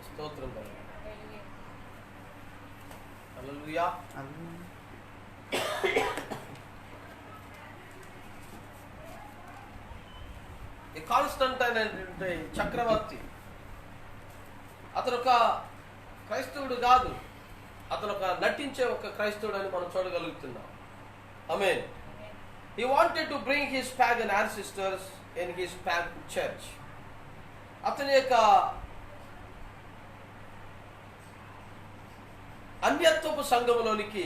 స్తోత్రం. హల్లెలూయా. ఈ కాన్స్టంటైన్ అంటే చక్రవర్తి, అతను ఒక క్రైస్తవుడు కాదు, అతను ఒక నటించే ఒక క్రైస్తవుడు అని మనం చూడగలుగుతున్నాం. ఆమేన్. He wanted to bring his pagan ancestors in his pagan church. అతని యొక్క అన్యత్వపు సంఘములోనికి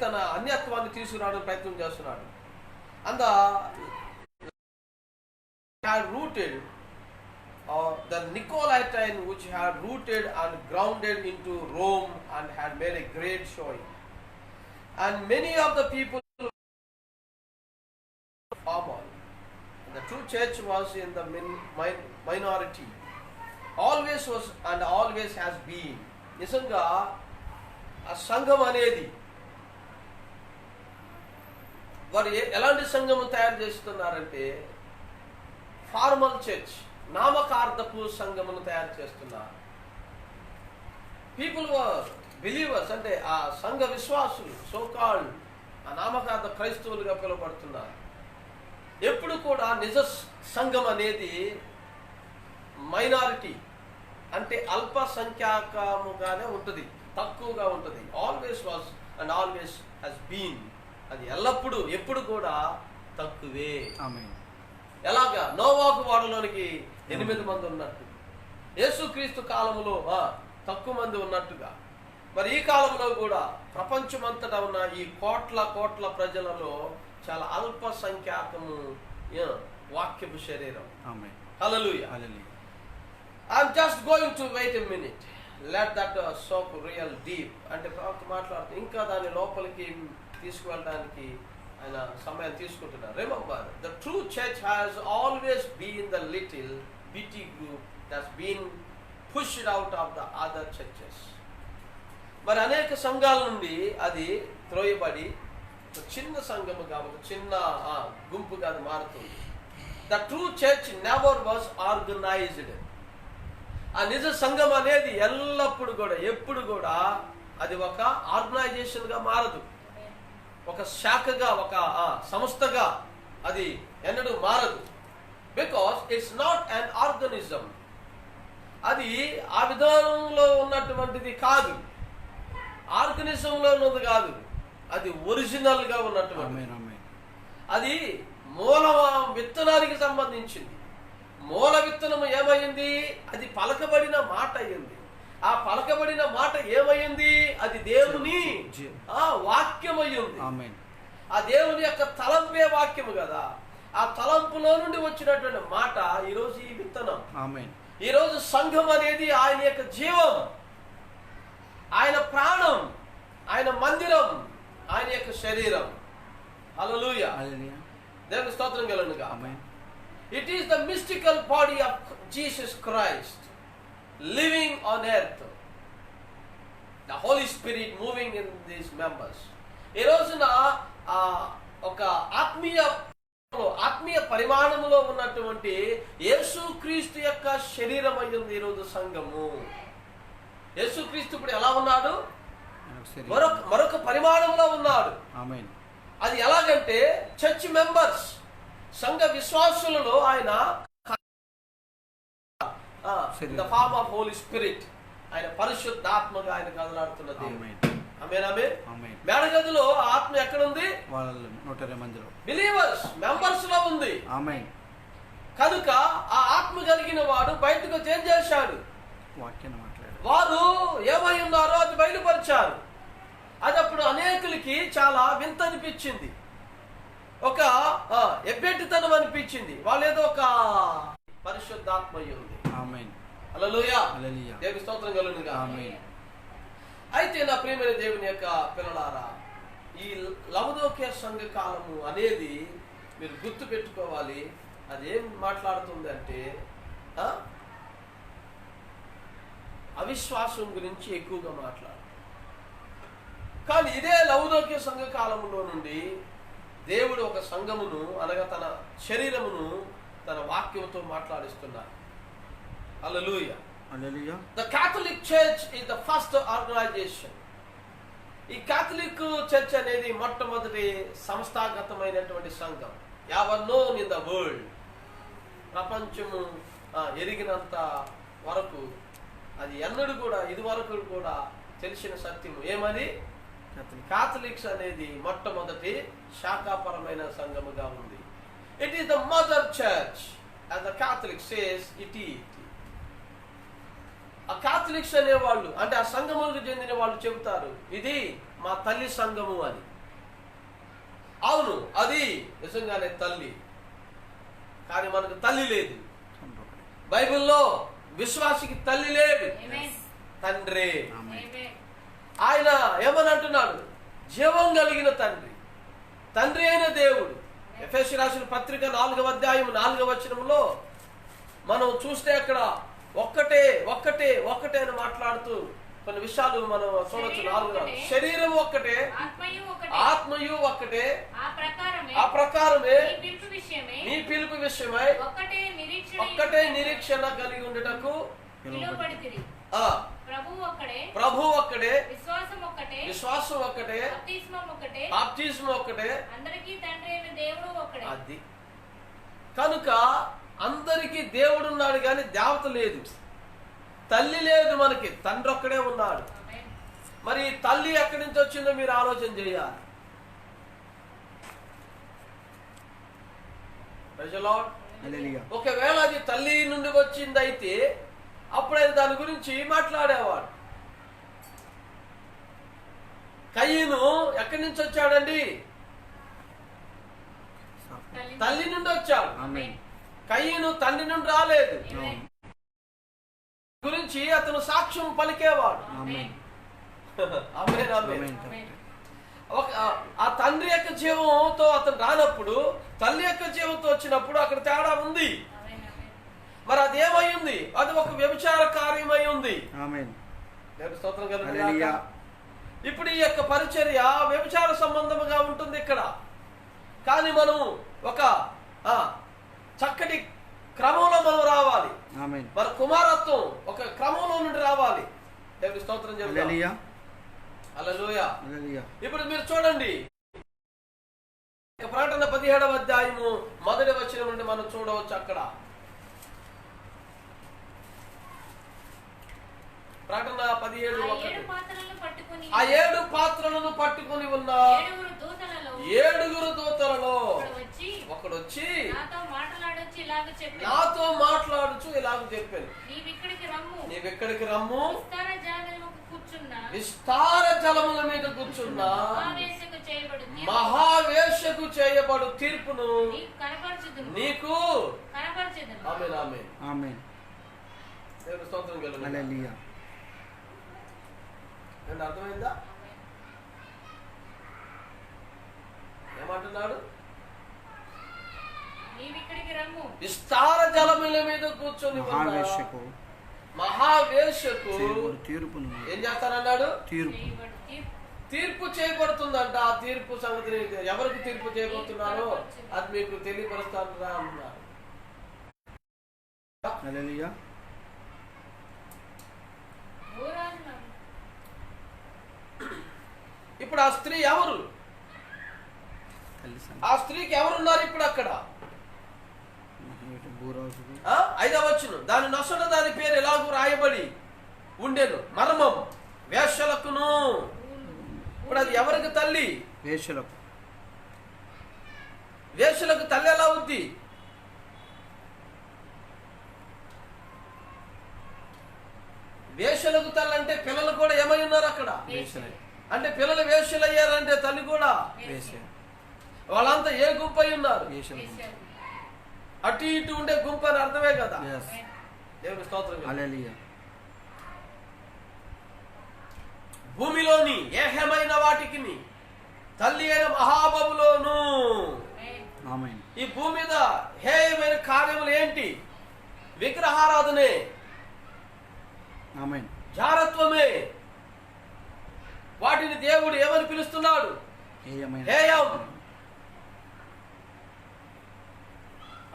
తన అన్యత్వాన్ని తీసుకురావడానికి ప్రయత్నం చేస్తున్నాడు. And had rooted the Nicolaitan, which had rooted and grounded into Rome and had made a great showing. And many of the people formal. The true church was in the minority. Always was and always has been. నిజంగా ఆ సంఘం అనేది వారు ఎలాంటి సంఘం తయారు చేస్తున్నారంటే formal church, నామకార్థపు సంఘమును తయారు చేస్తున్నారు. పీపుల్ వర్ బిలీవర్స్, అంటే ఆ సంఘ విశ్వాసులు, సోకాల్డ్ ఆ నామకార్థ క్రైస్తవులుగా పిలువబడుతున్నారు. ఎప్పుడు కూడా నిజ సంఘం అనేది మైనారిటీ, అంటే అల్పసంఖ్యాకముగానే ఉంటుంది, తక్కువగా ఉంటుంది. Always was and always has been. అది ఎల్లప్పుడూ ఎప్పుడు కూడా తక్కువే. ఎలాగా? నోవాహు ఓడలోనికి 8 మంది ఉన్నట్టు, యేసుక్రీస్తు కాలంలో తక్కువ మంది ఉన్నట్టుగా, మరి ఈ కాలంలో కూడా ప్రపంచమంతటా ఉన్న ఈ కోట్ల ప్రజలలో చాలా అల్పసంఖ్యాకము వాక్యపు శరీరం. హల్లెలూయా. I'm just going to wait a minute. Let that soak real deep. అంటే ప్రవక్త మాట్లాడుతూ ఇంకా దాని లోపలికి తీసుకువెళ్ళడానికి ఆయన సమయం తీసుకుంటున్నారు. Remember, the true church has always been the little bitty group that's been pushed out of the other churches. మరి అనేక సంఘాల నుండి అది త్రోయబడి చిన్న సంఘముగా, ఒక చిన్న గుంపుగా అది మారుతుంది. The true church never was organized. ఆ నిజ సంఘం అనేది ఎల్లప్పుడు కూడా ఎప్పుడు కూడా అది ఒక ఆర్గనైజేషన్ గా మారదు, ఒక శాఖగా, ఒక సంస్థగా అది ఎన్నడూ మారదు. Because it's not an organism. అది ఆ విధానంలో ఉన్నటువంటిది కాదు, ఆర్గనిజంలో ఉన్నది కాదు, అది ఒరిజినల్ గా ఉన్నటువంటి, అది మూల విత్తనానికి సంబంధించింది. మూల విత్తనము ఏమైంది? అది పలకబడిన మాట అయ్యింది. ఆ పలకబడిన మాట ఏమైంది? అది దేవుని వాక్యమయ్యింది. ఆ దేవుని యొక్క తలంపే వాక్యము కదా. ఆ తలంపులో నుండి వచ్చినటువంటి మాట ఈరోజు ఈ విత్తనం. ఈరోజు సంఘం అనేది ఆయన యొక్క జీవం, ఆయన ప్రాణం, ఆయన మందిరం, ఆయన యొక్క శరీరం. హల్లెలూయా. దేవుని స్తోత్రం కలుగునుగా. It is the mystical body of Jesus Christ living on earth. The Holy Spirit moving in these members. ఈ రోజున ఒక ఆత్మీయ పరిమాణంలో ఉన్నటువంటి యేసుక్రీస్తు యొక్క శరీరం అయ్యింది ఈరోజు సంఘము. యేసుక్రీస్తు ఇప్పుడు ఎలా ఉన్నాడు? మరొక పరిమాణంలో ఉన్నాడు. అది ఎలాగంటే చర్చ్ మెంబర్స్, సంఘ విశ్వాసులలో ఆయన the form of holy spirit, ఆయన పరిశుద్ధాత్మగా ఆయన కదలాడుతున్నది. మేడగదిలో ఆత్మ ఎక్కడుంది? 120 మందిలో బిలీవర్స్, మెంబర్స్ లో ఉంది. కనుక ఆ ఆత్మ కలిగిన వాడు బయటకు చేంజ్ చేశాడు. వారు ఏమై ఉన్నారో అది బయలుపరిచారు. అది అప్పుడు అనేకులకి చాలా వింత అనిపించింది, ఒక ఎబ్బెట్టితనం అనిపించింది. వాళ్ళు ఏదో ఒక పరిశుద్ధాత్మ ఉంది. హల్లెలూయా. దేవుని స్తోత్రం కలుగునుగా. అయితే నా ప్రియమైన దేవుని యొక్క పిల్లలారా, ఈ లవదోకియ సంఘ కాలము అనేది మీరు గుర్తు పెట్టుకోవాలి. అది ఏం మాట్లాడుతుంది అంటే అవిశ్వాసం గురించి ఎక్కువగా మాట్లాడు. కానీ ఇదే లౌదోక్య సంఘ కాలంలో నుండి దేవుడు ఒక సంఘమును అనగా తన శరీరమును తన వాక్యంతో మాట్లాడిస్తున్నారు. హల్లెలూయా. హల్లెలూయా. The Catholic Church is the first organization. ఈ కాథలిక్ చర్చ్ అనేది మొట్టమొదటి సంస్థాగతమైనటువంటి సంఘం. Ever known in the world, ప్రపంచము ఎరిగినంత వరకు అది ఎన్నడూ కూడా ఇది వరకు కూడా తెలిసిన సత్యము ఏమని, కాథలిక్స్ అనేది మొట్టమొదటి శాఖాపరమైన సంఘముగా ఉంది. It is the mother church as the Catholic says it is. ఆ కాథలిక్స్ అనేవాళ్ళు అంటే ఆ సంఘములకు చెందిన వాళ్ళు చెబుతారు ఇది మా తల్లి సంఘము అని. అవును, అది నిజంగానే తల్లి, కానీ మనకు తల్లి లేదు. బైబిల్లో విశ్వాసికి తల్లి లేదు, తండ్రి. ఆయన ఏమని అంటున్నాడు, జీవం కలిగిన తండ్రి, తండ్రి అయిన దేవుడు. ఎఫెసీ రాసిన పత్రిక 4వ అధ్యాయం 4వ వచనంలో మనం చూస్తే అక్కడ ఒక్కటే ఒక్కటే ఒక్కటే అని మాట్లాడుతూ కొన్ని విషయాలు మనం చూడొచ్చు. 4వ శరీరం ఒక్కటే, ఆత్మయు ఒక్కటే, ఆ ప్రకారమే మీ పిలుపు విషయమై ఒక్కటే నిరీక్షణ కలిగి ఉండటకు ప్రభు ఒక్కడే, విశ్వాసం ఒక్కటే, బాప్తిస్మం ఒక్కటే, అది కనుక అందరికీ దేవుడు ఉన్నాడు కానీ దేవత లేదు, తల్లి లేదు, మనకి తండ్రి ఒక్కడే ఉన్నాడు. మరి తల్లి ఎక్కడి నుంచి వచ్చిందో మీరు ఆలోచన చేయాలి. ఒకవేళ అది తల్లి నుండి వచ్చింది అయితే అప్పుడు ఆయన దాని గురించి మాట్లాడేవాడు. కయ్యను ఎక్కడి నుంచి వచ్చాడండి, తల్లి నుండి వచ్చాడు. కయ్యను తండ్రి నుండి రాలేదు. గురించి అతను సాక్ష్యం పలికేవాడు. ఆ తండ్రి యొక్క జీవంతో అతను రానప్పుడు తల్లి యొక్క జీవంతో వచ్చినప్పుడు అక్కడ తేడా ఉంది. మరి అది ఏమైంది, అది ఒక వ్యభిచార కార్యమై ఉంది. ఇప్పుడు ఈ యొక్క పరిచర్య వ్యభిచార సంబంధముగా ఉంటుంది ఇక్కడ. కానీ మనము ఒక చక్కటి క్రమంలో మనం రావాలి. మన కుమారత్వం ఒక క్రమంలో నుండి రావాలి. దేవుని స్తోత్రం చేద్దాం. హల్లెలూయా. ఇప్పుడు మీరు చూడండి, ప్రకటన 17వ అధ్యాయము 1వ వచనం నుండి మనం చూడవచ్చు. అక్కడ ప్రకటన 17:1 ఆ 7 పాత్రలను పట్టుకుని ఉన్న 7 దూతలలో ఒకడు వచ్చి నాతో మాట్లాడుచు ఇలాగ చెప్పాను, నీవిక్కడికి రమ్ము, విస్తార జలముల మీద కూర్చున్న మహావేశకు చేయబడు తీర్పును నీకు ఆమేన్ ఆమేన్ ఆమేన్. దేవుని స్తోత్రం కలుగును. హల్లెలూయా. ఏంటి అర్థమైందా? ఏమంటున్నాడు? విస్తార జలముల మీద కూర్చొని మహావేశకు తీర్పును ఏం చేస్తానన్నాడు? తీర్పు చేయబడుతుందంట. ఆ తీర్పు సంగతిని ఎవరికి తీర్పు చేయబోతున్నారో అది మీకు తెలియపరుస్తాను అన్నారు. ఇప్పుడు ఆ స్త్రీ ఎవరు? ఆ స్త్రీకి ఎవరున్నారు ఇప్పుడు అక్కడ? 5వ వచనం, దాని నొసట దాని పేరు ఎలాగూ రాయబడి ఉండెను, మర్మం వేశ్యలకును. ఇప్పుడు అది ఎవరికి తల్లి? వేశ్యలకు తల్లి ఎలా ఉంది? వేశ్యలకు తల్లి అంటే పిల్లలు కూడా ఏమై ఉన్నారు అక్కడ? అంటే పిల్లలు వేశ్యలు అయ్యారంటే తల్లి కూడా వాళ్ళంతా ఏ గుంపు అయి ఉన్నారు? అటు ఇటు ఉండే గుంపు అని అర్థమే కదా. దేవుని స్తోత్రం. హల్లెలూయా. భూమిలోని ఏహమైన వాటికి తల్లి అయిన మహాబబులోను. ఈ భూమి మీద హేయమైన కార్యములు ఏంటి? విగ్రహారాధనే, జారత్వమే, వాటిని దేవుడు ఏమని పిలుస్తున్నాడు? హేయం.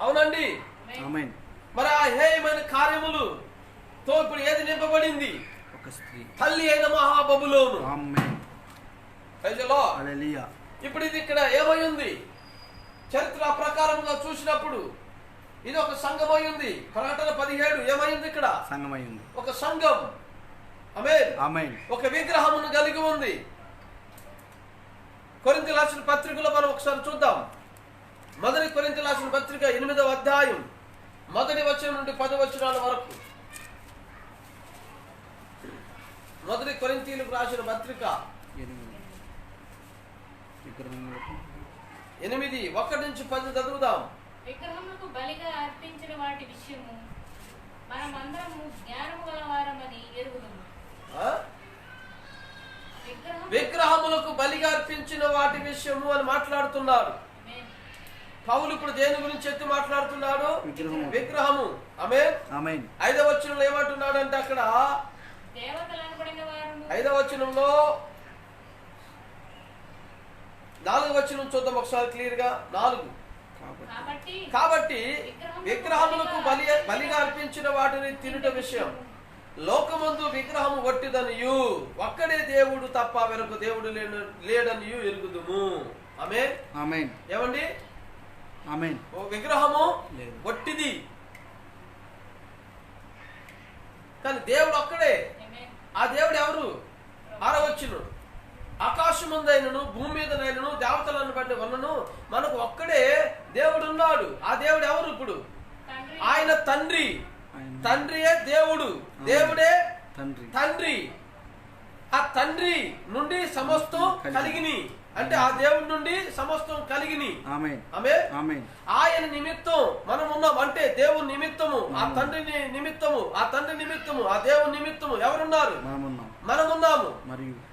అవునండి. మరి ఆ హేయమైన కార్యములుతో ఇప్పుడు ఏది నింపబడింది? ఒక స్త్రీ, తల్లి అయిన మహాబబులోను. ఇప్పుడు ఇది ఇక్కడ ఏమై ఉంది? చరిత్ర ప్రకారంగా చూసినప్పుడు ఇది ఒక సంఘమై ఉంది. ప్రకటన 17 ఏమైంది? ఇక్కడ సంఘమైంది, ఒక సంఘం. ఆమేన్. ఆమేన్. ఒక విగ్రహమును కలిగి ఉంది. కొరింథీయులకు రాసిన పత్రికలో మనం ఒకసారి చూద్దాం. మొదటి కొరింథీయులకు రాసిన పత్రిక 8వ అధ్యాయం 1వ వచనం నుండి 10వ వచనాల వరకు. మొదటి కొరింథీయులకు రాసిన పత్రిక 8:1 నుంచి 10 చదువుదాం. విగ్రహములకు బలిగా అర్పించిన వాటి విషయము మనమందరము జ్ఞానము గలవారమని ఎరుగుదుము. విగ్రహములకు బలిగా అర్పించిన వాటి విషయము అని మాట్లాడుతున్నాడు పౌలు. ఇప్పుడు దేని గురించి ఎత్తి మాట్లాడుతున్నాడు? విగ్రహము. ఆమేన్. ఆమేన్. 5వ వచనంలో ఏమంటున్నాడు అంటే అక్కడ 5వ వచనంలో 4వ వచనం చూద్దాం ఒకసారి క్లియర్ గా. 4. కాబట్టి విగ్రహములకు బలిగా అర్పించిన వాటిని తినుట విషయం లోకమందు విగ్రహము వట్టిదనియు ఒక్కడే దేవుడు తప్ప వెనుక దేవుడు లేడనియు ఎరుగుదుము. ఆమేన్. ఆమేన్. ఏమండి? ఆమేన్. విగ్రహము వట్టిది, కానీ దేవుడు ఒక్కడే. ఆ దేవుడు ఎవరు? 6వ వచనం, ఆకాశముందైనను భూమి మీదనైనను దేవతలను బట్టి ఉన్నను మనకు ఒక్కడే దేవుడు ఉన్నాడు. ఆ దేవుడు ఎవరు? ఇప్పుడు ఆయన తండ్రి. తండ్రియే దేవుడు, దేవుడే తండ్రి. ఆ తండ్రి నుండి సమస్తం కలిగిని, అంటే ఆ దేవుడి నుండి సమస్తం కలిగిని. ఆయన నిమిత్తం మనం ఉన్నాం. అంటే దేవుని నిమిత్తము, ఆ తండ్రిని నిమిత్తము, ఆ తండ్రి నిమిత్తము, ఆ దేవుని నిమిత్తము ఎవరున్నారు? మనమున్నాము.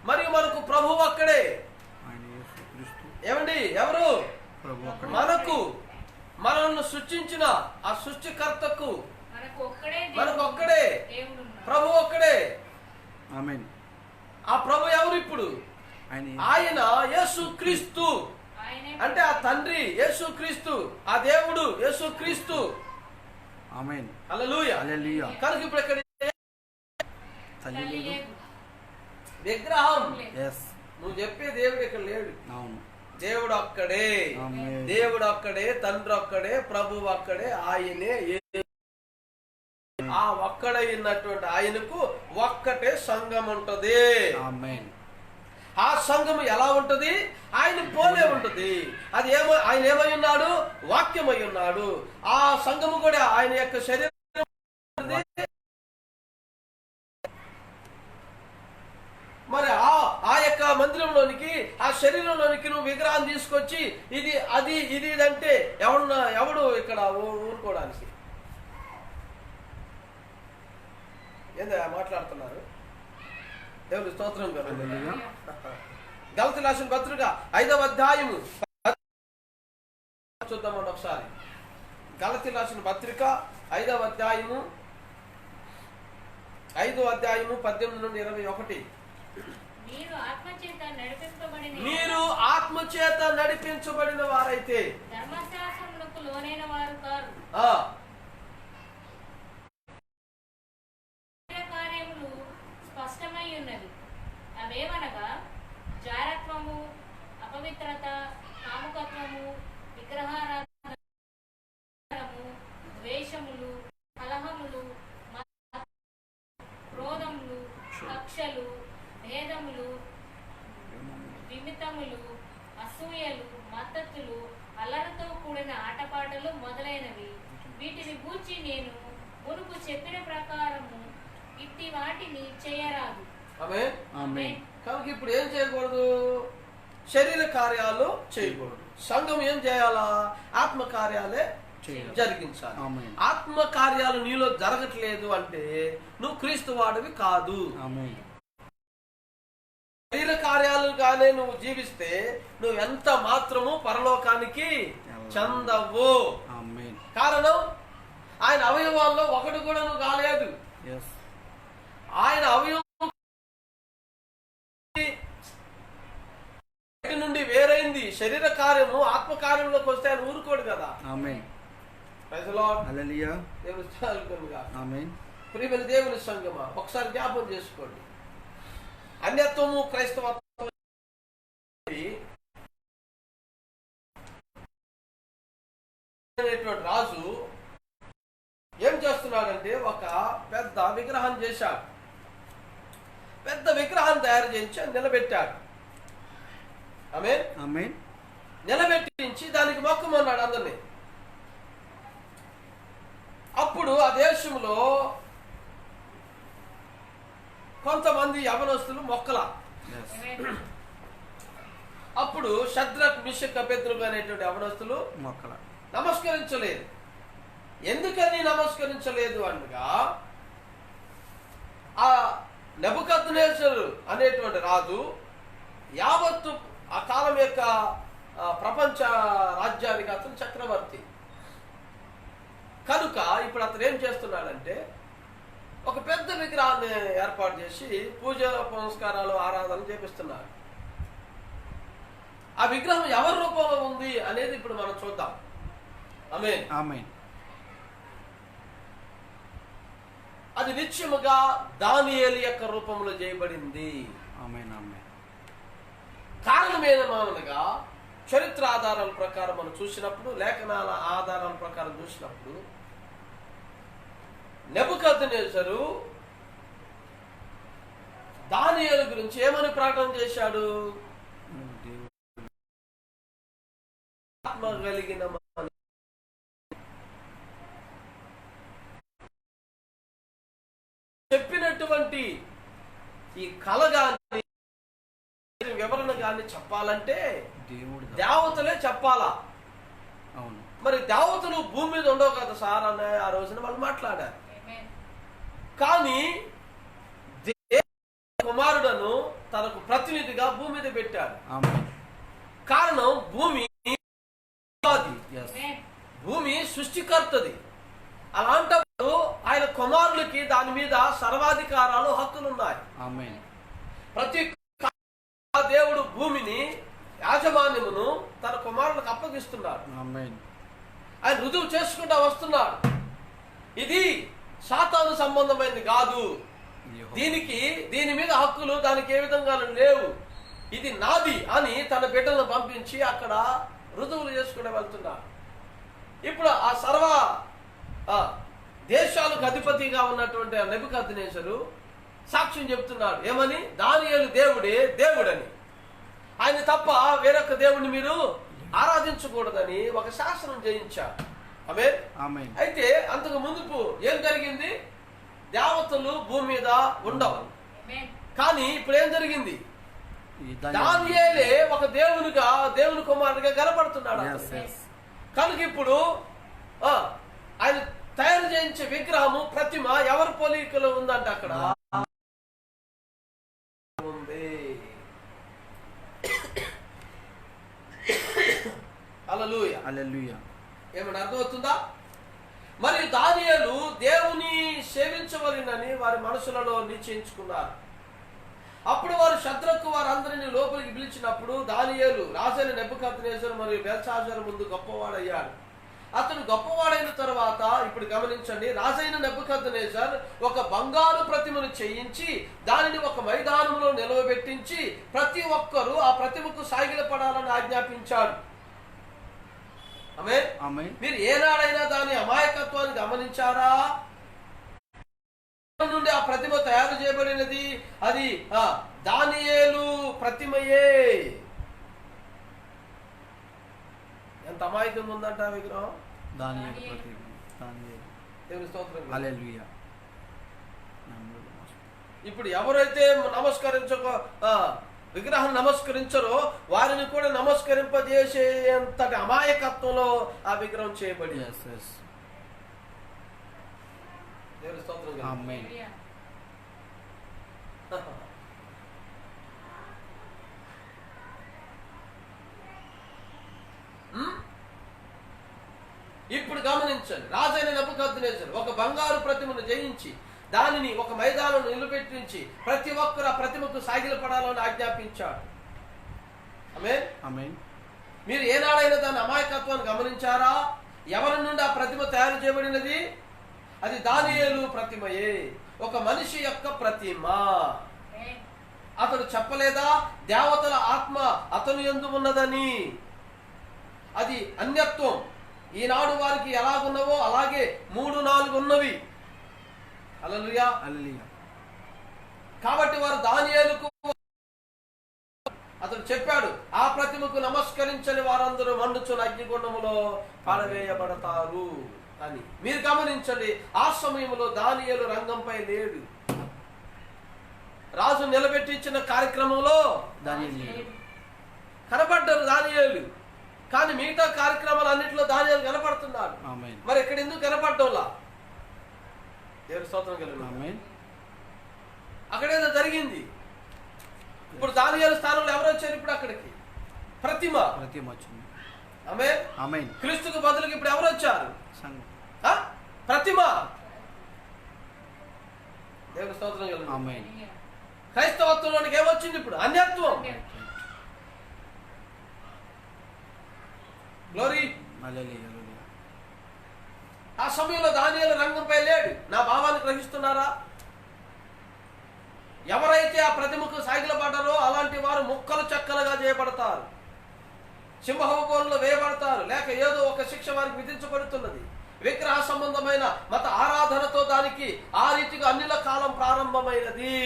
మరియు మనకు ప్రభు అక్కడే. ఏమండి? ఎవరు? మనకు మనల్ని సృష్టించిన ఆ సృష్టికర్తకు మనకు ఒక్కడే ప్రభు, ఒక్కడే. ఆ ప్రభు ఎవరు ఇప్పుడు? ఆయన యేసుక్రీస్తు. అంటే ఆ తండ్రి యేసుక్రీస్తు, ఆ దేవుడు యేసుక్రీస్తు. ఆమేన్. హల్లెలూయా. హల్లెలూయా. కనుక ఇప్పుడు ఇక్కడ విగ్రహం, నువ్వు చెప్పే దేవుడు ఇక్కడ లేడు. దేవుడు ఒక్కడే. దేవుడు ఒక్కడే, తండ్రి ఒక్కడే, ప్రభు ఒక్కడే. ఆయనే. ఆ ఒక్కడైనటువంటి ఆయనకు ఒక్కటే సంఘం ఉంటది. ఆ సంఘము ఎలా ఉంటది? ఆయన పోలే ఉంటది. అది ఆయన ఏమై ఉన్నాడు? వాక్యమై ఉన్నాడు. ఆ సంఘము కూడా ఆయన యొక్క శరీరం. మరి ఆ యొక్క మందిరంలోనికి, ఆ శరీరంలోనికి నువ్వు విగ్రహం తీసుకొచ్చి ఇది అది ఇది అంటే ఎవడు ఇక్కడ ఊరుకోవడానికి? ఏందా మాట్లాడుతున్నారు? దేవుని స్తోత్రం కదా. గలతీయులకు రాసిన పత్రిక 5వ అధ్యాయము చూద్దామండి ఒకసారి. గలతీయులకు రాసిన పత్రిక 5వ అధ్యాయము 18 నుండి 21. మీరు ఆత్మచేత నడిపించబడిన వారైతే ధర్మశాస్త్రమునకు లోనైన వారు కారు. కార్యములు స్పష్టమై ఉన్నవి. అవేమనగా జారత్వము, అపవిత్రత, కాముకత్వము, విగ్రహారాధనము, ద్వేషములు, కలహములు, క్రోధములు, కక్షలు, భేదములు, విమితములు, అసూయలు, మద్దతులు, అల్లరితో కూడిన ఆటపాటలు మొదలైనవి. వీటిని గూర్చి నేను మునుపు చెప్పిన ప్రకారము ఇట్టి వాటిని చేయరాదు. కనుక ఇప్పుడు ఏం చేయకూడదు? శరీర కార్యాలు చేయకూడదు. సంఘం ఏం చేయాలా? ఆత్మ కార్యాలే జరిగించాలి. ఆత్మ కార్యాలు నీలో జరగట్లేదు అంటే నువ్వు క్రీస్తు వాడివి కాదు. శరీర కార్యాలుగానే నువ్వు జీవిస్తే నువ్వు ఎంత మాత్రము పరలోకానికి చెందవు. కారణం ఆయన అవయవాల్లో ఒకటి కూడా నువ్వు కాలేదు. ఆయన అవయవం నుండి వేరైంది. శరీర కార్యము ఆత్మ కార్యంలోకి వస్తే ఆయన ఊరుకోడు కదా. Amen. Praise the Lord. Hallelujah. దేవుని స్తోత్రముగా. ఆమేన్. ప్రియమైన దేవుని సంగమా, ఒకసారి జ్ఞాపకం చేసుకోండి. అన్యత్వము క్రైస్తవత్వం అనేటువంటి రాజు ఏం చేస్తున్నాడంటే ఒక పెద్ద విగ్రహం చేశాడు. పెద్ద విగ్రహం తయారు చేయించి నిలబెట్టాడు. ఆమేన్. ఆమేన్. నిలబెట్టించి దానికి మొక్కమన్నాడు అందరినీ. అప్పుడు ఆ దేశంలో కొంతమంది యవనస్తులు మొక్కల. అప్పుడు షద్రక్ మిషక్ అబేద్నెగో అనేటువంటి యవనస్తులు మొక్కల నమస్కరించలేదు. ఎందుకని నమస్కరించలేదు అనగా ఆ నెబుకద్నెజరు అనేటువంటి రాజు యావత్తు ఆ కాలం యొక్క ప్రపంచ రాజ్యానికి అతను చక్రవర్తి కనుక ఇప్పుడు అతను ఏం చేస్తున్నాడంటే ఒక పెద్ద విగ్రహాన్ని ఏర్పాటు చేసి పూజ పునస్కారాలు ఆరాధన చేపిస్తున్నారు. ఆ విగ్రహం ఎవరి రూపంలో ఉంది అనేది ఇప్పుడు మనం చూద్దాం. ఆమేన్. ఆమేన్. అది నిత్యముగా దానియేలు యొక్క రూపంలో చేయబడింది. ఆమేన్. ఆమేన్. కారణమేనగా చరిత్ర ఆధారాల ప్రకారం మనం చూసినప్పుడు, లేఖనాల ఆధారాల ప్రకారం చూసినప్పుడు నెబుకద్నెజరు దానియేలు గురించి ఏమని ప్రకటన చేశాడు? ఆత్మ కలిగిన చెప్పినటువంటి ఈ కళ గాని వివరణ గాని చెప్పాలంటే దేవతలే చెప్పాలా. అవును. మరి దేవతలు భూమి మీద ఉండవు కదా సార్ అని ఆ రోజున వాళ్ళు మాట్లాడారు. కానీ కుమారుడను తనకు ప్రతినిధిగా భూమి మీద పెట్టాడు. కారణం భూమి సృష్టికర్తది. అలాంటప్పుడు ఆయన కుమారులకి దాని మీద సర్వాధికారాలు హక్కులున్నాయి. ప్రతి దేవుడు భూమిని యాజమాన్యమును తన కుమారులకు అప్పగిస్తున్నాడు. ఆయన రుజువు చేసుకుంటా వస్తున్నాడు. ఇది సాతాను సంబంధమైనది కాదు. దీని మీద హక్కులు దానికి ఏ విధంగా లేవు. ఇది నాది అని తన బిడ్డలను పంపించి అక్కడ రుజువులు చేసుకుంటూ వెళ్తున్నాడు. ఇప్పుడు ఆ సర్వ దేశాలకు అధిపతిగా ఉన్నటువంటి నెబుకద్నెజరు సాక్ష్యం చెప్తున్నాడు. ఏమని? దానియేలు దేవుడే దేవుడని, ఆయన తప్ప వేరొక దేవుడిని మీరు ఆరాధించకూడదని ఒక శాసనం చేయించారు. ఆమేన్. అయితే అంతకు ముందుకు ఏం జరిగింది? దేవతలు భూమి మీద ఉండవు. కానీ ఇప్పుడు ఏం జరిగింది? దానియేలే ఒక దేవుని కుమారుడిగా కనపడుతున్నాడు. కనుక ఇప్పుడు ఆయన తయారు చేయించే విగ్రహము ప్రతిమ ఎవరి పోలికలో ఉందంటే అక్కడ ఉంది. హల్లెలూయా. హల్లెలూయా. ఏమన్నా అర్థమవుతుందా? మరి దానియేలు దేవుని సేవించవలెనని వారి మనసులలో నిశ్చయించుకున్నారు. అప్పుడు వారు శద్రకు వారందరినీ లోపలికి పిలిచినప్పుడు దానియేలు రాజైన నెబుకద్నెజరు మరియు బెల్షాజరు ముందు గొప్పవాడయ్యాడు. అతడు గొప్పవాడైన తర్వాత ఇప్పుడు గమనించండి, రాజైన నెబుకద్నెజర్ ఒక బంగారు ప్రతిమను చేయించి దానిని ఒక మైదానంలో నిలవబెట్టించి ప్రతి ఒక్కరూ ఆ ప్రతిమకు సాగిలపడాలని ఆజ్ఞాపించాడు. ఆమేన్. మీరు ఏనాడైనా దాని అమాయకత్వాన్ని గమనించారా? నుండి ఆ ప్రతిమ తయారు చేయబడినది అది దానియేలు ప్రతిమయే. ఎంత అమాయకంగా ఉందంట ఆ విగ్రహం. దేవుని స్తోత్రం. హల్లెలూయా. ఇప్పుడు ఎవరైతే విగ్రహం నమస్కరించరో వారిని కూడా నమస్కరింపజేసేంతటి అమాయకత్వంలో ఆ విగ్రహం చేయబడి. దేవుని స్తోత్రం. ఆమేన్. ఇప్పుడు గమనించండి, రాజైన నెబుకద్నెజరు ఒక బంగారు ప్రతిమను జయించి దానిని ఒక మైదానం నిలబెట్టించి ప్రతి ఒక్కరు ఆ ప్రతిమకు సాగిలపడాలని ఆజ్ఞాపించాడు. ఆమేన్. ఆమేన్. మీరు ఏనాడైనా దాని అమాయకత్వాన్ని గమనించారా? ఎవరి నుండి ఆ ప్రతిమ తయారు చేయబడినది? అది దానియేలు ప్రతిమయే, ఒక మనిషి యొక్క ప్రతిమ. అతడు చెప్పలేదా దేవతల ఆత్మ అతను యందు ఉన్నదని? అది అన్యత్వం. ఈనాడు వారికి ఎలాగున్నవో అలాగే 3-4 ఉన్నవి. హల్లెలూయా. హల్లెలూయా. కాబట్టి వారు దానియేలుకు అతడు చెప్పాడు, ఆ ప్రతిమకు నమస్కరించని వారందరూ మండుచున్న అగ్నిగుండములో పడవేయబడతారు అని. మీరు గమనించండి, ఆ సమయంలో దానియేలు రంగంపై లేడు. రాజు నిలబెట్టి ఇచ్చిన కార్యక్రమంలో దానియేలు కనపడ్డారు దానియేలు, కానీ మిగతా కార్యక్రమాలు అన్నింటిలో దానియేలు కనపడుతున్నాడు. ఆమేన్. మరి ఇక్కడ ఎందుకు కనపడటంలా? దేవుని స్తోత్రం కలుగును. ఆమేన్. అక్కడేదో జరిగింది. ఇప్పుడు దానియేలు స్థానంలో ఎవరు వచ్చారు? ఇప్పుడు అక్కడికి ప్రతిమ వచ్చింది. ఆమేన్. ఆమేన్. క్రీస్తుకు బదులుకి ఇప్పుడు ఎవరు వచ్చారు? సంఘం. ప్రతిమ. దేవుని స్తోత్రం కలుగును. ఆమేన్. క్రైస్తవత్వంలోనికి ఏమొచ్చింది ఇప్పుడు? అన్యత్వం. గ్లోరీ. హల్లెలూయా. హల్లెలూయా. ఆ సమయంలో దానియేలు రంగంపై లేడు. నా భావాన్ని గ్రహిస్తున్నారా? ఎవరైతే ఆ ప్రతిమకు సాగిలపడ్డారో అలాంటి వారు ముక్కలు చెక్కలుగా చేయబడతారు, సింహభవనంలో వేయబడతారు, లేక ఏదో ఒక శిక్ష వారికి విధించబడుతున్నది. విగ్రహ సంబంధమైన మత ఆరాధనతో దానికి ఆ రీతిగా అన్నిల కాలం ప్రారంభమైనది.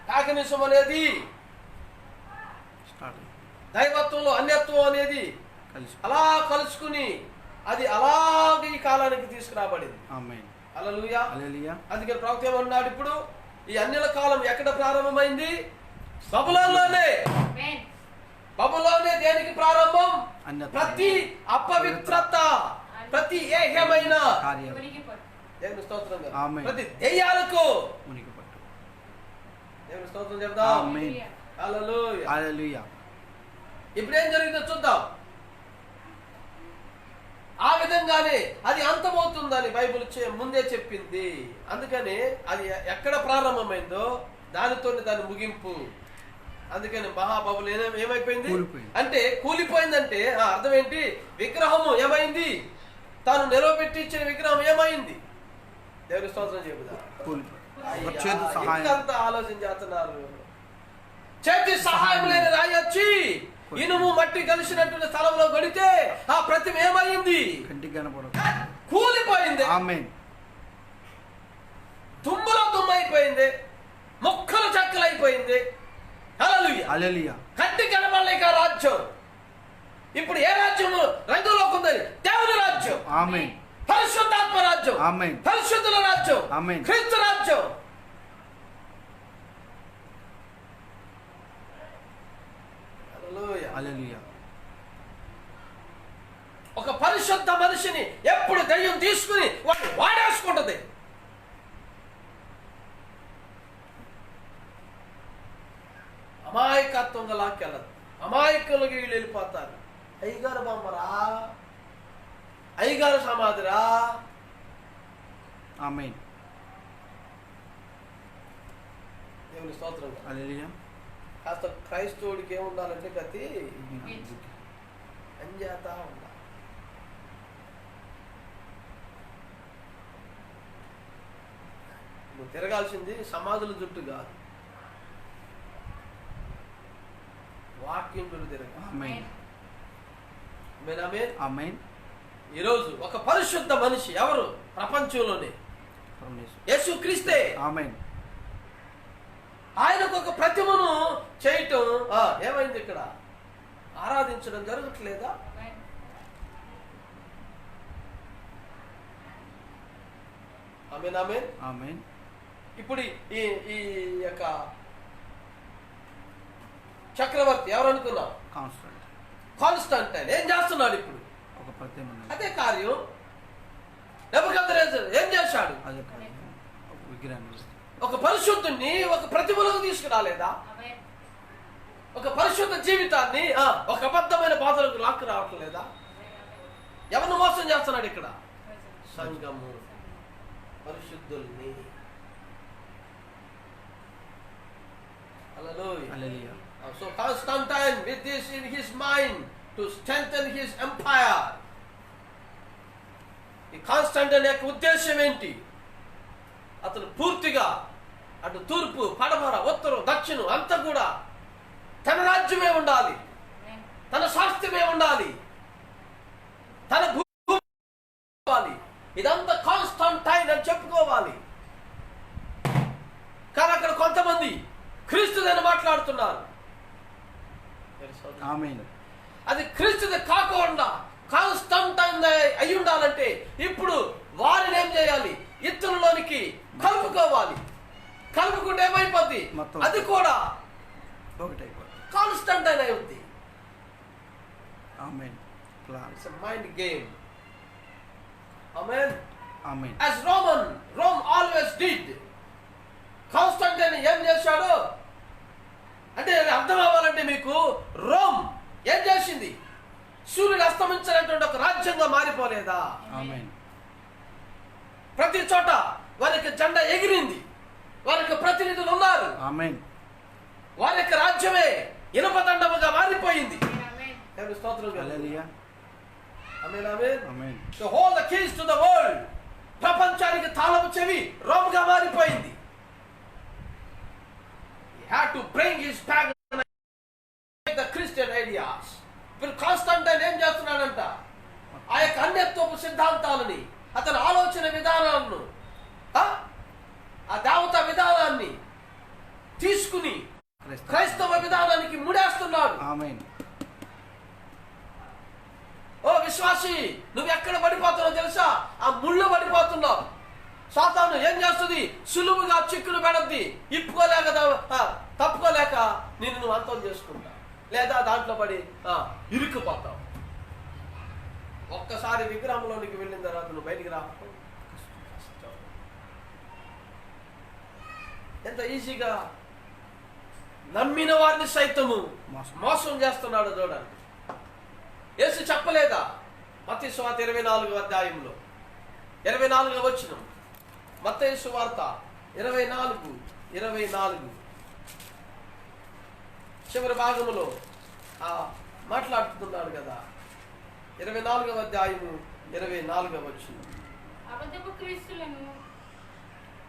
కాకనిసం అనేది దైవత్వంలో అన్యత్వం అనేది అలా కలుసుకుని అది అలాగే ఈ కాలానికి తీసుకురాబడింది. ఆమేన్. హల్లెలూయా. హల్లెలూయా. అందుకని ప్రవక్త ఏమన్నాడు? ఇప్పుడు ఈ అన్యుల కాలం ఎక్కడ ప్రారంభమైంది? బబులోనే. బబులోనే దేనికి ప్రారంభం? ప్రతి అపవిత్రత, ప్రతి ఏహ్యమైన దేవుని స్తోత్రం, ప్రతి దెయ్యాలకు దేవుని స్తోత్రం చెప్దాం. హల్లెలూయా. హల్లెలూయా. ఇప్పుడు ఏం జరిగిందో చూద్దాం. ఆ విధంగానే అది అంతమవుతుందని బైబిల్ ముందే చెప్పింది. అందుకని అది ఎక్కడ ప్రారంభమైందో దానితో దాని ముగింపు. అందుకని మహాబబులు ఏమైపోయింది అంటే కూలిపోయిందంటే అర్థం ఏంటి? విగ్రహము ఏమైంది? తాను నిలవబెట్టి ఇచ్చిన విగ్రహం ఏమైంది? దేవుని స్తోత్రం చెబుదా. అంత ఆలోచన చేస్తున్నారు. చేతి సహాయం లేని రాయి వచ్చి ఇనుము మట్టి కలిసినటువంటి స్థలంలో గడితే ఆ ప్రతిమ ఏమైంది? కూలిపోయింది. తుమ్ములో తుమ్మైపోయింది, ముక్కలు చెక్కలైపోయింది. హల్లెలూయా. కంటి కనబడలేక రాజ్యం ఇప్పుడు ఏ రాజ్యం రంగులోకి ఉంది? దేవుని రాజ్యం. పరిశుద్ధాత్మ రాజ్యం, పరిశుద్ధుల రాజ్యం, క్రీస్తు రాజ్యం. హల్లెలూయా. ఒక పరిశుద్ధ మనిషిని ఎప్పుడు దయ్యం తీసుకుని వాడేసుకుంటది. అమాయకత్వంగా లాక్కెళ్ళదు. అమాయకులకి వీళ్ళు వెళ్ళిపోతారు. అయ్యగారు బొమ్మరా, అయ్యగారు సమాధిరా. ఆమేన్. దేవుని స్తోత్రం. హల్లెలూయా. కాస్త క్రైస్తవుడికి ఏముండాలంటే గతి అంజాత ఉండాలి. నువ్వు తిరగాల్సింది సమాధుల చుట్టూ కాదు, వాక్యం చుట్టూ తిరగాలి. ఈరోజు ఒక పరిశుద్ధ మనిషి ఎవరు? ప్రపంచంలోనే యేసుక్రీస్తే. ఆయనకు ఒక ప్రతిమను చేయటం ఏమైంది? ఇక్కడ ఆరాధించడం జరగట్లేదా? ఆమేన్. ఆమేన్. ఆమేన్. ఇప్పుడు ఈ యొక్క చక్రవర్తి ఎవరు అనుకున్నాం? కాన్స్టంటైన్ ఏం చేస్తున్నాడు? ఇప్పుడు అదే కార్యం. నెబుకద్నెజర్ ఏం చేశాడు? ఒక పరిశుద్ధుని ఒక ప్రతిమలకు తీసుకురాలేదా? ఒక పరిశుద్ధ జీవితాన్ని ఒక అబద్ధమైన బాధలకు లాక్కు రావట్లేదా? ఎవరిని మోసం చేస్తున్నాడు ఇక్కడ? సంఘము, పరిశుద్ధుల్ని. హల్లెలూయా. So Constantine, with this in his mind, to strengthen his empire. ఈ కాన్స్టాంటైన్ యొక్క ఉద్దేశం ఏంటి? అతను పూర్తిగా అటు తూర్పు, పడమర, ఉత్తరం, దక్షిణం అంతా కూడా తన రాజ్యమే ఉండాలి, తన స్వాస్థ్యమే ఉండాలి, తన భూమి, ఇదంతా కాన్స్టాంటైన్ అని చెప్పుకోవాలి. కానీ అక్కడ కొంతమంది క్రీస్తుదని మాట్లాడుతున్నారు. అది క్రీస్తుది కాకుండా కాన్స్టాంటైన్ అయి ఉండాలంటే ఇప్పుడు వారిని ఏం చేయాలి? ఇతరులోనికి కలుపుకోవాలి. కలుపుకుంటే ఏమైపోద్ది? అది కూడా కాన్స్టాంటైన్ అయి ఉంది. It's a mind game. Amen. Amen. As Rome always did. Constantine ఏం చేశాడు అంటే అర్థం అవ్వాలంటే మీకు, రోమ్ ఏం చేసింది? సూర్యుడు అస్తమించినటువంటి ఒక రాజ్యంగా మారిపోలేదా? ప్రతి చోట వారికి జెండా ఎగిరింది, వారికి ప్రతినిధులు ఉన్నారు, వారి యొక్క రాజ్యమే ఇనుపదండముగా మారిపోయింది. ప్రపంచానికి తాళము చెవి రోమ్ గా మారిపోయింది. Had to bring his pagan the Christian ideas. ఇప్పుడు కాన్స్టాంటైన్ ఏం చేస్తున్నాడంట? ఆ యొక్క అన్యత్వపు సిద్ధాంతాలని, అతని ఆలోచన విధానాలను, ఆ దేవతా విధానాన్ని తీసుకుని క్రైస్తవ విధానానికి ముడేస్తున్నాడు. ఓ విశ్వాసి, నువ్వు ఎక్కడ పడిపోతున్నావు తెలుసా? ఆ ముళ్ళు పడిపోతున్నావు. సాతాను ఏం చేస్తుంది? సులువుగా చిక్కులు పెడద్ది, ఇప్పుకోలేక తప్పుకోలేక నిన్ను నువ్వు అంతం చేసుకుంటా, లేదా దాంట్లో పడి ఇరుక్కుపోతావు. ఒక్కసారి విగ్రహంలోనికి వెళ్ళిన తర్వాత నువ్వు బయటికి రాకపో. ఎంత ఈజీగా నమ్మిన వారిని సైతము మోసం చేస్తున్నాడు చూడండి. యేసు చెప్పలేదా మత్తయి సువార్త 24వ అధ్యాయంలో 24వ వచనం, మత్తయి సువార్త 24 చివరి భాగములో మాట్లాడుతున్నాడు కదా. 24వ అధ్యాయము 24వ వచనం, అబద్ధపు క్రీస్తులను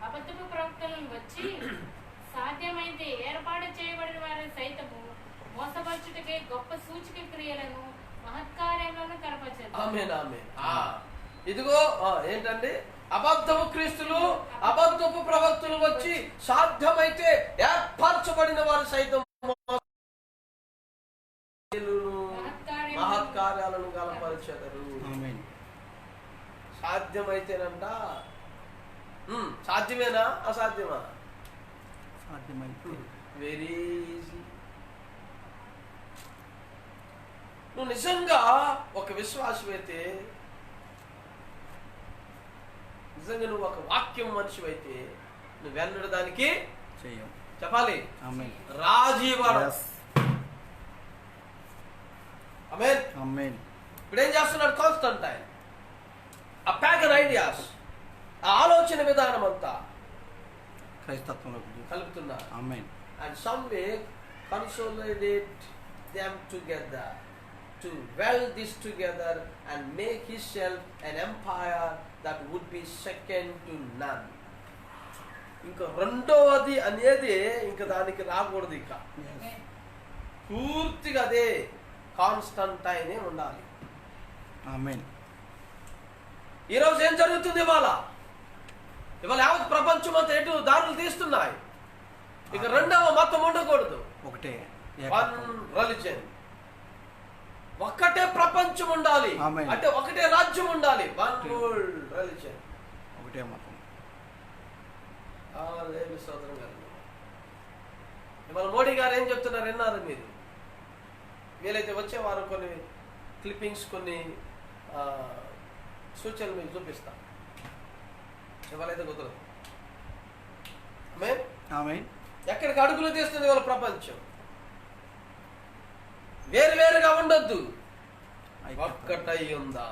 అబద్ధపు ప్రవక్తలను వచ్చి సాధ్యమైతే ఏర్పాటు చేయబడిన వారిని సైతము మోసపరచుటకై గొప్ప సూచక క్రియలను మహత్కార్యములను కనపరచెదరు. ఆమేన్ ఆమేన్. ఇదిగో ఏంటంటే అబద్ధపు క్రీస్తులు, అబద్ధపు ప్రవక్తలు వచ్చి సాధ్యమైతే ఏర్పరచబడిన వారు సైతం మహత్కార్యాలను కనపరచెదరు. సాధ్యమైతేనంట. సాధ్యమేనా అసాధ్యమా? Very easy. నువ్వు నిజంగా ఒక విశ్వాసం అయితే, నిజంగా నువ్వు ఒక వాక్యం మనిషి అయితే, నువ్వు వెన్నడు దానికి చెప్పాలి, రాజీ పడవు. ఆమేన్. ఇప్పుడు ఏం చేస్తున్నాడు కాన్స్టాంటైన్? ఆ ప్యాగన్ ఐడియాస్, ఆ ఆలోచన విధానం అంతా క్రైస్తత్వంలో కలుపుతున్నారు. ఆమేన్. And some way consolidate them together to weld this together and make himself an empire that would be second to none. ఇంకా రెండవది అనేది ఇంకా దానికి రాకూడదు. ఇక పూర్తిగా అదే కాన్స్టాంటైనే ఉండాలి. ఆమేన్. ఈరోజు ఏం జరుగుతుంది? ఇవాళ యావత్ ప్రపంచం అంతా ఎటు దారులు తీస్తున్నాయి. ఇక రెండవ మతం ఉండకూడదు. ఒకటే వన్ రిలిజన్, ఒక్కటే ప్రపంచం ఉండాలి. అంటే ఒకటే రాజ్యం ఉండాలి. వన్ వరల్డ్ రిలిజన్, ఒకటే మతం. సోదరం గారు, ఇవాళ మోడీ గారు ఏం చెప్తున్నారు విన్నారు మీరు? వీలైతే వచ్చే వారం కొన్ని క్లిప్పింగ్స్, కొన్ని సూచనలు మీకు చూపిస్తా. ఇవాళైతే కుదరదు. ఎక్కడికి అడుగులు తీస్తుంది వాళ్ళ ప్రపంచం? వేరువేరుగా ఉండొద్దు, ఒక్కటై ఉందా.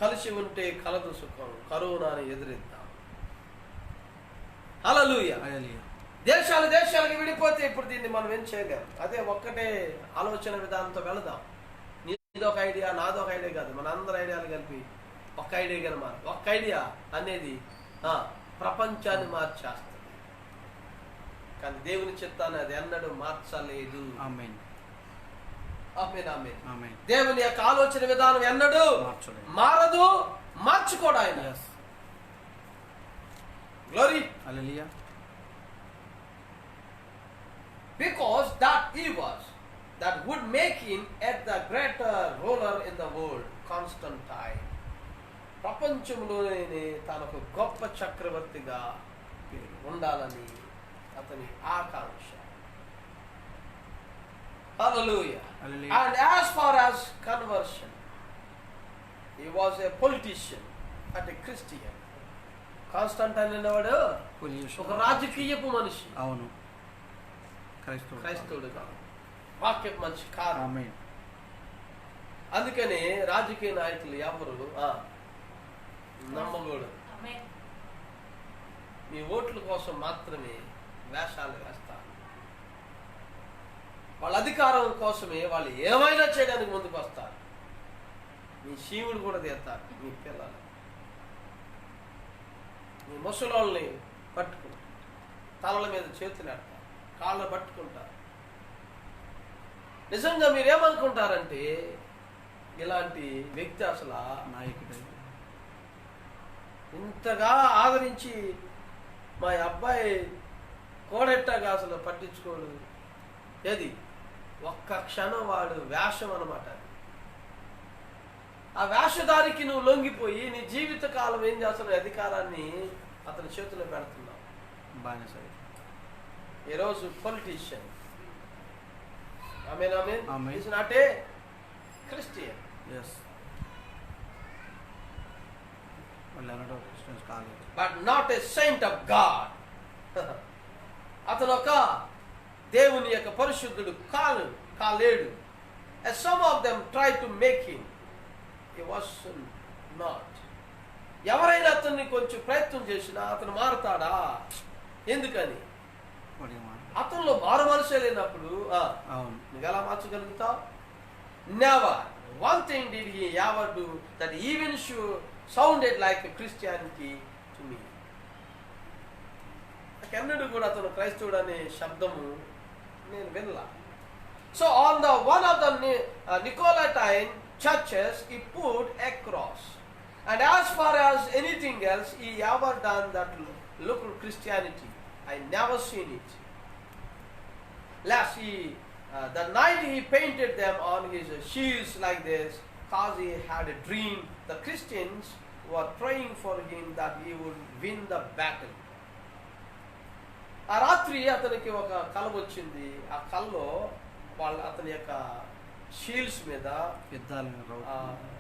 కలిసి ఉంటే కలదు సుఖం, కరోనాని ఎదురిద్దాం. హల్లెలూయా. దేశాలకి విడిపోతే ఇప్పుడు దీన్ని మనం ఏం చేయలేం. అదే ఒక్కటే ఆలోచన విధానంతో వెళదాం. నీదొక ఐడియా, నాదొక ఐడియా కాదు, మన అందరి ఐడియాలు కలిపి ఒక్క ఐడియా కనమాట. ఒక్క ఐడియా అనేది ప్రపంచాన్ని మార్చేస్తుంది. కానీ దేవుని చిత్తాన్ని అది ఎన్నడూ మార్చలేదు. ఆమేన్. Amen, amen. ఆమేన్. దేవుని యొక్క ఆలోచన విధానం ఎన్నడూ మారదు, మార్చుకోడు ఆయన. Glory. Hallelujah. Because that he was, that would make him at the greater ruler in the world, Constantine. ప్రపంచంలోనే తనకు గొప్ప చక్రవర్తిగా ఉండాలని అతని ఆకాంక్ష. Hallelujah. Hallelujah. And as far as conversion, he was a politician and a Christian. Constantine అనేవాడు ఒక రాజకీయపు మనిషి. అవును. క్రైస్తవుడు కాదు, వాక్యపు మనిషి కాదు. ఆమేన్. అందుకని రాజకీయ నాయకులు ఎవరు నమ్మకూడదు. మీ ఓట్ల కోసం మాత్రమే వేషాలు వేస్తారు. వాళ్ళ అధికారం కోసమే వాళ్ళు ఏమైనా చేయడానికి ముందుకు వస్తారు. మీ శివుడు కూడా తీస్తారు. మీ పిల్లలు, మీ ముసలోళ్ళని పట్టుకుని తలల మీద చేతులు పెడతారు, కాళ్ళ పట్టుకుంటారు. నిజంగా మీరేమనుకుంటారంటే ఇలాంటి వ్యక్తి అసలు నాయకుడు ఇంతగా ఆదరించి మా అబ్బాయి కోడెట్టగా అసలు పట్టించుకోడు. ఏది ఒక్క క్షణం వాడు వేషం అన్నమాట. ఆ వేషధారికి నువ్వు లొంగిపోయి నీ జీవిత కాలం ఏం చేస్తున్నావు? అధికారాన్ని అతని చేతిలో పెడుతున్నావు. బానిస. ఈరోజు politician, amen, amen, amen. Is not a Christian. yes. వాళ్ళెన్నడూ క్రిస్టియన్స్ కాలేదు. But not a saint of God. అతను ఒక దేవుని యొక్క పరిశుద్ధుడు కాలేడు. as some of them tried to make him, he was not. ఎవరైనా అతన్ని కొంచెం ప్రయత్నం చేసినా అతను మారుతాడా? ఎందుకని? అతనిలో మారు మనసే లేనప్పుడు నువ్వు ఎలా మార్చగలుగుతావు? Never. One thing did he ever do that even sounded like a Christianity to me. నాకెన్నడూ కూడా అతను క్రైస్తవుడు అనే శబ్దము నేను వినలా. So on the one of the Nicolaitan churches he put a cross, and as far as anything else he ever done that local Christianity, I never seen it. Last the night he painted them on his shields like this, because he had a dream the Christians were praying for him that he would win the battle. ఆ రాత్రి అతనికి ఒక కల వచ్చింది. ఆ కల్లో వాళ్ళ అతని యొక్క షీల్డ్స్ మీద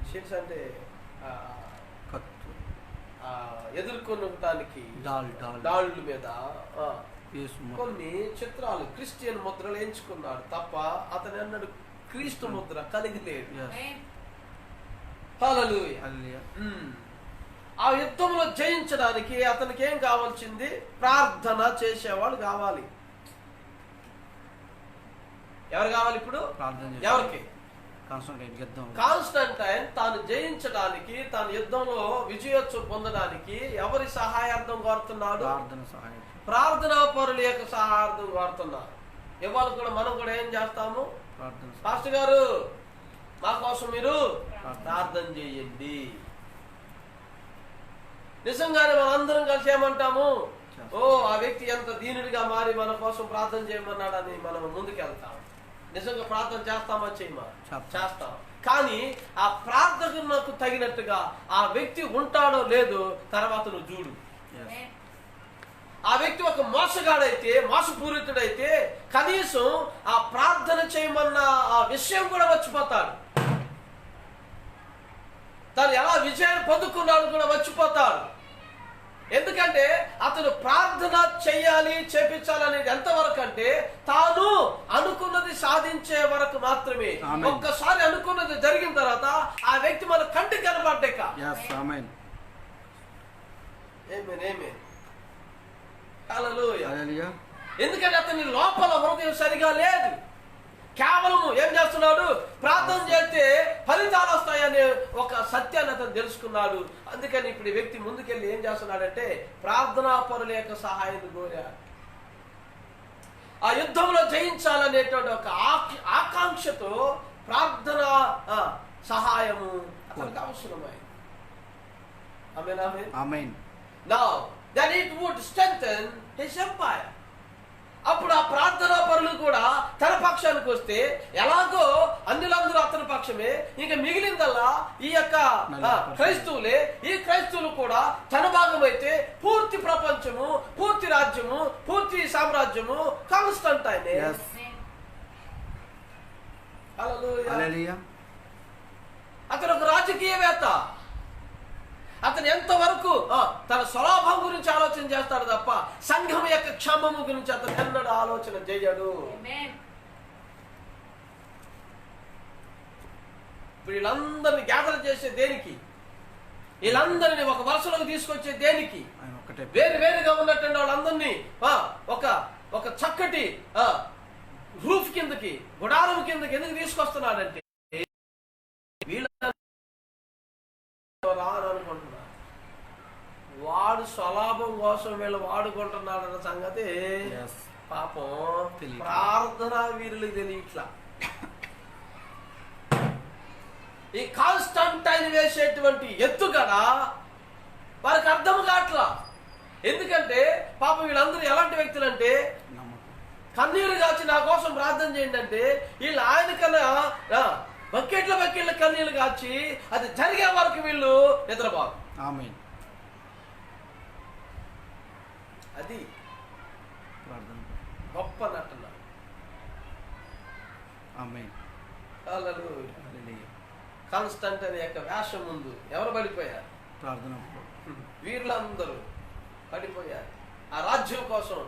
షీల్డ్స్ అంటే ఎదుర్కొనడానికి డాళ్ళు మీద కొన్ని చిత్రాలు క్రిస్టియన్ ముద్రలు ఎంచుకున్నాడు తప్ప అతను అన్నాడు క్రీస్తు ముద్ర కలిగి లేడు. హల్లెలూయా. ఆ యుద్ధంలో జయించడానికి అతనికి ఏం కావాల్సింది? ప్రార్థన చేసేవాళ్ళు కావాలి. ఎవరు కావాలి ఇప్పుడు? ఎవరికి? కాన్స్టంటైన్ తాను జయించడానికి, తాను యుద్ధంలో విజయోత్సవం పొందడానికి ఎవరి సహాయార్థం కోరుతున్నాడు? ప్రార్థనా పరుల యొక్క సహాయార్థం కోరుతున్నారు. ఇవాళ కూడా మనం కూడా ఏం చేస్తాము? పాస్టర్ గారు మా కోసం మీరు ప్రార్థన చేయండి. నిజంగానే మనందరం కలిసి ఏమంటాము? ఓ ఆ వ్యక్తి ఎంత దీనుడిగా మారి మన కోసం ప్రార్థన చేయమన్నాడని మనం ముందుకెళ్తాం. నిజంగా ప్రార్థన చేస్తామా? చేయమా? చేస్తాం. కానీ ఆ ప్రార్థనకు తగినట్టుగా ఆ వ్యక్తి ఉంటాడో లేదో తర్వాత నువ్వు చూడు. ఆ వ్యక్తి ఒక మోసగాడైతే, మోసపూరితుడైతే కనీసం ఆ ప్రార్థన చేయమన్న ఆ విషయం కూడా మర్చిపోతాడు. తను ఎలా విజయం పొందుకున్నాడు కూడా మర్చిపోతాడు. ఎందుకంటే అతను ప్రార్థన చెయ్యాలి, చేపించాలనేది ఎంతవరకు అంటే తాను అనుకున్నది సాధించే వరకు మాత్రమే. ఒక్కసారి అనుకున్నది జరిగిన తర్వాత ఆ వ్యక్తి మన కంటికి కనబడ్డాక హల్లెలూయా. ఎందుకంటే అతని లోపల హృదయం సరిగా లేదు. కేవలము ఏం చేస్తున్నాడు? ప్రార్థన చేస్తే ఫలితాలు వస్తాయనే ఒక సత్యాన్ని అతను తెలుసుకున్నాడు. అందుకని ఇప్పుడు ఈ వ్యక్తి ముందుకెళ్ళి ఏం చేస్తున్నాడంటే ప్రార్థనా పరుల యొక్క సహాయం కోరాడు. ఆ యుద్ధంలో జయించాలనేటువంటి ఒక ఆకాంక్షతో ప్రార్థన సహాయము అతనికి అవసరమైంది. ఆమేన్. Now that it would strengthen his empire. అప్పుడు ఆ ప్రార్థనా పరులు కూడా తన పక్షానికి వస్తే ఎలాగో అన్యులందరూ అతని పక్షమే, ఇంకా మిగిలిందల్లా ఈ యొక్క క్రైస్తవులే. ఈ క్రైస్తవులు కూడా తన భాగమైతే పూర్తి ప్రపంచము, పూర్తి రాజ్యము, పూర్తి సామ్రాజ్యము కాన్స్టంటైన్. హల్లెలూయా. అతను ఒక రాజకీయవేత్త. అతను ఎంతవరకు తన స్వలాభం గురించి ఆలోచన చేస్తాడు తప్ప సంఘం యొక్క క్షేమము గురించి అతను ఎన్నడూ ఆలోచన చేయడు. ఇప్పుడు వీళ్ళందరినీ గ్యాదర్ చేసే దేనికి? వీళ్ళందరినీ ఒక వరుసలోకి తీసుకొచ్చే దేనికి? వేరు వేరుగా ఉన్నటువంటి వాళ్ళందరినీ ఒక చక్కటి రూఫ్ కిందకి, గుడారం కిందకి ఎందుకు తీసుకొస్తున్నాడంటే రానుకుంటున్నాడు. వాడు స్వలాభం కోసం వీళ్ళు వాడుకుంటున్నాడన్న సంగతి పాపం ప్రార్థనా వీరులకు తెలియట్లా. ఈ కాన్స్టంటైన్ వేసేటువంటి ఎత్తుగడ వారికి అర్థం కావట్లా. ఎందుకంటే పాపం వీళ్ళందరూ ఎలాంటి వ్యక్తులు అంటే కన్నీరు కాచి నా కోసం ప్రార్థన చేయండి అంటే వీళ్ళు ఆయన కన్నా బకెట్ల కన్నీళ్లు కాచి అది జరిగే వరకు వీళ్ళు నిద్రపోరు. ఆమేన్. అది గొప్ప నటన. ఆమేన్. కాన్స్టంటైన్ యొక్క వేషం ముందు ఎవరు పడిపోయారు? ప్రార్థన వీరులందరూ పడిపోయారు. ఆ రాజ్యం కోసం,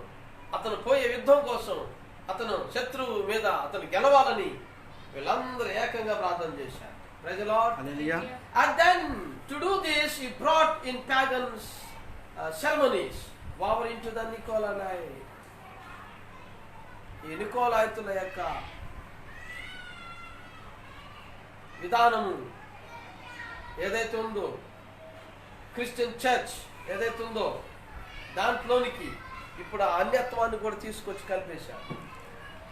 అతను పోయే యుద్ధం కోసం, అతను శత్రువు మీద అతను గెలవాలని వీళ్ళందరూ ఏకంగా ప్రార్థన చేశారు. Praise the Lord. Hallelujah. And then to do this he brought in pagan ceremonies over into the Nicolai. ఈ నికోలాయితుల యొక్క విధానము ఏదైతే ఉందో, క్రిస్టియన్ చర్చ్ ఏదైతే ఉందో దాంట్లోనికి ఇప్పుడు ఆ అన్యత్వాన్ని కూడా తీసుకొచ్చి కలిపేశారు.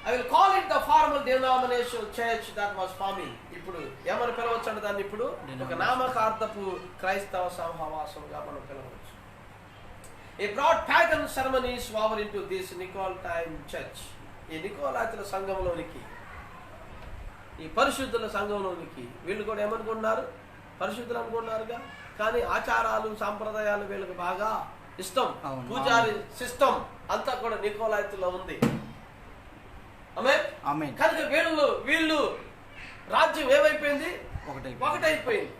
I will call it the formal denominational church that was forming. ఇప్పుడు ఏమని పిలవచ్చు అంటే దాన్ని ఇప్పుడు ఒక నామకార్థపు క్రైస్తవ సహవాసంగా మనం పిలవచ్చు. He brought pagan ceremonies over into this Nicolaitan church. ఈ నికోలాయితుల సంఘంలోనికి, ఈ పరిశుద్ధుల సంఘంలోనికి వీళ్ళు కూడా ఏమనుకున్నారు? పరిశుద్ధులు అనుకున్నారుగా. కానీ ఆచారాలు సాంప్రదాయాలు వీళ్ళకి బాగా ఇష్టం. పూజారి సిస్టమ్ అంతా కూడా నికోలాయితుల్లో ఉంది. ఆమేన్. కనుక వీళ్ళు రాజ్యం ఏమైపోయింది? ఒకటైపోయింది.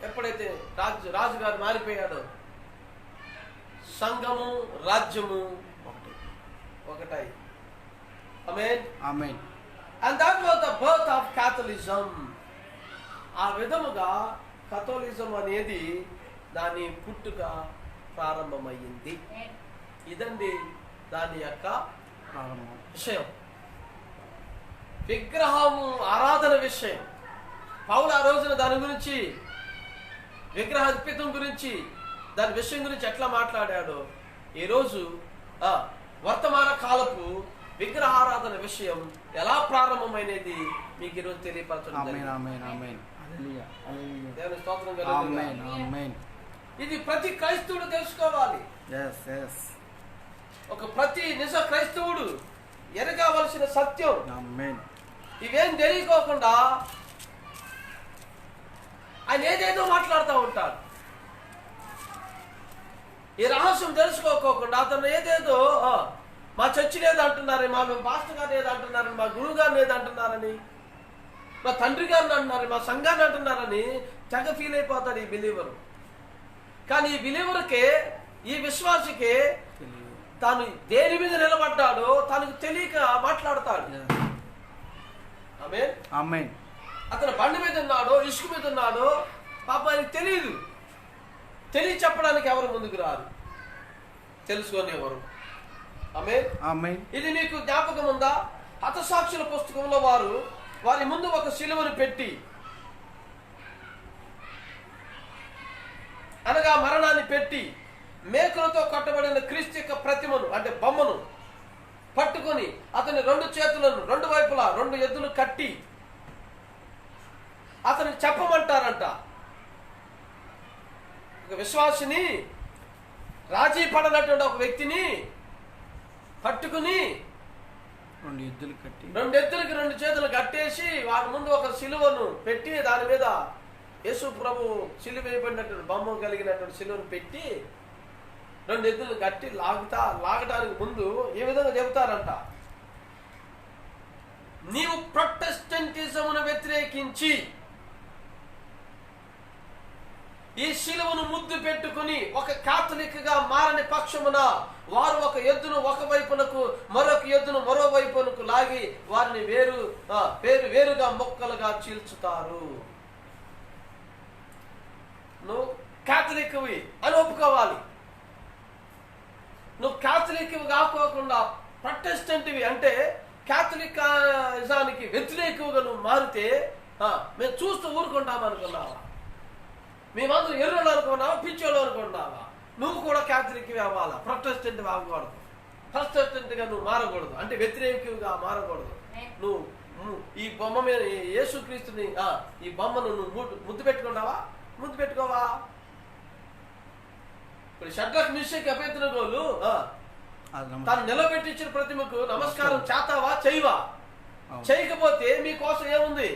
ఎప్పుడైతే రాజుగారు మారిపోయాడో సంఘము రాజ్యము ఒకటై. ఆమేన్. ఆమేన్. And that was the birth of Catholicism. ఆ విధముగా కథోలిజం అనేది దాని పుట్టుక ప్రారంభమయ్యింది. ఇదండి దాని యొక్క విషయం. విగ్రహము ఆరాధన విషయం. పౌలు ఆ రోజున దాని గురించి, విగ్రహార్పితం గురించి, దాని విషయం గురించి ఎట్లా మాట్లాడాడో ఈరోజు వర్తమాన కాలపు విగ్రహారాధన విషయం ఎలా ప్రారంభమైనది మీకు ఈరోజు తెలియపరచడం. దేవుని స్తోత్రం కలుగును. ఇది ప్రతి క్రైస్తవుడు తెలుసుకోవాలి. ఒక ప్రతి నిజ క్రైస్తవుడు ఎరగవలసిన సత్యం. ఇవేం తెలియకోకుండా ఆయన ఏదేదో మాట్లాడుతూ ఉంటాడు. ఈ రహస్యం తెలుసుకోకుండా అతను ఏదేదో మా చర్చి లేదంటున్నారని, మా పాస్టర్ గారు లేదంటున్నారని, మా గురువు గారిని లేదంటున్నారని, మా తండ్రి గారిని అంటున్నారని, మా సంఘాన్ని అంటున్నారని తెగ ఫీల్ అయిపోతాడు ఈ బిలీవరు. కానీ ఈ బిలీవర్కే, ఈ విశ్వాసికే తాను దేని మీద నిలబడ్డాడో తనకు తెలియక మాట్లాడతాడు. ఆమేన్. ఆమేన్. అతను బండి మీద ఉన్నాడో ఇసుక మీద ఉన్నాడో పాప ఆయనకు తెలియదు. తెలియచెప్పడానికి ఎవరు ముందుకు రారు, తెలుసుకునేవారు. ఆమేన్. ఇది నీకు జ్ఞాపకం ఉందా? హతసాక్షుల పుస్తకంలో వారి ముందు ఒక శిలువను పెట్టి, అనగా మరణాన్ని పెట్టి, మేకులతో కట్టబడిన క్రీస్తు యొక్క ప్రతిమను అంటే బొమ్మను పట్టుకొని అతని 2 చేతులను 2 వైపులా 2 ఎద్దులు కట్టి అతను చెప్పమంటారంట. ఒక విశ్వాసిని, రాజీ పడనటువంటి ఒక వ్యక్తిని పట్టుకుని 2 ఎద్దులు కట్టి 2 ఎద్దులకి 2 చేతులు కట్టేసి వారి ముందు ఒక సిలువను పెట్టి, దాని మీద యేసు ప్రభు సిలువ వేయబడినటువంటి బొమ్మ కలిగినటువంటి సిలువను పెట్టి 2 ఎద్దులు కట్టి లాగటానికి ముందు ఏ విధంగా చెబుతారంట, నీవు ప్రొటెస్టెంటిజమును వ్యతిరేకించి ఈ శిలువను ముద్దు పెట్టుకుని ఒక కాథలిక్ గా మారని పక్షమున వారు ఒక ఎద్దును ఒక వైపునకు మరొక ఎద్దును మరో వైపునకు లాగి వారిని వేరుగా మొక్కలుగా చీల్చుతారు. నువ్వు కాథలిక్వి అని ఒప్పుకోవాలి. నువ్వు కాథలిక్ కాకోకుండా ప్రొటెస్టెంట్వి అంటే కాథలికానికి వ్యతిరేకంగా నువ్వు మారితే మేము చూస్తూ ఊరుకుంటాం అనుకున్నావా? మేమందరూ ఎర్రోళ్ళు అనుకున్నావా? పిచ్చోళ్ళు అనుకున్నావా? నువ్వు కూడా క్యాథలిక్వి అవ్వాలా, ప్రొటెస్టెంట్ అవ్వకూడదు. ప్రొటెస్టెంట్గా నువ్వు మారకూడదు, అంటే వ్యతిరేకంగా మారకూడదు. నువ్వు ఈ బొమ్మ మీద యేసుక్రీస్తుని ఈ బొమ్మను నువ్వు ముద్దు పెట్టుకున్నావా? ముద్దు పెట్టుకోవా? ఇప్పుడు షడ్రక్ మిషక్ అభ్యర్థులు తను నిలబెట్టించిన ప్రతిమకు నమస్కారం చేతావా? చేయవా? చేయకపోతే మీకోసం ఏముంది?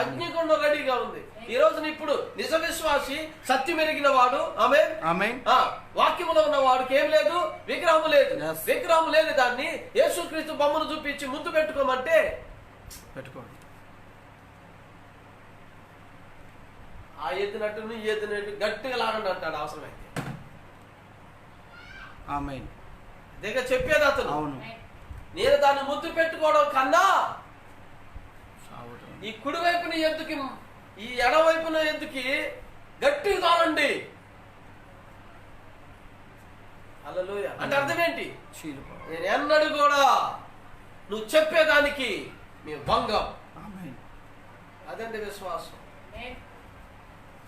అగ్నిగుండం రెడీగా ఉంది. ఈ రోజున ఇప్పుడు నిజ విశ్వాసి, సత్యం ఎరిగిన వాడు, ఆమేన్, వాక్యములో ఉన్న వాడికి ఏం లేదు, విగ్రహం లేదు. విగ్రహం లేని దాన్ని యేసుక్రీస్తు బొమ్మను చూపించి ముద్దు పెట్టుకోమంటే పెట్టుకోండి. ఆ ఎద్దునట్టు ఈ ఎద్దునట్టు గట్టిగా లాగండి అంటాడు అవసరమైతే. ఆమేన్. దగ్గర చెప్పేది అతను. అవును. నేను దాన్ని ముద్దు పెట్టుకోవడం కన్నా ఈ కుడివైపున ఎద్దుకి ఈ ఎడవైపున ఎద్దుకి గట్టిగా తాళండి. హల్లెలూయా. అంటే అర్థం ఏంటి? నేను ఎన్నడూ కూడా నువ్వు చెప్పేదానికి మీ భంగం. అదండి విశ్వాసం.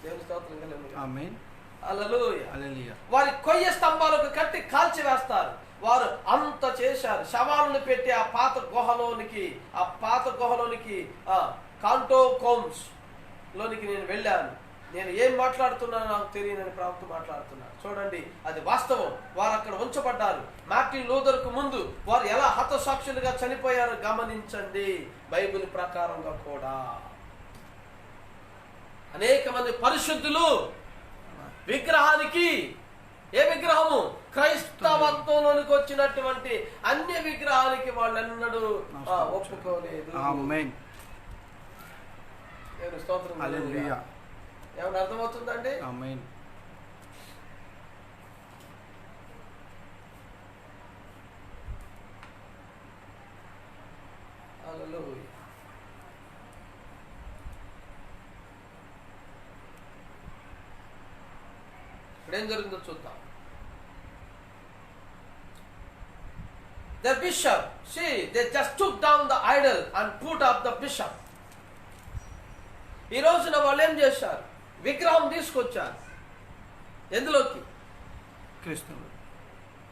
దేవుని స్తోత్రం కలుగును. ఆమేన్. హల్లెలూయా. వారి కొయ్య స్తంభాలకు కట్టి కాల్చి వేస్తారు. వారు అంత చేశారు. శవాలను పెట్టి ఆ పాత గుహలోనికి కాంటో కోమ్స్ లోనికి నేను వెళ్ళాను. నేను ఏం మాట్లాడుతున్నానో నాకు తెలియనని ప్రభుత్వం మాట్లాడుతున్నాను. చూడండి, అది వాస్తవం. వారు అక్కడ ఉంచబడ్డారు. మార్టిన్ లూథర్కు ముందు వారు ఎలా హతసాక్షులుగా చనిపోయారో గమనించండి. బైబిల్ ప్రకారంగా కూడా అనేక మంది పరిశుద్ధులు విగ్రహానికి, ఏ విగ్రహము? క్రైస్తవత్వంలోనికి వచ్చినటువంటి అన్య విగ్రహానికి వాళ్ళెన్నడూ ఒప్పుకోలేదు. స్తోత్రం. ఏమైనా అర్థమవుతుందండి? ఇప్పుడేం జరుగుతుందో చూద్దాం. The bishop, see, they just took down the idol and put up the bishop. ఈ రోజున వాళ్ళు ఏం చేశారు? విగ్రహం తీసుకొచ్చారు. ఎందులోకి?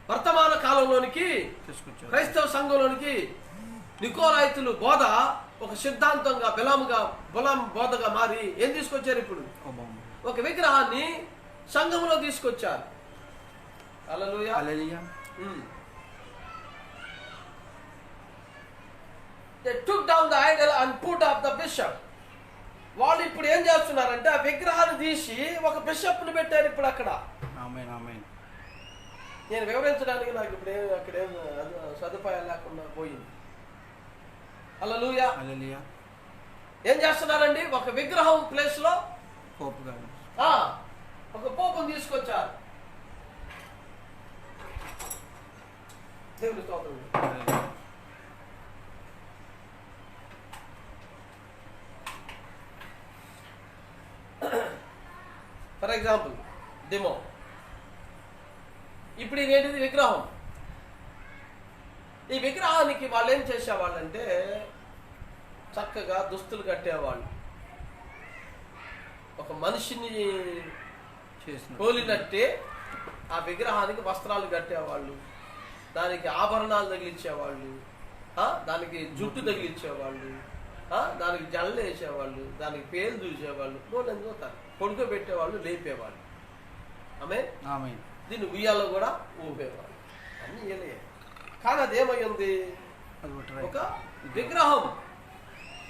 వర్తమాన కాలంలోనికి, క్రైస్తవ సంఘంలోనికి. నికోలాయితులు బోధ ఒక సిద్ధాంతంగా బలం బోధగా మారి ఏం తీసుకొచ్చారు? ఇప్పుడు ఒక విగ్రహాన్ని సంఘంలో తీసుకొచ్చారు. హల్లెలూయా. They took down the idol and put up the bishop. వాళ్ళు ఇప్పుడు ఏం చేస్తున్నారంటే ఆ విగ్రహాన్ని తీసి ఒక బిషప్ ని పెట్టారు ఇప్పుడు అక్కడ. నేను వివరించడానికి నాకు ఇప్పుడు అక్కడేం సదుపాయాలు లేకుండా పోయింది. హల్లెలూయా. ఏం చేస్తున్నారండి? ఒక విగ్రహం ప్లేస్ లో ఒక పోపుని తీసుకొచ్చారు. దేవుని స్తోత్రం. ఫర్ ఎగ్జాంపుల్ డిమో ఇప్పుడు ఇదేంటిది? విగ్రహం. ఈ విగ్రహానికి వాళ్ళు ఏం చేసేవాళ్ళంటే చక్కగా దుస్తులు కట్టేవాళ్ళు, ఒక మనిషిని పోలినట్టే ఆ విగ్రహానికి వస్త్రాలు కట్టేవాళ్ళు, దానికి ఆభరణాలు తగిలించేవాళ్ళు, దానికి జుట్టు తగిలించేవాళ్ళు, దానికి జల్లు వేసేవాళ్ళు, దానికి పేరు చూసేవాళ్ళు, నోళ్ళని చూస్తారు, పడుకోబెట్టేవాళ్ళు, లేపేవాళ్ళు. ఆమె దీన్ని ఉయ్యాలో కూడా ఊపేవాళ్ళు. అన్నీ వెళ్ళే. కానీ అదేమైంది? ఒక విగ్రహం.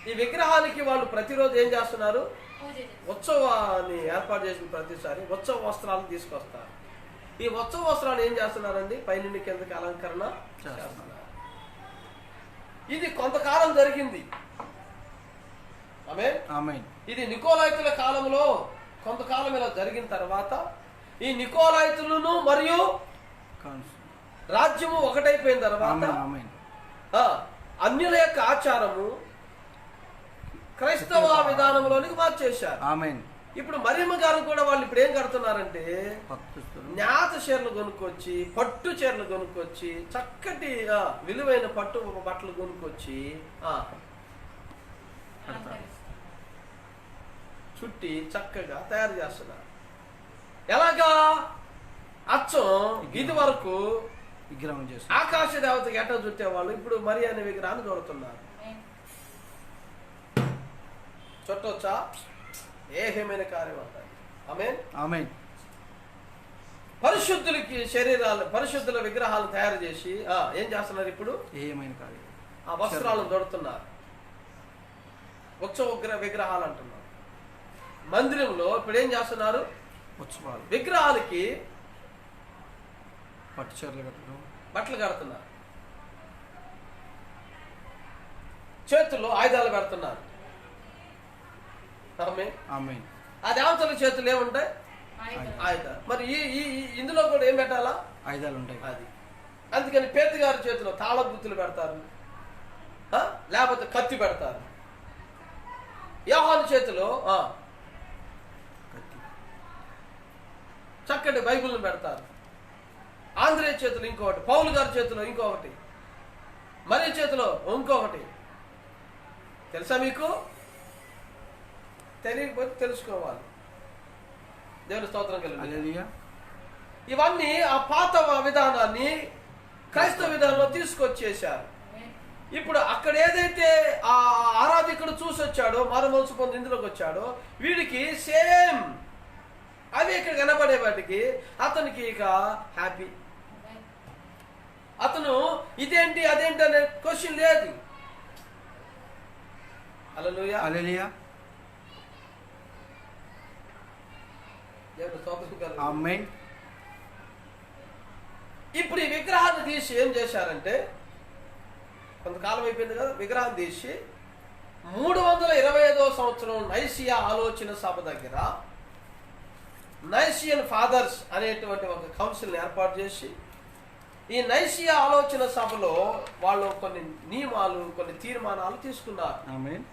ఈ విగ్రహానికి వాళ్ళు ప్రతిరోజు ఏం చేస్తున్నారు? ఉత్సవాన్ని ఏర్పాటు చేసిన ప్రతిసారి ఉత్సవ వస్త్రాలు తీసుకొస్తారు. ఈ ఉత్సవ వస్త్రాలు ఏం చేస్తున్నారండి? పైనుండి కిందకి అలంకరణ చేస్తున్నారు. ఇది కొంతకాలం జరిగింది. ఆమేన్. ఇది నికోలాయితుల కాలంలో కొంతకాలం ఇలా జరిగిన తర్వాత ఈ నికోలాయితులను మరియు రాజ్యము ఒకటైపోయిన తర్వాత అన్యుల యొక్క ఆచారము క్రైస్తవ విధానంలోనికి మార్చేశారు. ఇప్పుడు మరియమ్మ గారు కూడా వాళ్ళు ఇప్పుడు ఏం కడుతున్నారంటే జ్ఞాత చీరలు కొనుక్కొచ్చి, పట్టు చీరలు కొనుక్కొచ్చి, చక్కటి విలువైన పట్టు బట్టలు కొనుక్కొచ్చి చుట్టి చక్కగా తయారు చేస్తున్నారు. ఎలాగా? అచ్చం ఇది వరకు విగ్రహం చేసి ఆకాశ దేవతకి ఎట్ట చుట్టేవాళ్ళు, ఇప్పుడు మరి అనే విగ్రహాన్ని చూడుతున్నారు. చుట్టొచ్చా? ఏహమైన కార్యం అంటారు. ఆమేన్. పరిశుద్ధులకి శరీరాలు, పరిశుద్ధుల విగ్రహాలు తయారు చేసి ఏం చేస్తున్నారు? ఇప్పుడు ఏమైన కార్యం ఆ వస్త్రాలను దొడుతున్నారు. ఉత్సవ విగ్రహాలు అంటున్నారు. మందిరంలో ఇప్పుడు ఏం చేస్తున్నారు? ఉత్సవాలు. విగ్రహాలకి పట్టు చీరలు కట్టడం, బట్టలు కడుతున్నారు. చేతుల్లో ఆయుధాలు పెడుతున్నారు. ఆ దేవతల చేతులు ఏముంటాయి? ఆయుధాలు. మరి ఇందులో కూడా ఏం పెట్టాలా? ఆయుధాలు ఉంటాయి. అది అందుకని పేతురు గారి చేతిలో తాళబుత్తులు పెడతారు, లేకపోతే కత్తి పెడతారు. యోహాను చేతిలో చక్కటి బైబిల్ని పెడతారు. ఆంధ్రేయ చేతిలో ఇంకొకటి, పౌలు గారి చేతిలో ఇంకొకటి, మరి చేతిలో ఇంకొకటి. తెలుసా మీకు? తెలియకపోతే తెలుసుకోవాలి. దేవుని స్తోత్రం కలిగి. ఇవన్నీ ఆ పాత విధానాన్ని క్రైస్తవ విధానంలో తీసుకొచ్చేశారు. ఇప్పుడు అక్కడ ఏదైతే ఆ ఆరాధికుడు చూసి వచ్చాడో, మారు మనసు పొంది ఇందులోకి వచ్చాడో, వీడికి సేమ్ అవి ఇక్కడ కనబడే వాటికి అతనికి ఇక హ్యాపీ. అతను ఇదేంటి అదేంటి అనే క్వశ్చన్ లేదు. హల్లెలూయా. ఆమేన్. ఇప్పుడు ఈ విగ్రహాన్ని తీసి ఏం చేశారంటే, కొంతకాలం అయిపోయింది కదా, విగ్రహం తీసి 325వ సంవత్సరం నైసియా ఆలోచన సభ దగ్గర నైసియన్ ఫాదర్స్ అనేటువంటి ఒక కౌన్సిల్ని ఏర్పాటు చేసి, ఈ నైసియా ఆలోచన సభలో వాళ్ళు కొన్ని నియమాలు, కొన్ని తీర్మానాలు తీసుకున్నారు. ఆమేన్.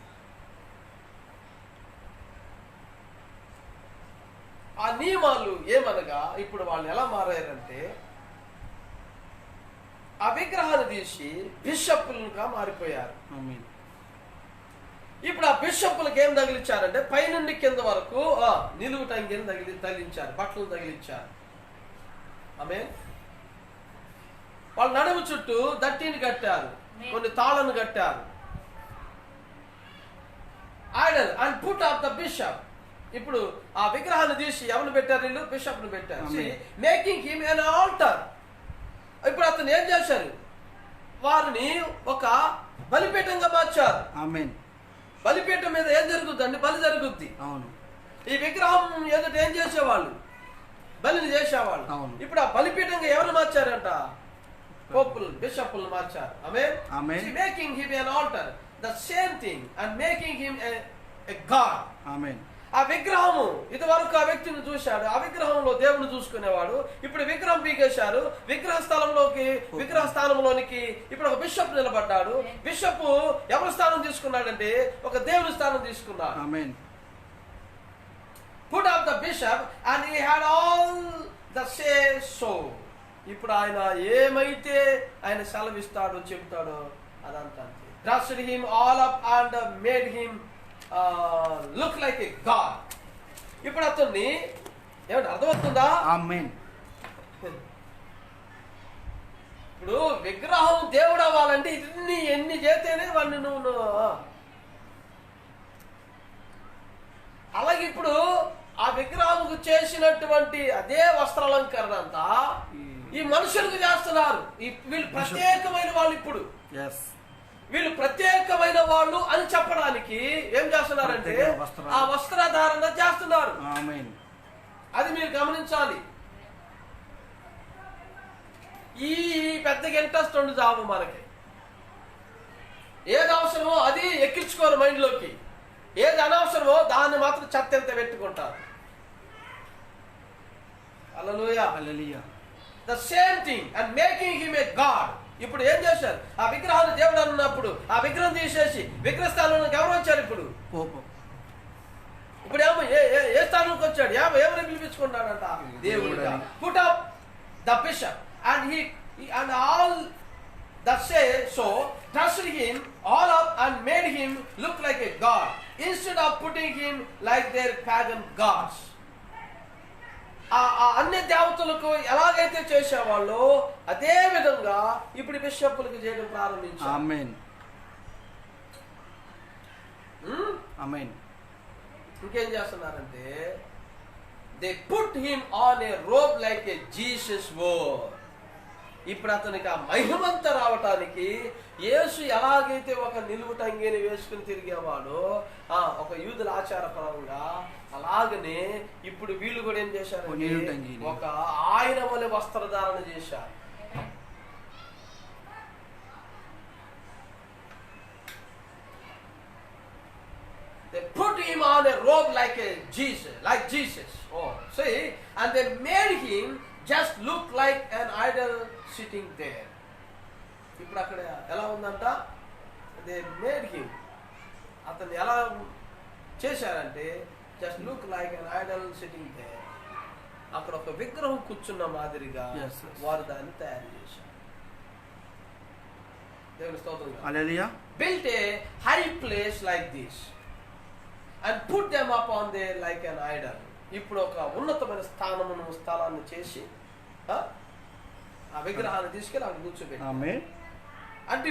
ఆ నియమాలు ఏమనగా, ఇప్పుడు వాళ్ళు ఎలా మారారంటే, ఆ విగ్రహాన్ని తీసి బిషప్పులుగా మారిపోయారు. ఇప్పుడు ఆ బిషప్పులకు ఏం తగిలించారంటే, పైనుండి కింద వరకు నిలువు టంగిని తగిలించారు, బట్టలు తగిలించారు. ఆమేన్. వాళ్ళ నడుము చుట్టూ దట్టిని కట్టారు, కొన్ని తాళను కట్టారు. Idol and put off the bishop. ఇప్పుడు ఆ విగ్రహాన్ని తీసి ఎవరిని పెట్టారు? వీళ్ళు బిషప్ ను పెట్టారు. Making him an altar. ఇప్పుడు అతను ఏం చేశారు? వారిని ఒక బలిపీఠంగా మార్చారు. ఆమేన్. బలిపీఠం మీద ఏం జరుగుద్దండి? బలి జరుగుద్ది. అవును. ఈ విగ్రహం ఎదుట ఏం చేసేవాళ్ళు? బలిని చేసేవాళ్ళు. ఇప్పుడు ఆ బలిపీఠంగా ఎవరు మార్చారంట? పోపులు, బిషప్పులు మార్చారు. Amen. Making him an altar, the same thing, and making him a god. Amen. ఆ విగ్రహము ఇది వరకు ఆ వ్యక్తిని చూశాడు, ఆ విగ్రహంలో దేవుని చూసుకునేవాడు. ఇప్పుడు విగ్రహం పీకేశారు. విగ్రహ స్థానంలోనికి ఇప్పుడు ఒక బిషప్ నిలబడ్డాడు. బిషప్ ఎవరి స్థానం తీసుకున్నాడంటే, ఒక దేవుని స్థానం తీసుకున్నాడు. ఆమేన్. Put up the bishop and he had all the say so. ఇప్పుడు ఆయన ఏమైతే ఆయన సెలవిస్తాడో చెప్తాడో అదంతా అంతే. Dressed him all up and made him look like a god. ఇప్పుడు అతన్ని ఏమంటే అర్థమవుతుందా? ఆమేన్. ఇప్పుడు విగ్రహం దేవుడు అవ్వాలంటే ఇన్ని ఎన్ని చేస్తేనే వాడిని నువ్వు అలాగే ఇప్పుడు ఆ విగ్రహంకు చేసినటువంటి అదే వస్త్రాలంకరణ అంతా ఈ మనుషులకు చేస్తున్నారు. వీళ్ళు ప్రత్యేకమైన వాళ్ళు. ఇప్పుడు వీళ్ళు ప్రత్యేకమైన వాళ్ళు అని చెప్పడానికి ఏం చేస్తున్నారంటే ఆ వస్త్రధారణ చేస్తున్నారు. అది మీరు గమనించాలి. ఈ పెద్దగా ఇంట్రెస్ట్ ఉండి జాబు మనకి ఏది అవసరమో అది ఎక్కించుకోరు మైండ్లోకి, ఏది అనవసరమో దాన్ని మాత్రం చెత్త పెట్టుకుంటారు. Hallelujah hallelujah. The same thing and making him a god. ఇప్పుడు ఏం చేశారు? ఆ విగ్రహాన్ని దేవుడు అన్నప్పుడు ఆ విగ్రహం తీసేసి విగ్రహ స్థానంలోకి ఎవరు వచ్చారు? ఇప్పుడు ఏమో ఏ స్థానంలోకి వచ్చాడు? ఏమని పిలిపించుకున్నాడంట? దేవుడుగా. Put up the bishop and he and all that say so dressed him all up and made him look like a god instead of putting him like their pagan gods. అన్ని దేవతలకు ఎలాగైతే చేసేవాళ్ళో అదే విధంగా ఇప్పుడు బిషప్పులకు చేయడం ప్రారంభించారు. ఆమేన్ ఆమేన్. ఇంకేం చేస్తున్నారంటే they put him on a robe like a Jesus wore. ఇప్పుడు అతనికి ఆ మహిమంతా రావటానికి యేసు ఎలాగైతే ఒక నిలువుటంగిని వేసుకుని తిరిగేవాడో ఒక యూదుల ఆచారపరంగా అలాగనే ఇప్పుడు వీళ్ళు కూడా ఏం చేశారు? ఒక ఆయన వలె వస్త్రధారణ చేశారు. They put him on a robe like Jesus. Oh, see, and they made him just look like an idol sitting there. ఇప్పుడు అక్కడ ఎలా ఉందంట? they made him, అతన్ని ఎలా చేశారంటే just look like an idol sitting there. అక్కడ ఒక విగ్రహం కూర్చున్న మాదిరిగా వారు దాన్ని తయారు చేశారు. దేవుని స్తోత్రం. హల్లెలూయా. built a high place like this and put them upon there like an idol. ఇప్పుడు ఒక ఉన్నతమైన స్థలాన్ని చేసి ఆ విగ్రహాన్ని తీసుకెళ్ళి అక్కడ కూర్చోబెట్టారు. అంటే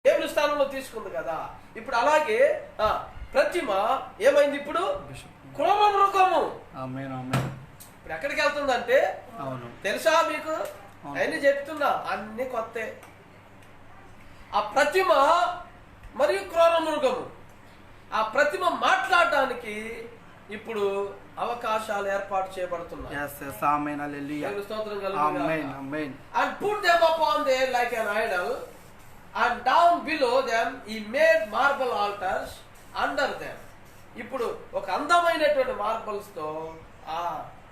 దేవుని స్థానంలో తీసుకుంది కదా. ఇప్పుడు అలాగే ప్రతిమ ఏమైంది? ఇప్పుడు క్రూర మృగము. ఇప్పుడు ఎక్కడికి వెళ్తుందంటే తెలుసా మీకు? అన్ని చెప్తున్నా, అన్ని కొత్తే. ఆ ప్రతిమ మరియు క్రూర మృగము, ఆ ప్రతిమ మాట్లాడటానికి ఇప్పుడు అవకాశాలు ఏర్పాటు చేయబడుతున్నాయి. And put them upon there like an idol, and down below them he made marble altars under them. ఇప్పుడు ఒక అందమైనటువంటి మార్బల్స్ తో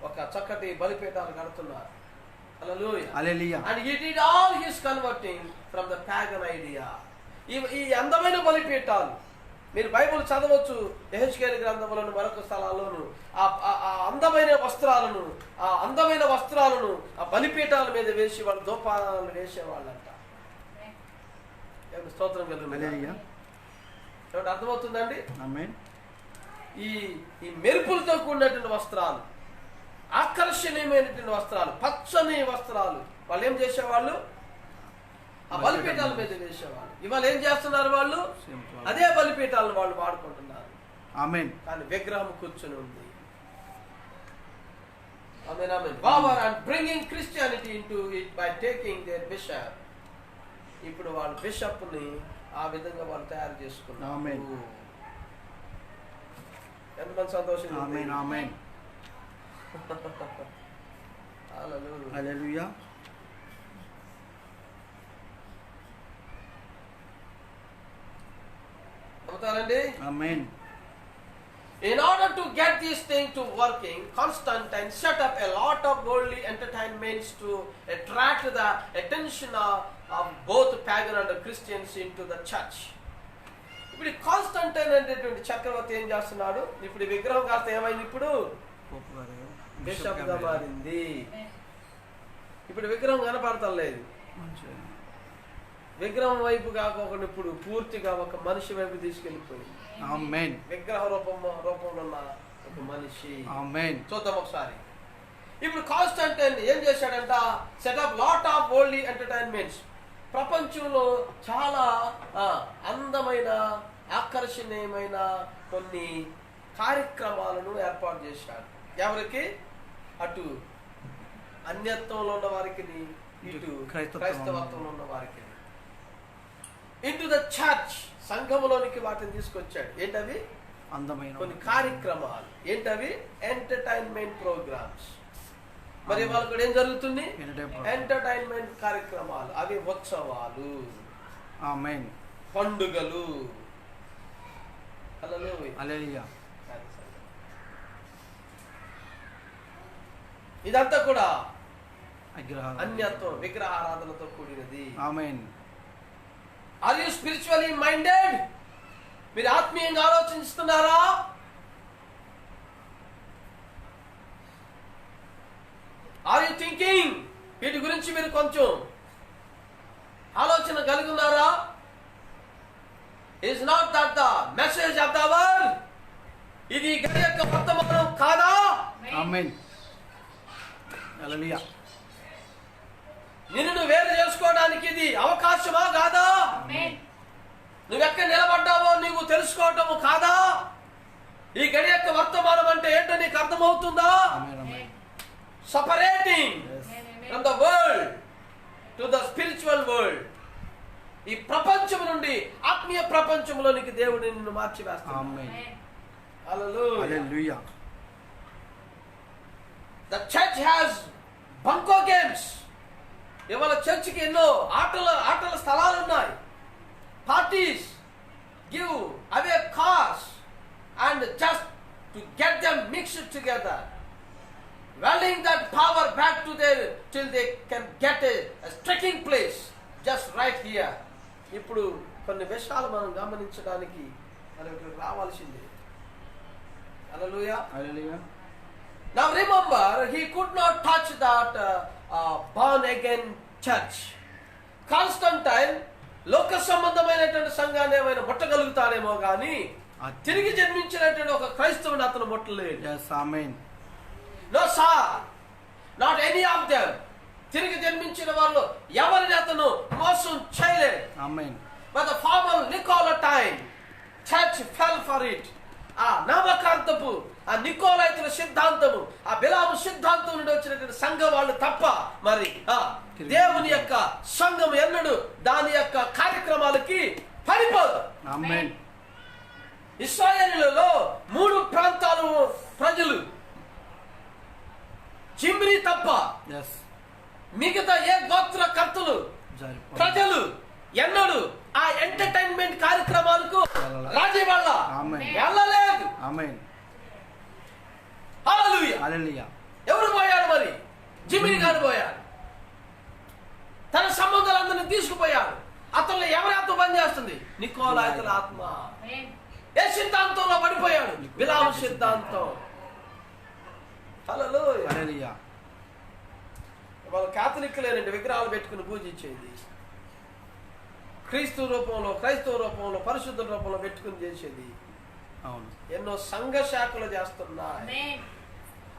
ఒక చక్కటి బలిపీఠాలు కడుతున్నారు. హల్లెలూయా. And he did all his converting from the pagan idea. ఈ అందమైన బలిపీఠాలు మీరు బైబిల్ చదవచ్చు. యెహెజ్కేలు గ్రంథంలోను మరొక స్థలాల్లోను ఆ అందమైన వస్త్రాలను ఆ బలిపీఠాల మీద వేసి వాళ్ళు దోపాలను వేసేవాళ్ళంట. స్తోత్రం కలుగును. అర్థమవుతుందండి? ఈ మెరుపులతో కూడినటువంటి వస్త్రాలు, ఆకర్షణీయమైనటువంటి వస్త్రాలు, పచ్చని వస్త్రాలు వాళ్ళు ఏం చేసేవాళ్ళు? ఆ బలిపీఠాల మీద వేసేవాళ్ళు. ఇవాళ ఏం చేస్తున్నారు? వాళ్ళు అదే బలిపీఠాలను వాళ్ళు వాడుకుంటున్నారు. కానీ విగ్రహం కూర్చొని ఉంది. Power and bringing Christianity into it by taking their bishop. ఇప్పుడు వాళ్ళు బిషప్ ని ఆ విధంగా వాళ్ళు తయారు చేసుకున్నారు. ఎంతమంది సంతోషం? హల్లెలూయా. అవుతారండి? ఆమేన్. In order to get this thing to working, Constantine set up a lot of worldly entertainments to attract the attention of both pagan and Christians into the church. ఇప్పుడు కాన్స్టంటైన్ అనేటువంటి చక్రవర్తి ఏం చేస్తున్నాడు? ఇప్పుడు విగ్రహం కాస్త ఏమైంది? ఇప్పుడు బిషప్ గా మారింది. ఇప్పుడు విగ్రహం కనపడతలేదు. విగ్రహం వైపు కాకుండా ఇప్పుడు పూర్తిగా ఒక మనిషి వైపు తీసుకెళ్ళిపోయింది. ఆమేన్. విగ్రహ రూపంలో ఉన్న ఒక మనిషి. ఆమేన్. చూద్దాం ఒకసారి. ఇప్పుడు కాన్స్టంటైన్ ఏం చేశాడంట? Setup lot of worldly entertainments. ప్రపంచంలో చాలా అందమైన ఆకర్షణీయమైన కొన్ని కార్యక్రమాలను ఏర్పాటు చేశాడు. ఎవరికి? అటు అన్యత్వంలో ఉన్న వారికి, ఇటు క్రైస్తవత్వంలో ఉన్న వారికి. ఇంటూ ద చర్చ్, సంఘములోనికి వాటిని తీసుకొచ్చాడు. ఏంటవి? అందమైన కొన్ని కార్యక్రమాలు. ఏంటవి? Entertainment programs. మరి వాళ్ళకు ఏం జరుగుతుంది? ఎంటర్టైన్మెంట్ కార్యక్రమాలు. అవి ఉత్సవాలు, ఆమేన్, పండుగలు. హల్లెలూయా. ఇదంతా కూడా అన్యత్వం, విగ్రహారాధనతో కూడినది. Amen. Are you spiritually minded? మీరు ఆత్మీయంగా ఆలోచిస్తున్నారా? Are you thinking? వీటి గురించి మీరు కొంచెం ఆలోచన కలిగి ఉన్నారా? Is not that the message of the hour? ఇది గడి యొక్క వర్తమానం కాదా? ఆమేన్. హల్లెలూయా. నిన్ను వేరు చేసుకోవడానికి ఇది అవకాశమా కాదా? నువ్వెక్కడ నిలబడ్డావో నీవు తెలుసుకోవటము కాదా? ఈ గడి యొక్క వర్తమానం అంటే ఏంటో నీకు అర్థమవుతుందా? Separating from the world to the spiritual world. ఈ ప్రపంచం నుండి ఆత్మీయ ప్రపంచంలోనికి దేవుడు నిన్ను మార్చివేస్తాడు. Amen. Hallelujah. The church has bunco games. ఇవాళ చర్చికి ఎన్నో ఆటల స్థలాలు ఉన్నాయి. Parties, give away cars and just to get them mixed together, welling that power back to their till they can get a trekking place just right here. ఇప్పుడు కొన్ని విషయాలు మనం గమనించడానికి మనం ఇక్కడికి రావాల్సిందే. హల్లెలూయా. హల్లెలూయా. Now remember, he could not touch that born again church. Constantine లోక సంబంధమైనటువంటి సంఘాన్ని ఏమైనా ముట్టగలుగుతాడేమో కానీ తిరిగి జన్మించినటువంటి ఒక క్రైస్తవుని అతను ముట్టలేడు. Yes, amen. No sir, not any of them. తిరిగి జన్మించిన వాళ్ళు ఎవరిని అతను మోసం చేయలేడు. Amen. But the formal Nicolaitan church fell for it. ఆ నవకాంతపు ఆ నికోలైతుల సిద్ధాంతము, ఆ బిలాము సిద్ధాంతం నుండి వచ్చినటువంటి సంఘం వాళ్ళు తప్ప మరి దేవుని యొక్క సంఘం ఎన్నడు దాని యొక్క కార్యక్రమాలకి పడిపోదు. ఆమేన్. ఇశ్రాయేలులలో 3 ప్రాంతాలు ప్రజలు, జిమ్రీ తప్ప మిగతా ఏ గోత్ర కర్తలు ప్రజలు ఎన్నడు ఆ ఎంటర్టైన్మెంట్ కార్యక్రమాలకు రాజీ వల్ల వెళ్ళలేదు. ఆమేన్. హల్లెలూయా. హల్లెలూయా. ఎవరు పోయాడు? మరి జిమ్రీ గారు పోయాడు. తన సంబంధాలందరినీ తీసుకుపోయాడు. అతను ఎవరి ఆత్మ పనిచేస్తుంది? నికోలాయితుల ఆత్మ. ఏ సిద్ధాంతంలో పడిపోయాడు? బిలాము సిద్ధాంతం. హల్లెలూయా. హల్లెలూయా. వాళ్ళు కాథలిక్లేనండి, విగ్రహాలు పెట్టుకుని పూజించేది. క్రీస్తు రూపంలో, క్రైస్తవ రూపంలో, పరిశుద్ధ రూపంలో పెట్టుకుని చేసేది. అవును. ఎన్నో సంఘ శాఖలు చేస్తున్నాయి.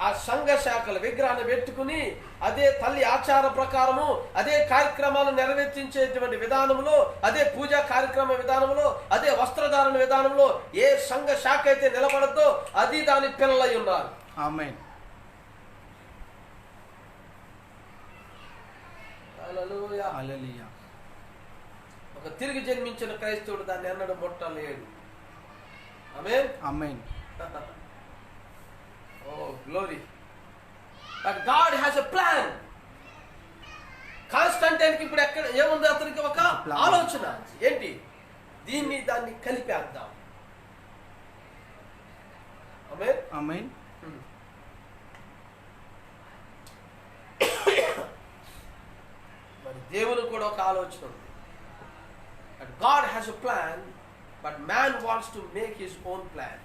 ఆ సంఘ శాఖలు విగ్రహాన్ని పెట్టుకుని అదే తల్లి ఆచార ప్రకారము అదే కార్యక్రమాలు నెరవేర్చేటువంటి విధానంలో, అదే పూజా కార్యక్రమ విధానంలో, అదే వస్త్రధారణ విధానంలో ఏ సంఘ శాఖ అయితే నిలబడద్దో అది దాని పిల్లలై ఉన్నారు. ఆమేన్. హల్లెలూయా. హల్లెలూయా. ఒక తిరిగి జన్మించిన క్రైస్తవుడు దాన్ని ఎన్నడూ ముట్టలేడు. ఆమేన్. ఆమేన్. Oh, glory. But God has a plan. Constantine కి ఇప్పుడు ఎక్కడ ఏముంది? అతనికి ఒక ఆలోచన. ఏంటి? దీన్ని దాన్ని కలిపేద్దాం. ఆమేన్. ఆమేన్. మరి దేవునికి కూడా ఒక ఆలోచన ఉంది. But God has a plan, but man wants to make his own plan.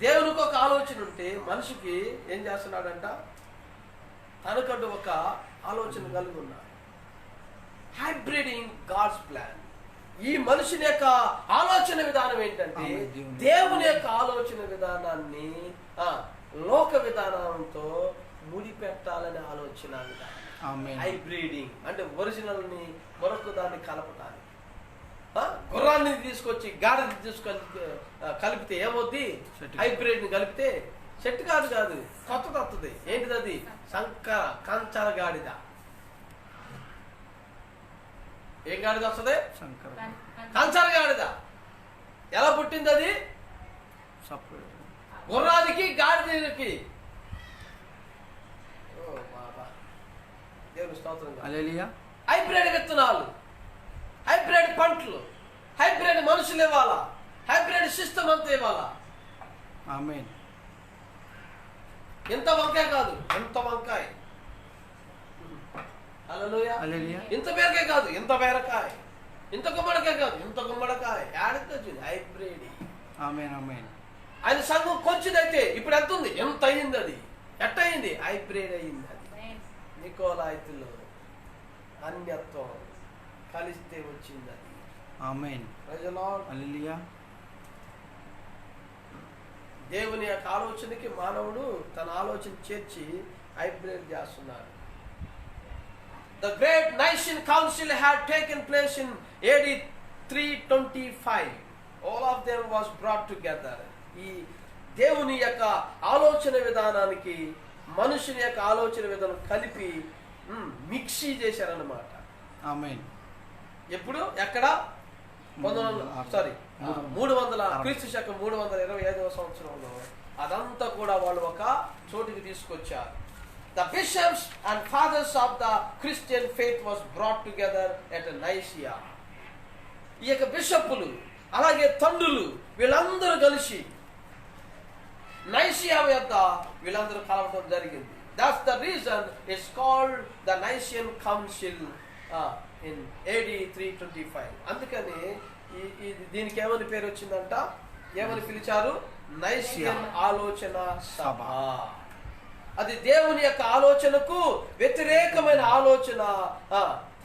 దేవునికి ఒక ఆలోచన ఉంటే మనిషికి ఏం చేస్తున్నాడంట? తనకంటూ ఒక ఆలోచన కలిగి ఉన్నారు. హైబ్రిడింగ్ గాడ్స్ ప్లాన్. ఈ మనుషుని యొక్క ఆలోచన విధానం ఏంటంటే దేవుని యొక్క ఆలోచన విధానాన్ని లోక విధానంతో ముడిపెట్టాలనే ఆలోచన విధానం. హైబ్రిడింగ్ అంటే ఒరిజినల్ ని మరొక దాన్ని కలపటానికి. గుర్రాన్ని తీసుకొచ్చి గాడిని తీసుకొని కలిపితే ఏమవుద్ది? హైబ్రిడ్ ని కలిపితే చెట్టు కాదు కొత్తది వస్తుంది. ఏంటిది అది? కంచర గాడిద. ఏం గాడిద వస్తుంది? కంచర గాడిద. ఎలా పుట్టింది అది? గుర్రానికి గాడిదకి. దేవుని స్తోత్రం. హైబ్రిడ్ విత్తనాలు, హైబ్రిడ్ పంటలు, హైబ్రిడ్ మనుషులు ఇవ్వాలా, హైబ్రిడ్ సిస్టమ్ అంతా ఇవ్వాలా. ఆమేన్. ఇంత వంకాయ కాదు, ఎంత వంకాయ. హల్లెలూయా. ఇంత బీరకాయ కాదు, ఇంత బీరకాయ. ఇంత గుమ్మడికాయ కాదు, ఇంత గుమ్మడికాయ. యాడికొచ్చింది? హైబ్రిడ్. ఆమేన్ ఆమేన్. ఆయన సంఘం కొంచెదైతే ఇప్పుడు ఎంత ఉంది? ఎంత అయింది? అది ఎట్ట అయింది? హైబ్రిడ్ అయింది. అది నికోలాయితులు అన్యత్వం కలిస్తే వచ్చింది అది. ఆమేన్. హల్లెలూయా. దేవుని యొక్క ఆలోచనకి మానవుడు తన ఆలోచన చేర్చి హైబ్రిడ్ చేస్తున్నాడు. The great Nicene Council had taken place in AD 325. All of them was brought together. ఈ దేవుని యొక్క ఆలోచన విధానానికి మనుషుని యొక్క ఆలోచన విధానం కలిపి మిక్సీ చేశారన్నమాట. ఆమేన్. ఎప్పుడు? ఎక్కడ? 300 క్రీస్తు శకం 325వ సంవత్సరంలో అదంతా కూడా వాళ్ళు ఒక చోటికి తీసుకొచ్చారు. The bishops and fathers of the Christian faith was brought together at Nicaea. ఈ యొక్క బిషప్పులు అలాగే తండ్రులు వీళ్ళందరూ కలిసి నైసియా వద్ద వీళ్ళందరూ కలవడం జరిగింది. That's the reason it's called the Nicene Council in AD 325. అందుకని దీనికి ఏమని పేరు వచ్చిందంట? ఏమని పిలిచారు? నైసియన్ ఆలోచన సభ. అది దేవుని యొక్క ఆలోచనకు వ్యతిరేకమైన ఆలోచన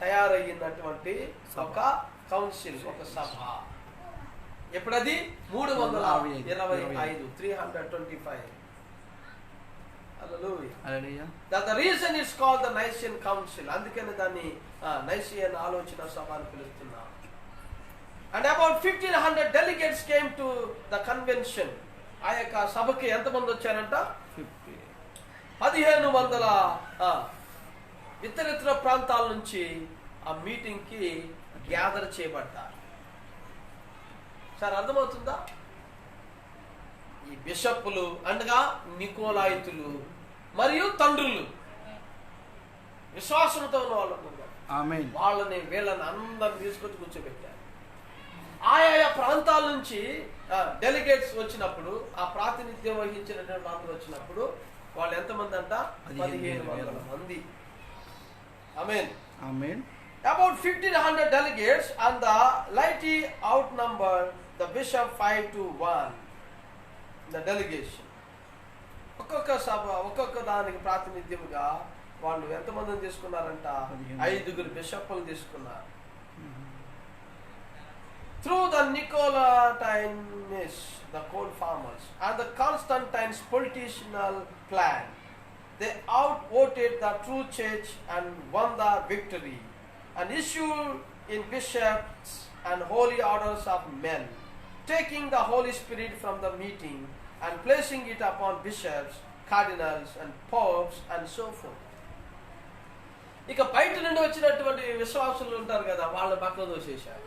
తయారయ్యినటువంటి ఒక కౌన్సిల్, ఒక సభ. ఎప్పుడది? 325. 325. Hallelujah. That the reason is called the Nicene Council. అందుకని దాన్ని నైసియన్ ఆలోచన సభ అని పిలుస్తున్నారు. And about 1500 delegates came to the convention. ఆ యొక్క సభకి ఎంతమంది వచ్చారంట? 1500 ఇతరితర ప్రాంతాల నుంచి ఆ మీటింగ్ కి గ్యాదర్ చేయబడ్డారు. సార్ అర్థమవుతుందా? ఈ బిషప్పులు అనగా నికోలాయితులు మరియు తండ్రులు విశ్వాసంతో ఉన్న వాళ్ళు వాళ్ళని వీళ్ళని అందరిని తీసుకొచ్చి కూర్చోబెట్టారు. ఆయా ప్రాంతాల నుంచి డెలిగేట్స్ వచ్చినప్పుడు, ఆ ప్రాతినిధ్యం వహించినటువంటి అందరూ వచ్చినప్పుడు వాళ్ళు ఎంతమంది అంట? 1500 మంది. ఆమేన్ ఆమేన్. About 1500 delegates and the laity outnumbered the bishop 5 to 1. The delegation. ఒక్కొక్క సభ ఒక్కొక్క దానికి ప్రాతినిధ్యముగా వాళ్ళు ఎంతమందిని తీసుకున్నారంట? 5 బిషప్పులు తీసుకున్నారు. Through the Nicolaitans, the coal farmers, and the Constantine's political plan, they outvoted the true church and won the victory, and issued in bishops and holy orders of men, taking the Holy Spirit from the meeting and placing it upon bishops, cardinals, and popes, and so forth. ఇక బయట నుండి వచ్చినటువంటి విశ్వాసులు ఉంటారు కదా, వాళ్ళ పక్కన దోసేశారు.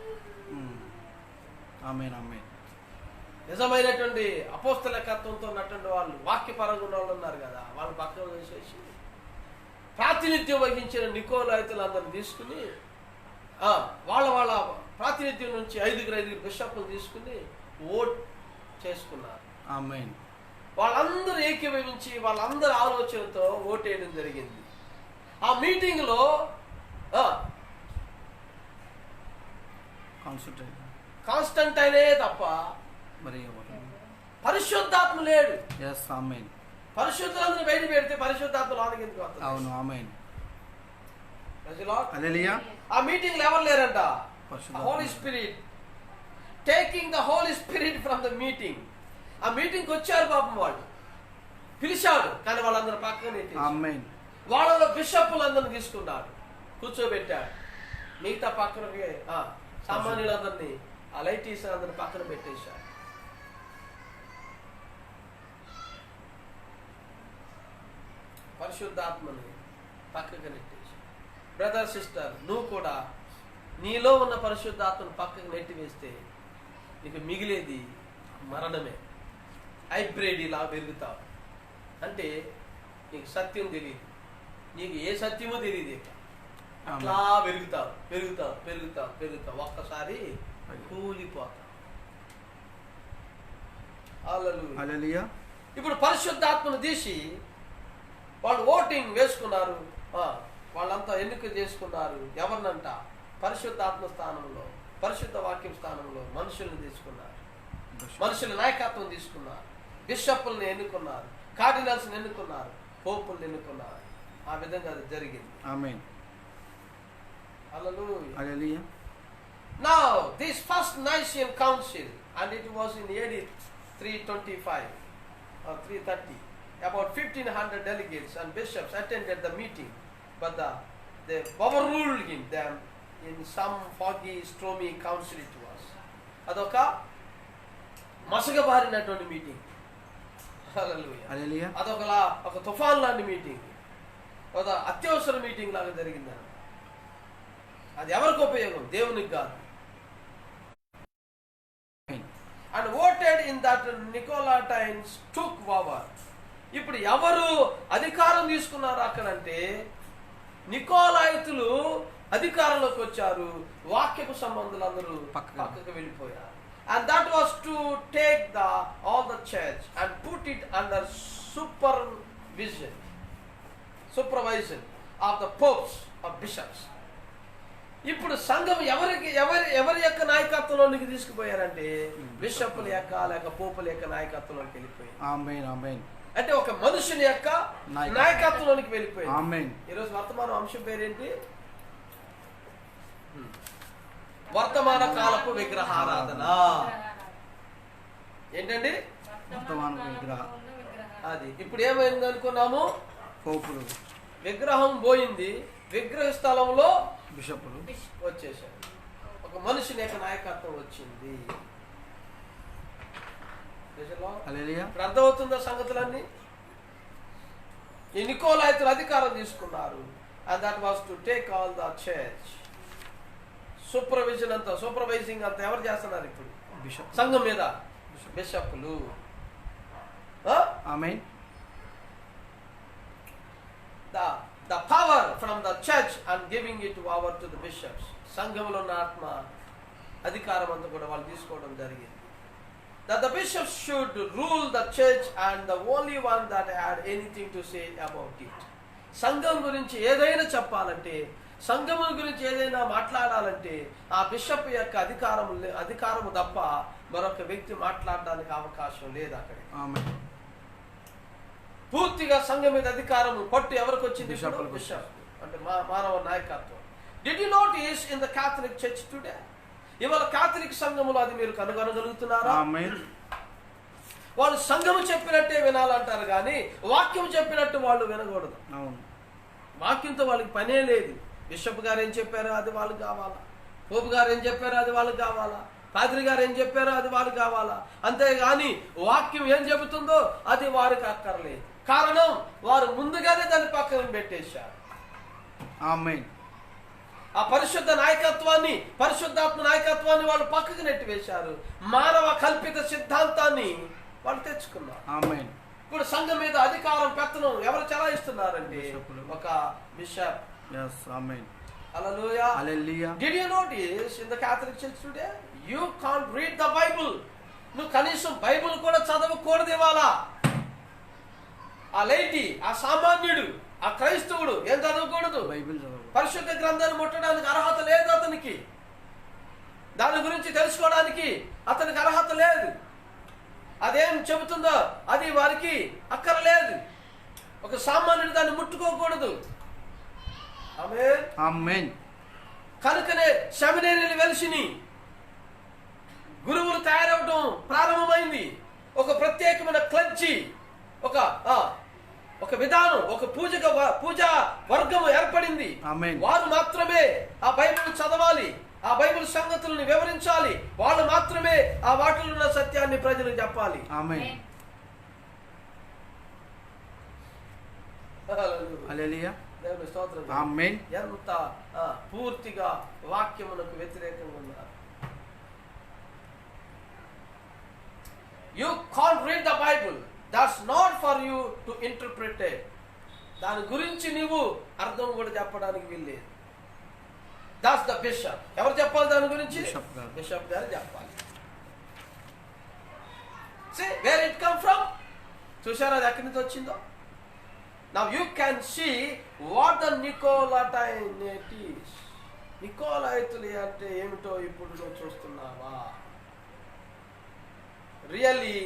ఆమేన్ ఆమేన్. నిజమైనటువంటి అపోస్తలకత్వంతో ఉన్నటువంటి వాళ్ళు, వాక్యపరంగా ఉన్న వాళ్ళు ఉన్నారు కదా, వాళ్ళ పక్కన దోసేసి ప్రాతినిధ్యం వహించిన నికోలాయితులందరిని తీసుకుని వాళ్ళ ప్రాతినిధ్యం నుంచి 5 బిషప్లు తీసుకుని ఓట్ చేసుకున్నారు. ఆమేన్. వాళ్ళందరూ ఏకీభవించి వాళ్ళందరి ఆలోచనతో ఓటేయడం జరిగింది. ఆ మీటింగ్ లో కాన్స్టంటైనే తప్ప మరి పరిశుద్ధాత్మ లేడు. ఆమేన్. పరిశుద్ధులందరూ బయట పెడితే పరిశుద్ధాత్మ లోనికి ఎందుకు వస్తుంది? అవును ఆమేన్. హల్లెలూయా. ఆ మీటింగ్ లో ఎవరు లేరంట? పరిశుద్ధాత్మ. Holy spirit taking the holy spirit from the meeting. ఆ మీటింగ్ వచ్చారు పాపం, వాళ్ళు పిలిచాడు కానీ వాళ్ళందరూ పక్కన ఆమేన్. వాళ్ళలో బిషప్పులందరినీ తీసుకున్నాడు, కూర్చోబెట్టాడు. మిగతా పక్కన సామాన్యులందరినీ, ఆ లైటీస్ అందరినీ పక్కన పెట్టేశాడు. పరిశుద్ధాత్మని పక్కకు నెట్టేశాడు. బ్రదర్ సిస్టర్, నువ్వు కూడా నీలో ఉన్న పరిశుద్ధాత్మను పక్కకు నెట్టివేస్తే నీకు మిగిలేది మరణమే. హైబ్రిడ్ ఇలా పెరుగుతావు అంటే నీకు సత్యం తెలియదు, నీకు ఏ సత్యమో తెలియదు. ఇక అట్లా పెరుగుతావు పెరుగుతావు పెరుగుతావు పెరుగుతావు, ఒక్కసారి కూలిపోతావు. హల్లెలూయా. ఇప్పుడు పరిశుద్ధాత్మను తీసి వాళ్ళు ఓటింగ్ వేసుకున్నారు. వాళ్ళంతా ఎన్నిక చేసుకున్నారు. ఎవరినంట? పరిశుద్ధాత్మ స్థానంలో, పరిశుద్ధ వాక్యం స్థానంలో మనుషుల్ని తీసుకున్నారు, మనుషుల నాయకత్వం తీసుకున్నారు, బిషప్పుల్ని ఎన్నుకున్నారు, కార్డినల్స్ని ఎన్నుకున్నారు, పోపుల్ని ఎన్నుకున్నారు. ఆ విధంగా అది జరిగింది. ఆమేన్. హల్లెలూయా. Now this first Nicene Council, and it was in AD 325 or 330, about 1500 delegates and bishops attended the meeting, but they overruled them in some foggy, stormy council it was. అదొక మసకబారినటువంటి మీటింగ్. హల్లెలూయా. అదొకలా ఒక తుఫాన్ లాంటి మీటింగ్, ఒక అత్యవసర meeting లాగా జరిగింది. అది ఎవరికి ఉపయోగం? దేవునికి కాదు. And voted in that Nicolaitans took power. ఇప్పుడు ఎవరు అధికారం తీసుకున్నారు అక్కడంటే నికోలాయితులు అధికారంలోకి వచ్చారు. వాక్యపు సంబంధులందరూ పక్కకు వెళ్ళిపోయారు. And that was to take all the church and put it under supervision of the popes or bishops. ఇప్పుడు సంఘం ఎవరి యొక్క నాయకత్వంలోనికి తీసుకుపోయారంటే బిషప్పుల యొక్క లేక పోపుల యొక్క నాయకత్వంలోకి వెళ్ళిపోయారు. ఆమేన్ ఆమేన్. అంటే ఒక మనుషుని యొక్క నాయకత్వంలోనికి వెళ్ళిపోయారు. ఆమేన్. ఈరోజు వర్తమాన అంశం పేరేంటి? వర్తమాన కాలపు విగ్రహారాధన. ఏంటండి? వర్తమాన విగ్రహ. అది ఇప్పుడు ఏమైంది అనుకున్నాము? పోపులు. విగ్రహం పోయింది, విగ్రహ స్థలంలో బిషప్పులు వచ్చేసారు. ఒక మనుషుని యొక్క నాయకత్వం వచ్చింది. హల్లెలూయా. అర్థమవుతుందా సంగతులన్నీ? ఈ నికోలాయితులు అధికారం తీసుకున్నారు. And that was to take all the church. Supervising అంతా ఎవరు చేస్తున్నారు ఇప్పుడు? సంఘం మీద బిషప్పులు. ఆమేన్. The power from the church and giving it over to the bishops. సంఘంలో ఉన్న ఆత్మ అధికారం అంతా కూడా వాళ్ళు తీసుకోవడం జరిగింది. That the bishops should rule the church and the only one that had anything to say about it. సంఘం గురించి ఏదైనా చెప్పాలంటే, సంఘం గురించి ఏదైనా మాట్లాడాలంటే ఆ బిషప్ యొక్క అధికారము తప్ప మరొక వ్యక్తి మాట్లాడడానికి అవకాశం లేదు అక్కడ. ఆమేన్. పూర్తిగా సంఘం మీద అధికారం పట్టు ఎవరికి వచ్చింది? బిషప్ అంటే మానవ నాయకత్వం. Did you notice in the Catholic church today? ఇవాళ కాథలిక్ సంఘములో అది మీరు కనుగొనగలుగుతున్నారా? ఆమేన్. వాళ్ళు సంఘము చెప్పినట్టే వినాలంటారు కానీ వాక్యం చెప్పినట్టు వాళ్ళు వినకూడదు. అవును. వాక్యంతో వాళ్ళకి పనే లేదు. బిషప్ గారు ఏం చెప్పారో అది వాళ్ళకి కావాలా, పోపు గారు ఏం చెప్పారో అది వాళ్ళకి కావాలా, పాద్రి గారు ఏం చెప్పారో అది వాళ్ళకి కావాలా. అంతేగాని వాక్యం ఏం చెబుతుందో అది వారికి అక్కర్లేదు. కారణం వారు ముందుగానే దాన్ని పక్కన పెట్టేశారు. ఆమేన్. ఆ పరిశుద్ధ నాయకత్వాన్ని, పరిశుద్ధాత్మ నాయకత్వాన్ని వాళ్ళు పక్కకు నెట్టివేశారు. మానవ కల్పిత సిద్ధాంతాన్ని వాళ్ళు తెచ్చుకున్నారు. ఆమేన్. ఇప్పుడు సంఘం మీద అధికారం పెత్తనం ఎవరు చలాయిస్తున్నారండి? ఒక bishop. yes amen. Hallelujah. Hallelujah. Did you notice in the Catholic Church today you can't read the Bible? నువ్వు కనీసం బైబిల్ కూడా చదవకూడదు ఇవాళ. ఆ లైటి, ఆ సామాన్యుడు, ఆ క్రైస్తవుడు ఏం చదవకూడదు? బైబిల్ చదవకూడదు. పరిశుద్ధ గ్రంథాన్ని ముట్టడానికి అర్హత లేదు అతనికి. దాని గురించి తెలుసుకోవడానికి అతనికి అర్హత లేదు. అదేం చెబుతుందో అది వారికి అక్కర్లేదు. ఒక సామాన్యుడు దాన్ని ముట్టుకోకూడదు. ఆమేన్. ఆమేన్. కనుకనే సెమినరీలు వెలిసిని, గురువులు తయారవడం ప్రారంభమైంది. ఒక ప్రత్యేకమైన క్లర్జీ, ఒక విధానం, ఒక పూజా వర్గము ఏర్పడింది. ఆమేన్. వారు మాత్రమే ఆ బైబిల్ చదవాలి, ఆ బైబిల్ సంగతులను వివరించాలి, వాళ్ళు మాత్రమే ఆ వాటిలో ఉన్న సత్యాన్ని ప్రజలకు చెప్పాలి. ఆమేన్. హల్లెలూయా. దేవుని స్తోత్రం. ఆమేన్. ఎంత పూర్తిగా వాక్యమునకు వ్యతిరేకంగా ఉన్నారు. You can't read the Bible. That's not for you to interpret it. దాని గురించి నీవు అర్థం కూడా చెప్పడానికి వీల్లేదు. That's the bishop. ఎవరు చెప్పాలి దాని గురించి? బిషప్ గారు చెప్పాలి. See where it come from? చూసారా అది ఎక్కడి నుంచి వచ్చిందో? Now you can see what the Nicolaitans is. నికోలాయితులు అంటే ఏమిటో ఇప్పుడు నువ్వు చూస్తున్నావా? Really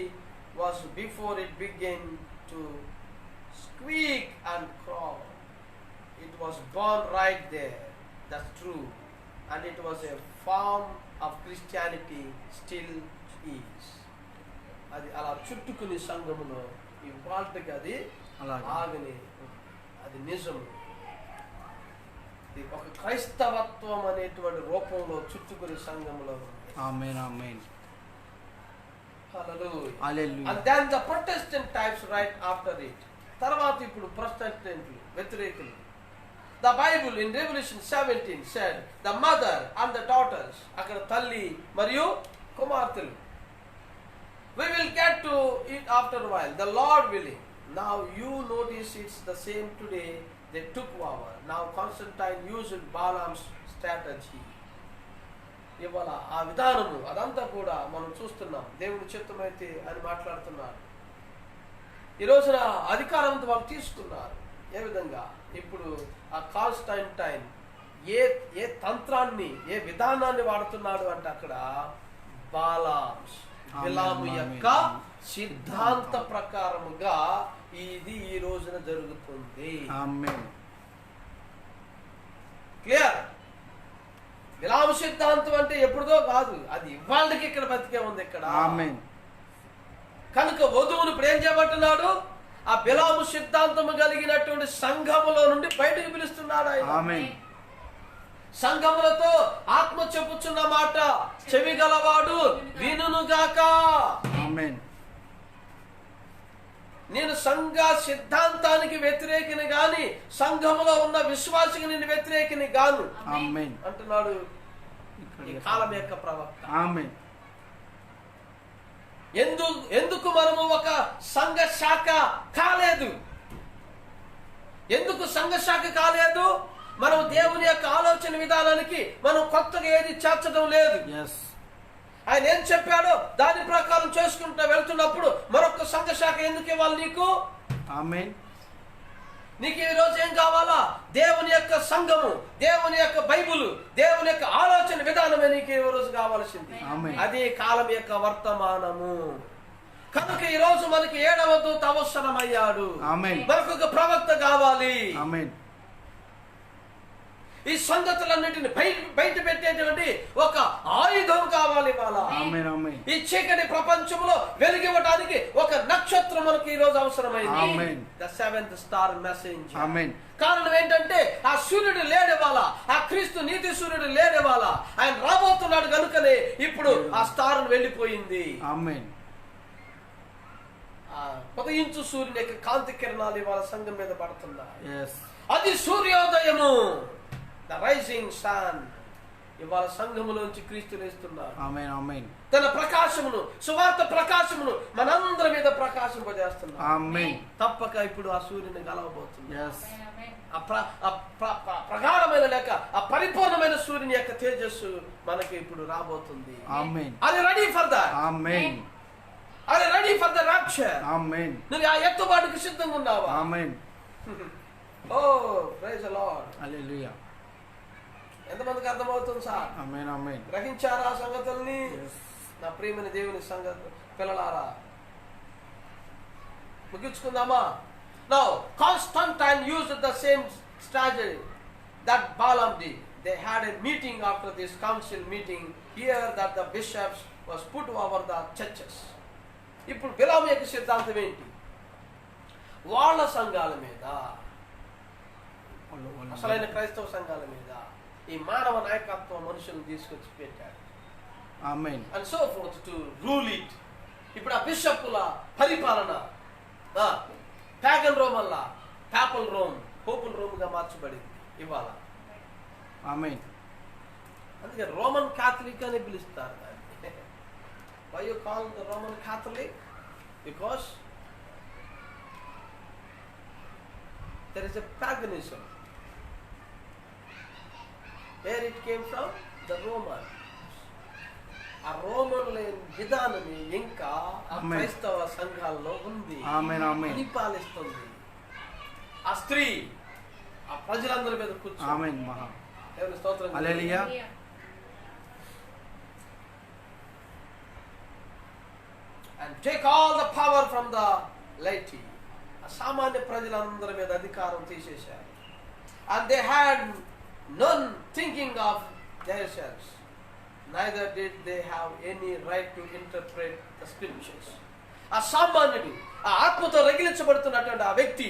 was before it began to squeak and crawl. It was born right there. That's true. And it was a form of Christianity, still is. అది అలా చుట్టుకుని సంఘములో ఈ వాళ్ళకి అది ఆగని, అది నిజము. ఒక క్రైస్తవత్వం అనేటువంటి రూపంలో చుట్టుకుని సంఘములో. ఆమేన్. ఆమేన్. Hallelujah. Hallelujah. And then the Protestant types right after it. తర్వాత ఇప్పుడు ప్రొటెస్టెంట్లు వ్యతిరేకులు. The Bible in Revelation 17 said the mother and the daughters. అక్కడ తల్లి మరియు కుమార్తెలు. We will get to it after a while, the Lord willing. Now you notice it's the same today. They took over. Now Constantine used Balaam's strategy. ఇవాళ ఆ విధానము అదంతా కూడా మనం చూస్తున్నాం. దేవుని చిత్తమైతే అని మాట్లాడుతున్నారు. ఈ రోజున అధికారంతో వాళ్ళు తీసుకున్నారు. ఏ విధంగా? ఇప్పుడు ఆ కాన్స్టంటైన్ ఏ తంత్రాన్ని, ఏ విధానాన్ని వాడుతున్నాడు అంటే అక్కడ బిలాము యొక్క సిద్ధాంత ప్రకారముగా ఇది ఈ రోజున జరుగుతుంది. క్లియర్? బిలాము సిద్ధాంతం అంటే ఎప్పుడుదో కాదు, అది ఇవాళకి ఇక్కడ బతికే ఉంది ఇక్కడ. కనుక వధువును ఇప్పుడు ఏం చేయబట్టున్నాడు? ఆ బిలాము సిద్ధాంతము కలిగినటువంటి సంఘములో నుండి బయటకు పిలుస్తున్నాడు ఆయన. సంఘములతో ఆత్మ చెప్పుచున్న మాట చెవి గలవాడు వినుగాక. నేను సంఘ సిద్ధాంతానికి వ్యతిరేకిని గాని సంఘములో ఉన్న విశ్వాసికి నేను వ్యతిరేకిని గాను అంటున్నాడు ఈ కాలం యొక్క ప్రవక్త. ఎందుకు మనము ఒక సంఘ శాఖ కాలేదు? ఎందుకు సంఘ శాఖ కాలేదు? మనం దేవుని యొక్క ఆలోచన విధానానికి మనం కొత్తగా ఏది చేర్చడం లేదు. ఆయన ఏం చెప్పాడో దాని ప్రకారం చేసుకుంటూ వెళ్తున్నప్పుడు మరొక సంఘ శాఖ ఎందుకు ఇవ్వాలి నీకు? నీకు ఈ రోజు ఏం కావాలా? దేవుని యొక్క సంఘము, దేవుని యొక్క బైబుల్, దేవుని యొక్క ఆలోచన విధానమే నీకు ఈ రోజు కావాల్సింది. అది కాలం యొక్క వర్తమానము. కనుక ఈ రోజు మనకి 7వ దూత అవసరమయ్యాడు. మనకు ఒక ప్రవక్త కావాలి. ఈ సంగతులన్నింటిని బయట పెట్టేటువంటి ఒక ఆయుధం కావాలి. ఈ చీకటి ప్రపంచంలో వెలిగివ్వడానికి ఒక నక్షత్రం మనకు ఈ రోజు అవసరమైంది. The seventh star message. కారణం ఏంటంటే ఆ సూర్యుడు లేడేవాళ్ళ, ఆ క్రీస్తు నీతి సూర్యుడు లేడేవాళ్ళ, ఆయన రాబోతున్నాడు. కనుకనే ఇప్పుడు ఆ స్టార్ వెళ్ళిపోయింది. ఉదయించు సూర్యుని యొక్క కాంతి కిరణాలు ఇవాళ సంఘం మీద పడుతున్నాయి. అది సూర్యోదయము, ద రైజింగ్ సన్. ఇవాళ సంఘములోంచి క్రీస్తు లేస్తున్నాడు. తన ప్రకాశమును, సువార్త ప్రకాశమును మనందరి మీద ప్రకాశింపజేస్తున్నాడు. తప్పక ఇప్పుడు ఆ సూర్యుని గలవబోతుంది. ప్రగాఢమైన లేక ఆ పరిపూర్ణమైన సూర్యుని యొక్క తేజస్సు మనకి ఇప్పుడు రాబోతుంది. అది రెడీ ఫర్ దట్. అది రెడీ ఫర్ ద రాప్చర్. నువ్వు ఆ ఎత్తుబాటుకు సిద్ధంగా ఉన్నావా? ఓ ప్రైజ్ ది లార్డ్. హల్లెలూయా. ఎంతమందికి అర్థమవుతుంది సార్? గ్రహించారా ఆ సంగతుల్ని? నా ప్రియమైన దేవుని సంగతి పిల్లలారా, ముగించుకుందామా? Now Constantine used the same strategy that Balaam did. They had a meeting after this council meeting here that the bishops was put over the churches. ఇప్పుడు బిలాము యొక్క సిద్ధాంతం ఏంటి? వాళ్ళ సంఘాల మీద, అసలైన క్రైస్తవ సంఘాల మీద ఈ మానవ నాయకత్వం మనుషులను తీసుకొచ్చి పెట్టాడు. ఆమేన్. And so forth to rule it. ఇప్పుడు ఆ బిషప్పుల పరిపాలన ప్యాగన్ రోమ్ వల్ల పాపల్ రోమ్, పోపుల్ రోమ్ గా మార్చబడింది ఇవాళ. ఆమేన్. అందుకే రోమన్ క్యాథలిక్ అని పిలుస్తారు దాన్ని. Why you call the Roman Catholic? Because there is a paganism. Where it came from? The Roman. ఆ రోమన్ల విధానమే ఇంకా ఆ క్రైస్తవ సంఘాల్లో ఉంది, పరిపాలిస్తుంది. ఆ స్త్రీ ఆ ప్రజలందరి మీద కూర్చొని దేవుని స్తోత్రం. హల్లెలూయా. And take all the power from the laity. ఆ సామాన్య ప్రజలందరి మీద అధికారం తీసేశారు. And they had none thinking of themselves. Neither did they have any right to interpret the scriptures. ఆ సామాన్యుడు, ఆ ఆత్మతో రగిలించబడుతున్నటువంటి ఆ వ్యక్తి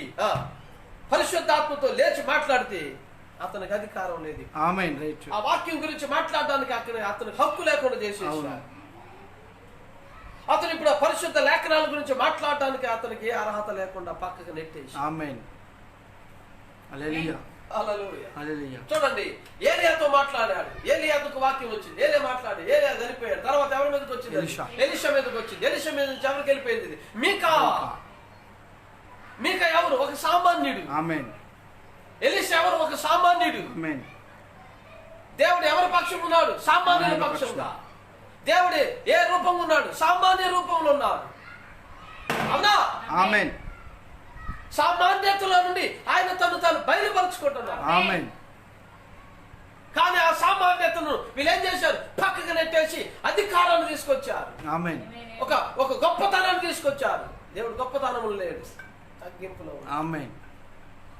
పరిశుద్ధాత్మతో లేచి మాట్లాడితే అతనికి అధికారం లేదు. ఆమేన్. రైట్. ఆ వాక్యం గురించి మాట్లాడడానికి అతనికి హక్కు లేకుండా చేసేసారు. అతను ఇప్పుడు పరిశుద్ధ లేఖనాల గురించి మాట్లాడడానికి అతనికి ఏ అర్హత లేకుండా పక్కకు నెట్టేసి. ఆమేన్. హల్లెలూయా. హల్లెలూయా. హల్లెలూయా. చూడండి, ఏలియాతో మాట్లాడాడు. ఏలియాకు వాక్యం వచ్చింది. ఏలియా మాట్లాడి ఏలియా చనిపోయాడు. తర్వాత ఎవరి మీదకి వచ్చింది? ఎలీషా మీదకి వచ్చింది. ఎలీషా మీద నుంచి ఎవరికి వెళ్ళిపోయింది? మీకా. మీకా ఎవరు? ఒక సామాన్యుడు. ఆమేన్. ఎలీషా ఎవరు? ఒక సామాన్యుడు. ఆమేన్. దేవుడు ఎవరి పక్షం ఉన్నాడు? సామాన్యుల పక్షంగా. దేవుడు ఏ రూపంగా ఉన్నాడు? సామాన్య రూపంలో ఉన్నాడు. అవునా? ఆమేన్. సామాన్యతలో నుండి ఆయన తాను బయలుపరుచుకుంటున్నాడు. ఆమేన్. కానీ ఆ సామాన్యతను వీళ్ళు ఏం చేశారు? పక్కకు నెట్టేసి అధికారాన్ని తీసుకొచ్చారు. ఆమేన్. ఒక గొప్పతనాన్ని తీసుకొచ్చారు. దేవుడు గొప్పతనము లేడు, తగ్గింపులో. Amen.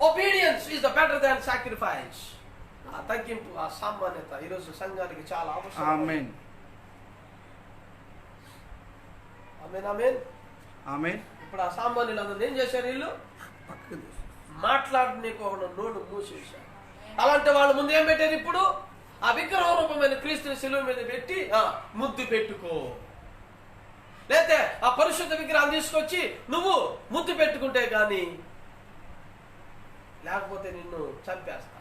Obedience is the better than sacrifice. ఆ తగ్గింపు, ఆ సామాన్యత ఈరోజు సంఘానికి చాలా అవసరం. ఆమేన్. ఆమేన్. ఆమేన్. ఆమేన్. ఇప్పుడు ఆ సామాన్యులందరూ ఏం చేశారు? వీళ్ళు మాట్లాడనీకు ఒక నోటు మూసేశారు. అలాంటి వాళ్ళ ముందు ఏం పెట్టారు? ఇప్పుడు ఆ విగ్రహ రూపమైన క్రీస్తుని శిలువ మీద పెట్టి ముద్దు పెట్టుకో, లేతే ఆ పరిశుద్ధ విగ్రహాన్ని తీసుకొచ్చి నువ్వు ముద్దు పెట్టుకుంటే గాని లేకపోతే నిన్ను చంపేస్తా.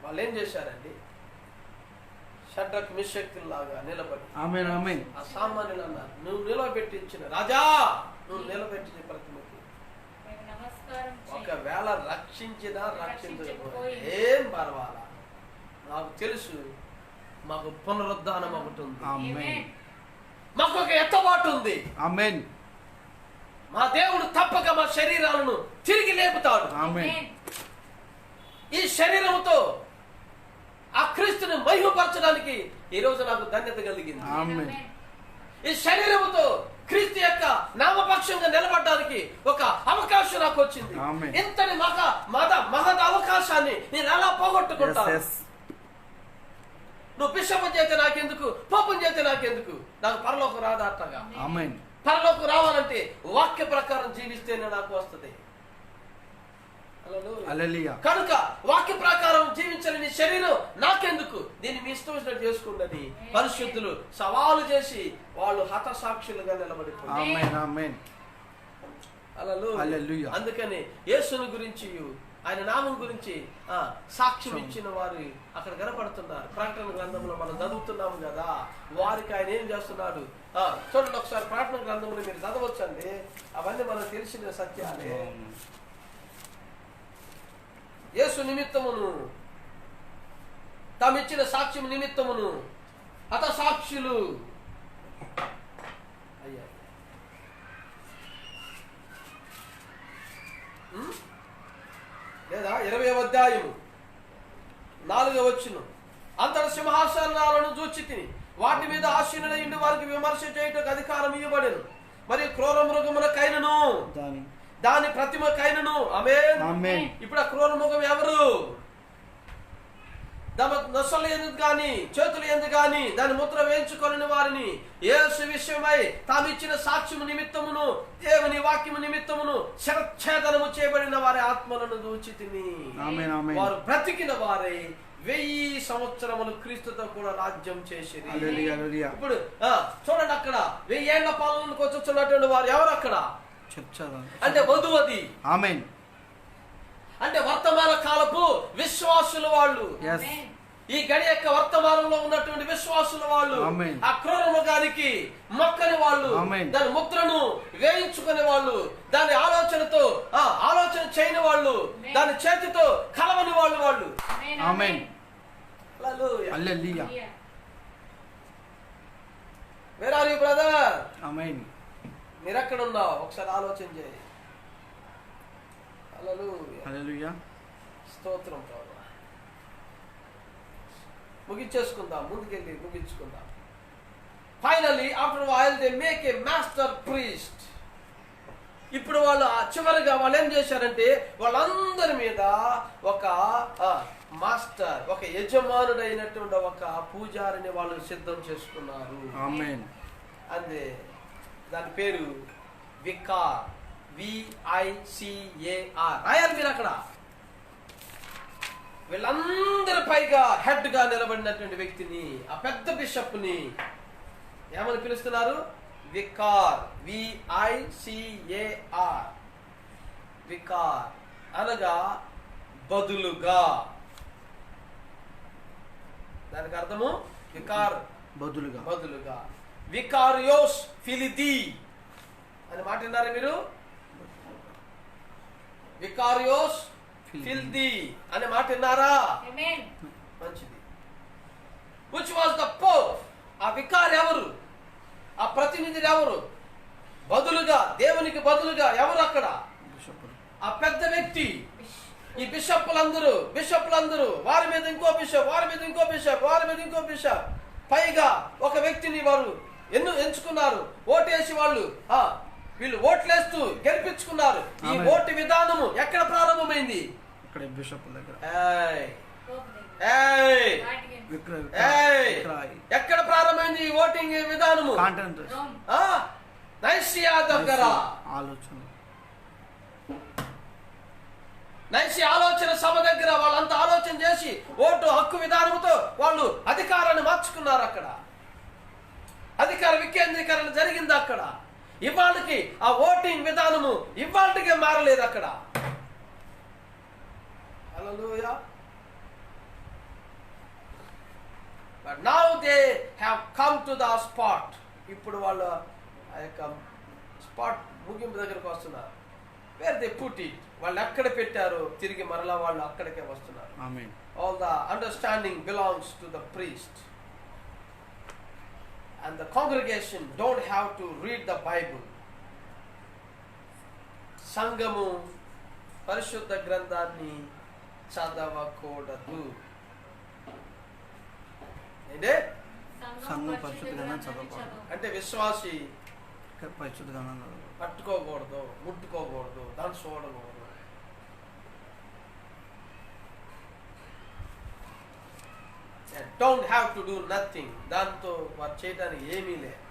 వాళ్ళు ఏం చేశారండి? షడ్రక్ మిషక్కుల్లాగా నిలబడి ఆమేన్. ఆమేన్. ఆ సామాన్యులు అన్నారు, నువ్వు నిలబెట్టించిన రాజా, నువ్వు నిలబెట్టిన ప్రతిమకి ఒకవేళ రక్షించినా రక్షించకపోతే ఏం పర్వాలా, నాకు తెలుసు మాకు పునరుద్ధానం ఒకటి ఉంది. ఆమేన్. మాకు ఒక ఎత్తబాటు ఉంది. ఆమేన్. మా దేవుడు తప్పక మా శరీరాలను తిరిగి లేపుతాడు. ఆమేన్. ఈ శరీరంతో ఆ క్రీస్తుని మహిమపరచడానికి ఈ రోజు నాకు ధన్యత కలిగింది. ఆమేన్. ఈ శరీరంతో క్రీస్తు యొక్క నామపక్షంగా నిలబడడానికి ఒక అవకాశం నాకు వచ్చింది. ఇంతటి మహద్ అవకాశాన్ని నేను ఎలా పోగొట్టుకుంటాను? నువ్వు బిషప్ చేస్తే నాకెందుకు, పోపం చేస్తే నాకెందుకు? నాకు పరలోకం రాదట్టగా. ఆమేన్. పరలోకం రావాలంటే వాక్య ప్రకారం జీవిస్తేనే నాకు వస్తుంది. హల్లెలూయా. కనుక వాక్య ప్రకారం జీవించని నీ శరీరం నాకెందుకు? దీన్ని మీ ఇష్టం వచ్చినట్టు చేసుకుందని పరిశుద్ధులు సవాలు చేసి వాళ్ళు హతసాక్షులుగా నిలబడిపోయారు. ఆమేన్. ఆమేన్. హల్లెలూయా. అందుకని యేసుని గురించి, ఆయన నామం గురించి సాక్ష్యం ఇచ్చిన వారు అక్కడ కనపడుతున్నారు. ప్రకటన గ్రంథంలో మనం చదువుతున్నాము కదా, వారికి ఆయన ఏం చేస్తున్నాడు చూడండి ఒకసారి. ప్రకటన గ్రంథంలో మీరు చదవచ్చండి, అవన్నీ మనకు తెలిసిన సత్యాలే. యేసు నిమిత్తమును తామిచ్చిన సాక్ష్యం నిమిత్తమును హతసాక్షులు అయ్యా. లేదా 20వ అధ్యాయము 4వ వచనం, అంతటి సింహాసనాలను చూచి తిని వాటి మీద ఆసీనులైన వారికి విమర్శ చేయుటకు అధికారం ఇవ్వబడెను. మరియు క్రూర మృగమునకైనను దాని ప్రతిమకైనను ఆమేన్. ఆమేన్. ఇప్పుడు ఆ క్రూర ముఖం ఎవరు? నొసలు ఎందుకు గాని చేతులు ఎందుకు గాని దాని ముద్ర వేయించుకొని వారిని యేసు విషయమై తాము ఇచ్చిన సాక్ష్యము నిమిత్తమును దేవుని వాక్యము నిమిత్తమును శరచ్ఛేదనము చేయబడిన వారి ఆత్మలను దూచితిని. ఆమేన్, ఆమేన్. వారు బ్రతికిన వారై 1000 సంవత్సరములు క్రీస్తుతో కూడా రాజ్యం చేసిరి. హల్లెలూయా, హల్లెలూయా. ఇప్పుడు చూడండి, అక్కడ 1000 ఏళ్ల పాలనకు వచ్చుతున్నటువంటి వారు ఎవరు అక్కడ? అంటే వధువది. ఆమేన్. అంటే వర్తమాన కాలపు విశ్వాసులు వాళ్ళు. Yes. ఈ గడి యొక్క వర్తమానంలో ఉన్నటువంటి విశ్వాసుల వాళ్ళు. Amen. ఆ క్రూర మృగానికి మొక్కని వాళ్ళు. Amen. దాని ముద్రను వేయించుకునే వాళ్ళు, దాని ఆలోచనతో ఆలోచన చేయని వాళ్ళు, దాని చేతితో కలవని వాళ్ళు. Amen. Hallelujah. Hallelujah. Where are you brother? Amen. మీరు ఎక్కడ ఉన్నావు ఒకసారి ఆలోచన చేయి. హల్లెలూయా. హల్లెలూయా. స్తోత్రం ప్రభువా. ముగించేసుకుందాం, ముందుకెళ్ళి ముగించుకుందాం. Finally after while they make a master priest. ఇప్పుడు వాళ్ళు చివరిగా వాళ్ళు ఏం చేశారంటే వాళ్ళందరి మీద ఒక మాస్టర్, ఒక యజమానుడైనటువంటి ఒక పూజారిని వాళ్ళు సిద్ధం చేసుకున్నారు. ఆమేన్. అదే దాని పేరు వికార్. VICAR రాయాలి మీరు అక్కడ. వీళ్ళందరి పైగా హెడ్ గా నిలబడినటువంటి వ్యక్తిని, ఆ పెద్ద బిషప్ ని ఏమని పిలుస్తున్నారు? వికార్. VICAR. వికార్ అనగా బదులుగా. దానికి అర్థము వికార్ బదులుగా. బదులుగా. వికారియోస్ ఫిలిది అని మాట విన్నారా మీరు? వికారియోస్ ఫిల్ది అనే మాట విన్నారా? మంచిది. Which was the Pope. ఆ వికారి ఎవరు? ఆ ప్రతినిధి ఎవరు? బదులుగా, దేవునికి బదులుగా ఎవరు అక్కడ? ఆ పెద్ద వ్యక్తి. ఈ బిషప్లందరూ వారి మీద ఇంకో బిషప్, వారి మీద ఇంకో బిషప్, వారి మీద ఇంకో బిషప్, పైగా ఒక వ్యక్తిని వారు ఎంచుకున్నారు. ఓటేసి వీళ్ళు ఓట్లేస్తూ గెలిపించుకున్నారు. ఈ ఓటు విధానము ఎక్కడ ప్రారంభమైంది? ఎక్కడ ప్రారంభమైంది ఈ ఓటింగ్ విధానము? నైసియా దగ్గర. నైసియా ఆలోచన సభ దగ్గర వాళ్ళంతా ఆలోచన చేసి ఓటు హక్కు విధానంతో వాళ్ళు అధికారాన్ని మార్చుకున్నారు. అక్కడ అధికార వికేంద్రీకరణ జరిగింది. అక్కడ ఇవాళకి ఆ ఓటింగ్ విధానము ఇవాళకే మారలేదు అక్కడ. హల్లెలూయా. But now they have come to the spot. ఇప్పుడు వాళ్ళు ఆ యొక్క స్పాట్ ముగింపు దగ్గరకు వస్తున్నారు. Where they put it, వాళ్ళు ఎక్కడ పెట్టారు తిరిగి మరలా వాళ్ళు అక్కడికే వస్తున్నారు. ఆమేన్. All the understanding belongs to the priest. And the congregation don't have to read the Bible. సంఘము పరిశుద్ధ గ్రంథాన్ని చదవకూడదు. ఏంటే సంఘం పరిశుద్ధ గ్రంథాన్ని చదవకూడదు అంటే విశ్వాసి పరిశుద్ధ గ్రంథాన్ని పట్టుకోకూడదు, ముట్టుకోకూడదు, దాన్ని చూడకూడదు. Don't have to do nothing. దాంతో వారు చేయడానికి ఏమీ లేదు.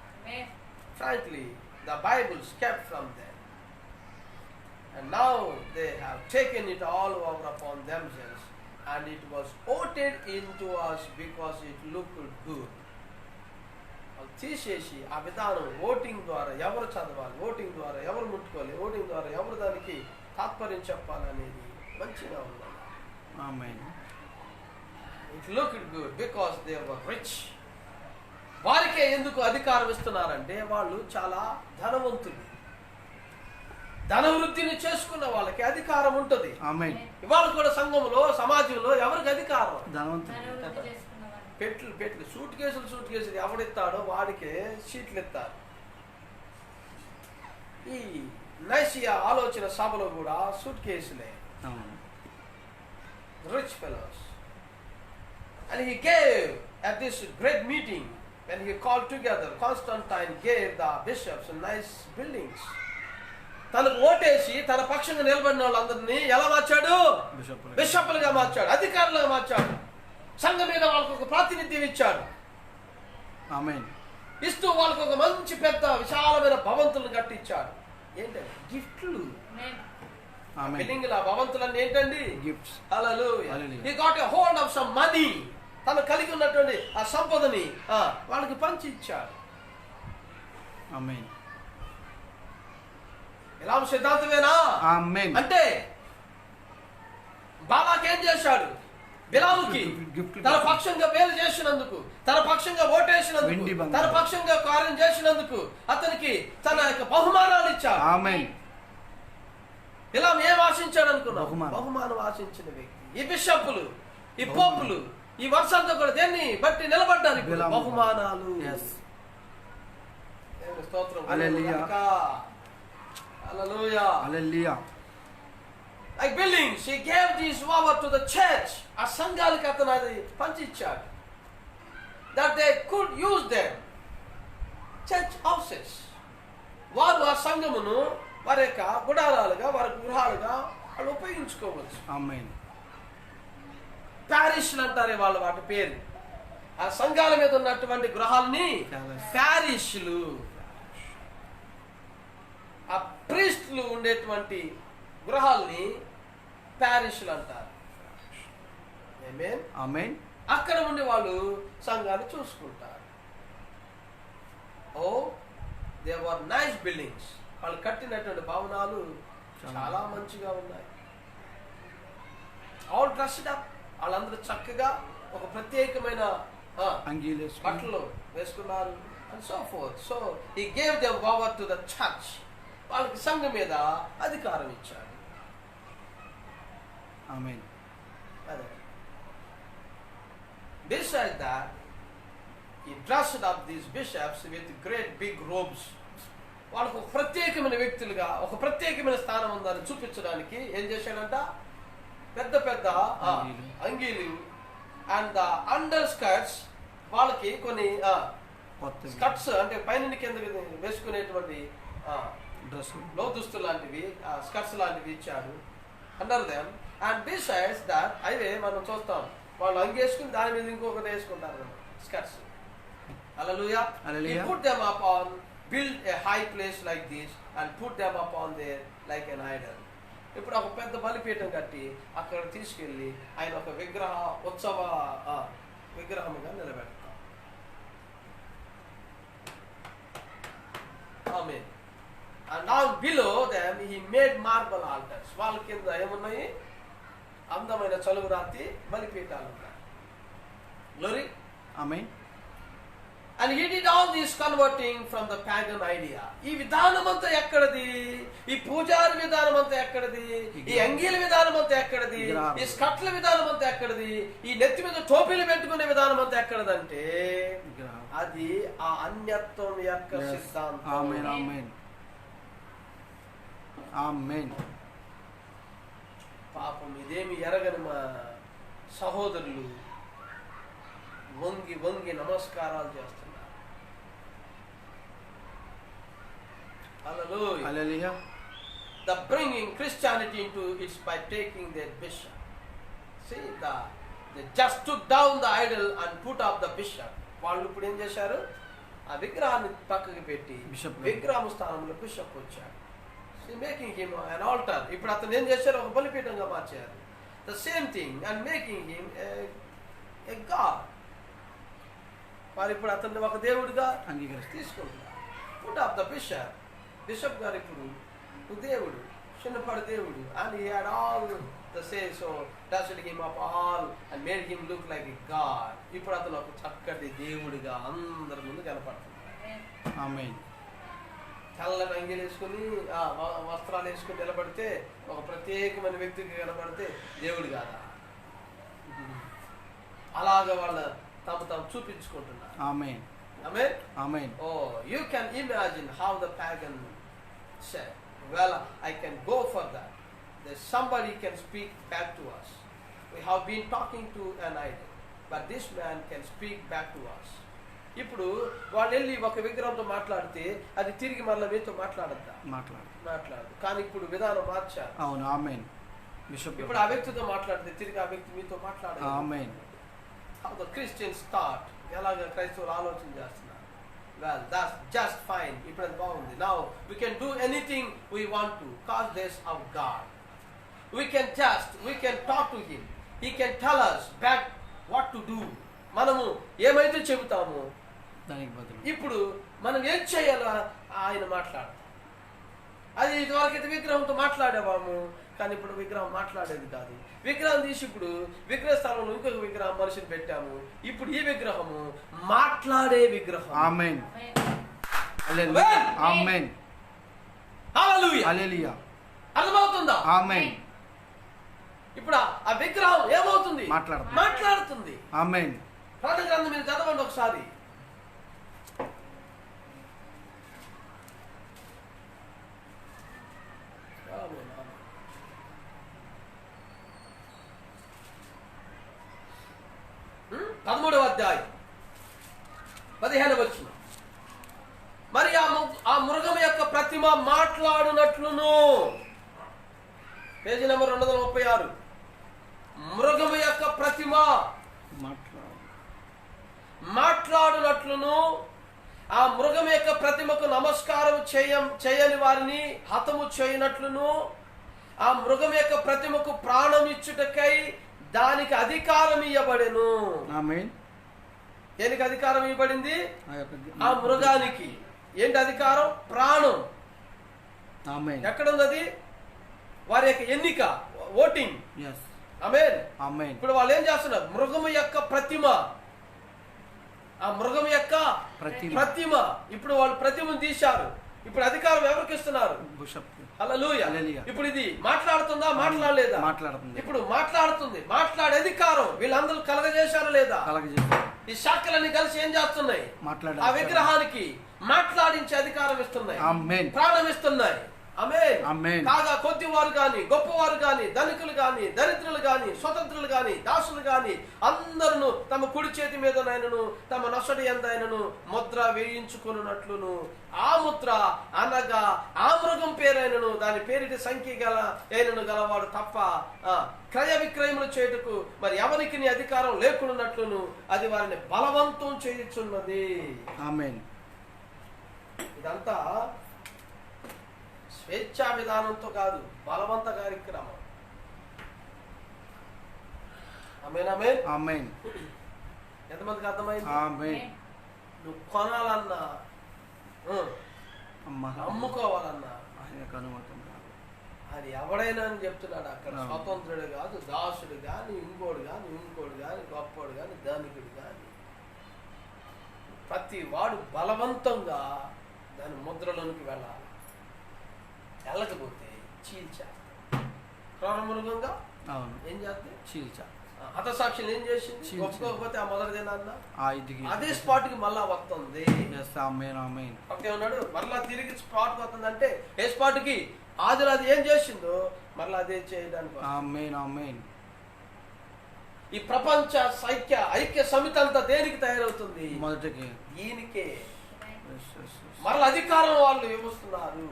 Frankly, the Bible is kept from them. And now they have taken it all over upon themselves. And it was voted into us because it looked good. వాళ్ళు తీసేసి ఆ విధానం voting ద్వారా ఎవరు చదవాలి, ఓటింగ్ ద్వారా ఎవరు ముట్టుకోవాలి, ఓటింగ్ ద్వారా ఎవరు దానికి తాత్పర్యం చెప్పాలనేది మంచిగా ఉంది. ఆమేన్. It looked good because they were rich. వారికే ఎందుకు అధికారం ఇస్తున్నారంటే వాళ్ళు చాలా ధనవంతులు. ధనవృద్ధిని చేసుకున్న వాళ్ళకి అధికారం ఉంటుంది. ఆమేన్. ఇవాళ కూడా సంఘంలో సమాజంలో ఎవరికి అధికారం? ధనవంతులు. పెట్లు సూట్ కేసులు ఎవడిస్తాడో వాడికే సీట్లు ఇస్తారు. ఈ నైసియా ఆలోచన సభలో కూడా సూట్ కేసులే. Rich fellows. And he gave at this great meeting, when he called together, Constantine gave the bishops nice buildings. తనకు ఓటేసి తన పక్షంగా నిలబడిన వాళ్ళందరినీ ఎలా మార్చాడు? బిషప్లుగా మార్చాడు, అధికారులుగా మార్చాడు, సంఘం మీద వాళ్ళకు ఒక ప్రాతినిధ్యం ఇచ్చాడు. ఆమేన్. ఇస్తూ వాళ్ళకు ఒక మంచి పెద్ద విశాలమైన భవంతులను కట్టించాడు. ఏంటంటే గిఫ్ట్లు. ఆమేన్. బిల్డింగ్ల భవంతులన్నీ ఏంటండి? Gifts. Hallelujah. Hallelujah. He got a hold of some money. తను కలిగి ఉన్నటువంటి ఆ సంపదని వాళ్ళకి పంచి ఇచ్చాడు. ఆమేన్. ఎలా సిద్ధాంతమేనా? ఆమేన్. అంటే బాలాకి ఏం చేశాడు? బిలాముకి తన పక్షంగా మేలు చేసినందుకు, తన పక్షంగా ఓటేసినందుకు, తన పక్షంగా కార్యం చేసినందుకు అతనికి తన యొక్క బహుమానాలు ఇచ్చాడు. ఆమేన్. ఇలా ఏం ఆశించాడు అనుకున్నాం? బహుమానం ఆశించిన వ్యక్తి. ఈ బిషప్పులు, ఈ పోపులు, ఈ వర్షంతో కూడా దేన్ని బట్టి నిలబడ్డారు? బహుమానాలు. స్తోత్రం. హల్లెలూయా. హల్లెలూయా. హల్లెలూయా. Like buildings, he gave these over to the church. ఆ సంఘాలకు అతను అది పంచిచ్చాడు. That they could use them. Church houses. వారు ఆ సంఘమును వారి యొక్క గుడారాలుగా, వారి గృహాలుగా వాళ్ళు ఉపయోగించుకోవచ్చు. ఆమేన్. ప్యారిష్లు అంటారే వాళ్ళు వాటి పేరు. ఆ సంఘాల మీద ఉన్నటువంటి గృహాలని ప్యారిష్లు, ఆ ప్రీస్టులు ఉండేటువంటి గృహాల్ని ప్యారిష్లు అంటారు. ఆమేన్. ఆమేన్. అక్కడ ఉండి వాళ్ళు సంఘాన్ని చూసుకుంటారు. Oh they were nice buildings. వాళ్ళు కట్టినటువంటి భవనాలు చాలా మంచిగా ఉన్నాయి. All dressed up. వాళ్ళందరూ చక్కగా ఒక ప్రత్యేకమైన బట్టలు వేసుకున్నారు. And so forth. So he gave them power to the church. వాళ్ళకి సంఘం మీద అధికారం ఇచ్చాడు. ఆమేన్. అదే. Besides that, he dressed up these bishops with great big robes. వాళ్ళకు ఒక ప్రత్యేకమైన వ్యక్తులుగా ఒక ప్రత్యేకమైన స్థానం ఉందని చూపించడానికి ఏం చేశాడంట? పెద్ద పెద్ద అంగీలు అండ్ ద అండర్ స్కర్ట్స్. వాళ్ళకి కొన్ని స్కర్ట్స్ అంటే పైన కిందకి వేసుకునేటువంటి లోదుస్తులు లాంటివి, స్కర్ట్స్ లాంటివి ఇచ్చాడు. Under them. And besides that, అయితే మనం చూస్తాం వాళ్ళు అంగేసుకుని దాని మీద ఇంకొకటి వేసుకుంటారు skirts. Hallelujah. He put them upon, build a high place like this and put them upon there like an idol. ఇప్పుడు ఒక పెద్ద బలిపీఠం కట్టి అక్కడ తీసుకెళ్ళి ఆయన ఒక ఉత్సవ విగ్రహముగా నిలబెడతాం. ఆమేన్. And now below them he made marble altars. వాళ్ళ కింద ఏమున్నాయి? అందమైన చలువు రాతి బలిపీఠాలు ఉన్నాయి. Glory. Amen. And he did all this converting from the pagan idea. ఈ విధానం అంతా ఎక్కడది? ఈ పూజారి విధానం అంతా ఎక్కడది? ఈ అంగీల విధానం అంతా ఎక్కడది? ఈ స్కట్ల విధానం అంతా ఎక్కడది? ఈ నెత్తి మీద టోపీలు పెట్టుకునే విధానం అంతా ఎక్కడదంటే అది ఆ అన్యత్వం యొక్క సిద్ధాంతం. ఆమేన్. ఆమేన్. ఆమేన్. పాపం ఇదేమి ఎరగని మా సహోదరులు వంగి వంగి నమస్కారాలు చేస్తున్నారు. Hallelujah. Hallelujah. The bringing Christianity into its by taking their bishop. See, they just took down the idol and put up the bishop. వాళ్ళు ఇప్పుడు ఏం చేశారు? ఆ విగ్రహాన్ని పక్కకి పెట్టి విగ్రహం స్థానంలో బిషప్ వచ్చాడు. Making him an altar. ఇప్పుడు అతను ఏం చేశారు? ఒక బలిపీఠంగా మార్చారు. The same thing and making him a god. వారు ఇప్పుడు అతన్ని ఒక దేవుడిగా తీసుకుంటున్నారు. Put up the bishop. Bishop గారు ఇప్పుడు దేవుడు, చిన్నపాడు దేవుడు. And he had all the say so, dusted him up all and made him look like a god. ఇప్పుడు అతను ఒక చక్కటి దేవుడిగా అందరి ముందు కనపడుతున్నాడు. ఆమేన్. తెల్లని అంగీలు వేసుకుని వస్త్రాలు వేసుకుని నిలబడితే ఒక ప్రత్యేకమైన వ్యక్తికి కనబడితే దేవుడు కాదా? అలాగా వాళ్ళ తాము చూపించుకుంటున్నారు. ఆమేన్. Amen. Amen. Oh, you can imagine how the pagan said, well, I can go for that. There's somebody can speak back to us. We have been talking to an idol, but this man can speak back to us. ఇప్పుడు వాళ్ళు వెళ్ళి ఒక విగ్రహంతో మాట్లాడితే అది తిరిగి మళ్ళీ మీతో మాట్లాడద్దా? మాట్లాడదు. కానీ ఇప్పుడు విధానం మార్చారు. అవును, ఆమేన్. బిషప్ ఇప్పుడు ఆ వ్యక్తితో మాట్లాడితే తిరిగి ఆ వ్యక్తి మీతో మాట్లాడాలి. ఆమేన్. How the Christians thought, ఎలాగ క్రైస్తవులు ఆలోచన చేస్తున్నారు. Well, that's just fine. ఇప్పుడు అది బాగుంది. Now we can do anything we want to, cause there's our God. We can talk to him. He can tell us back what to do. మనము ఏమైతే చెబుతామో దానికి బదులు ఇప్పుడు మనం ఏం చేయాలో ఆయన మాట్లాడతాం. అది ఇదివరకైతే విగ్రహంతో మాట్లాడేవాము, కానీ ఇప్పుడు విగ్రహం మాట్లాడేది కాదు. విగ్రహం తీసి ఇప్పుడు విగ్రహ స్థలంలో ఇంకొక విగ్రహం మనిషిని పెట్టాము. ఇప్పుడు ఈ విగ్రహము మాట్లాడే విగ్రహం. ఆమేన్. హల్లెలూయా. ఆమేన్. హల్లెలూయా. హల్లెలూయా. అర్థమవుతుందా? ఆమేన్. ఇప్పుడు ఆ విగ్రహం ఏమవుతుంది? మాట్లాడుతుంది. ఆమేన్. ప్రకటన గ్రంథం మీరు చదవండి ఒకసారి. పదమూడవ అధ్యాయం 15వ వచనం. మరి ఆ మృగం యొక్క ప్రతిమ మాట్లాడునట్లును, పేజీ నెంబర్ 236. మృగం యొక్క ప్రతిమ మాట్లాడునట్లును, ఆ మృగం యొక్క ప్రతిమకు నమస్కారం చేయని వారిని హతము చేయనట్లును, ఆ మృగం యొక్క ప్రతిమకు ప్రాణం ఇచ్చుటకై దానికి అధికారం ఇవ్వబడెను. ఆమేన్. దేనికి అధికారం ఇవ్వబడింది? ఆ మృగానికి. ఏంటి అధికారం? ప్రాణం. ఆమేన్. ఎక్కడుంది అది? వారి యొక్క ఎన్నిక, ఓటింగ్. ఆమేన్. ఆమేన్. ఇప్పుడు వాళ్ళు ఏం చేస్తున్నారు? మృగము యొక్క ప్రతిమ, ఆ మృగం యొక్క ప్రతిమ. ఇప్పుడు వాళ్ళు ప్రతిమను తీశారు. ఇప్పుడు అధికారం ఎవరికి ఇస్తున్నారు? హల్లెలూయా. ఇప్పుడు ఇది మాట్లాడుతుందా? మాట్లాడలేదా? మాట్లాడుతుంది. ఇప్పుడు మాట్లాడుతుంది. మాట్లాడే అధికారం వీళ్ళందరూ కలగజేశారా లేదా? ఈ శాఖలన్నీ కలిసి ఏం చేస్తున్నాయి? ఆ విగ్రహానికి మాట్లాడించే అధికారం ఇస్తున్నాయి, ప్రాణం ఇస్తున్నాయి. ఆమేన్. కాగా కొద్దివారు గాని, గొప్పవారు గాని, ధనికులు గాని, దరిద్రులు గాని, స్వతంత్రులు గాని, దాసులు గాని అందరూ తమ కుడి చేతి మీద నైనను తమ నొసటి యందైనను ముద్ర వేయించుకున్నట్లును, ఆ ముద్ర అనగా ఆ మృగం పేరైనను దాని పేరిటి సంఖ్య గలవాడు తప్ప క్రయ విక్రయములు చేయుటకు మరి ఎవరికి నీ అధికారం లేకున్నట్లును అది వారిని బలవంతం చేయుచున్నది. ఆమేన్. ఇదంతా స్వేచ్ఛా విధానంతో కాదు, బలవంత కార్యక్రమం. ఆమేన్. ఆమేన్. ఆమేన్. ఎంతమందికి అర్థమైంది? ఆమేన్. నువ్వు కొనాలన్నా, అమ్ముకోవాలన్నా అది ఎవడైనా అని చెప్తున్నాడు అక్కడ. స్వతంత్రుడు కాదు, దాసుడు కాని, ఇంకోడు కాని, గొప్పోడు కాని, ధనికుడు కాని, ప్రతి వాడు బలవంతంగా దాని ముద్రలోనికి వెళ్ళాలి. వెళ్ళకపోతే చీల్చా. క్రూరమృగంగా ఏం చేస్తే చీల్చా. హతసాక్షులు ఏం చేసింది? ఒప్పుకోకపోతే ఆ మొదటి దినాన్న అదే స్పాట్ కి మళ్ళా వస్తుంది. ఓకే ఉన్నాడు. మళ్ళా తిరిగి స్పాట్ కి వస్తుంది. అంటే ఏ స్పాట్ కి? ఆదిలో అది ఏం చేసిందో మళ్ళీ అదే చేయడానికి. ఈ ప్రపంచ ఐక్య సమితి అంతా దేనికి తయారవుతుంది? మొదటికి, దీనికే. మళ్ళీ అధికారం వాళ్ళు ఇవ్వస్తున్నారు.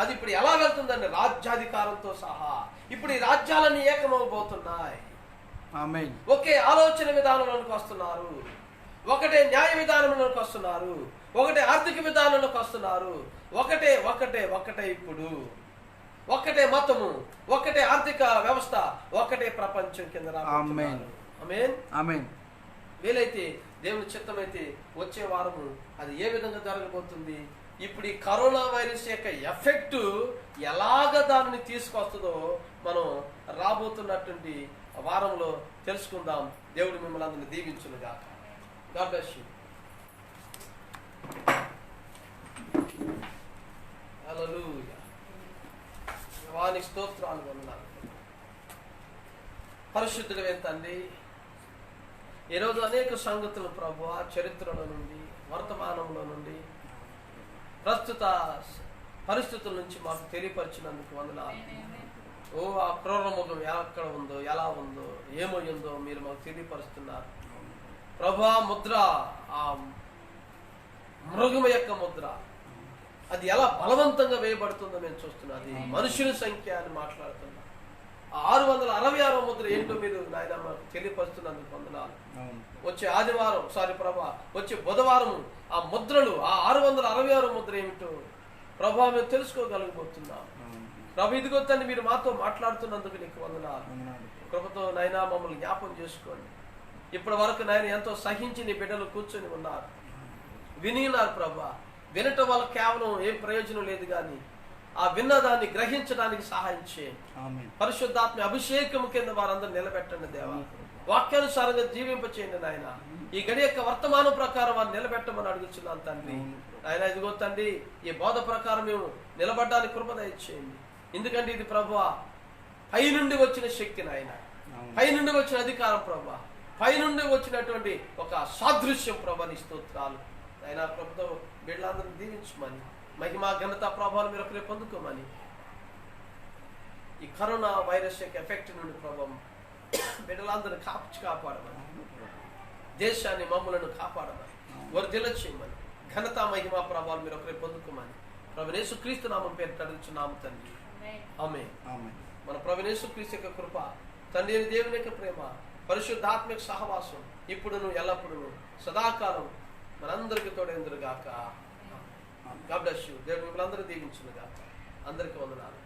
అది ఇప్పుడు ఎలా వెళ్తుందండి? రాజ్యాధికారంతో సహా. ఇప్పుడు ఈ రాజ్యాలన్నీ ఏకమవబోతున్నాయి. ఒకే ఆలోచన విధానంలోకి వస్తున్నారు, ఒకటే న్యాయ విధానంలోకి వస్తున్నారు, ఒకటే ఆర్థిక విధానంలోకి వస్తున్నారు. ఒకటే ఒకటే ఒకటే ఇప్పుడు ఒకటే మతము, ఒకటే ఆర్థిక వ్యవస్థ, ఒకటే ప్రపంచం కింద. ఆమేన్. వీలైతే దేవుని చిత్తమైతే వచ్చే వారము అది ఏ విధంగా జరగబోతుంది? ఇప్పుడు ఈ కరోనా వైరస్ యొక్క ఎఫెక్ట్ ఎలాగ దానిని తీసుకొస్తుందో మనం రాబోతున్నటువంటి వారంలో తెలుసుకుందాం. దేవుడు మిమ్మల్ని అందరిని దీవించునుగాక. God bless you. హల్లెలూయా. వానికి స్తోత్రాలు వందనాలు. పరిశుద్ధుడైన తండ్రి, ఈరోజు అనేక సంగతులు ప్రభువా చరిత్రలో నుండి, వర్తమానంలో నుండి, ప్రస్తుత పరిస్థితుల నుంచి మాకు తెలియపరిచినందుకు వందనాలు. ఆ క్రూరముఖం ఎక్కడ ఉందో, ఎలా ఉందో, ఏమయ్యిందో మీరు మాకు తెలియపరుస్తున్నారు ప్రభువా. ముద్ర, ఆ మృగము యొక్క ముద్ర అది ఎలా బలవంతంగా వేయబడుతుందో మేము చూస్తున్నాం. అది మనుషుల సంఖ్య అని మాట్లాడుతున్నాం. ఆ 666వ ముద్ర ఏంటో మీరు నాయన మాకు తెలియపరుస్తున్నందుకు వందనాలు. వచ్చే ఆదివారం ప్రభా వచ్చే బుధవారం ఆ ముద్రలు ఆ 666వ ముద్ర ఏమిటో ప్రభా మేము తెలుసుకోగలిగిపోతున్నాం. ప్రభు ఇదిగో తండ్రి మీరు మాతో మాట్లాడుతున్నందుకు నీకు వందనాలు. కృపతో నాయనా మమ్మల్ని జ్ఞాపం చేసుకోండి. ఇప్పటి వరకు నాయన ఎంతో సహించి నీ బిడ్డలు కూర్చొని ఉన్నారు, వినిన్నారు ప్రభా. వినటం వల్ల కేవలం ఏం ప్రయోజనం లేదు, కానీ ఆ విన్నదాన్ని గ్రహించడానికి సహాయం చేయండి. పరిశుద్ధాత్మ అభిషేకం కింద వారందరూ నిలబెట్టండి దేవా. వాక్యానుసారంగా జీవింప చేయండి నాయన. ఈ గడి యొక్క వర్తమానం ప్రకారం వారిని నిలబెట్టమని అడుగుతున్నాను తండ్రి. ఆయన ఇదిగో తండ్రి ఈ బోధ ప్రకారం మేము నిలబడ్డానికి కృప దయచేయండి. ఎందుకంటే ఇది ప్రభువా పై నుండి వచ్చిన శక్తి నాయన, పై నుండి వచ్చిన అధికారం ప్రభా, పై నుండి వచ్చినటువంటి ఒక సాదృశ్యం ప్రభా. నీ స్తోత్రాలు ఆయన. ప్రభుతో బిడ్డలందరినీ దీవించమని, మహిమా ఘనత ప్రభావాలు మీరు ఒకరే పొందుకోమని, ఈ కరోనా వైరస్ యొక్క ఎఫెక్ట్ నుండి ప్రభావం బిడ్డలందరినీ కాపాడమని, దేశాన్ని మమ్మలను కాపాడమని, వర్ధిల్ల చేయమని, ఘనత మహిమా ప్రభావాలు మీరు ఒకరే పొందుకోమని ప్రభు యేసుక్రీస్తు నామం పేరు అడుగుచున్నాము తండ్రి. ఆమేన్. మన ప్రభు యేసుక్రీస్తు యొక్క కృప, తండ్రి అయిన దేవుని యొక్క ప్రేమ, పరిశుద్ధాత్మక సహవాసం ఇప్పుడును ఎల్లప్పుడూ సదాకాలం మనందరికీ తోడేందురుగాక. God bless you. దేవుడు మిమ్మల్ని అందరూ దీవించును గాక. అందరికీ వందనాలు.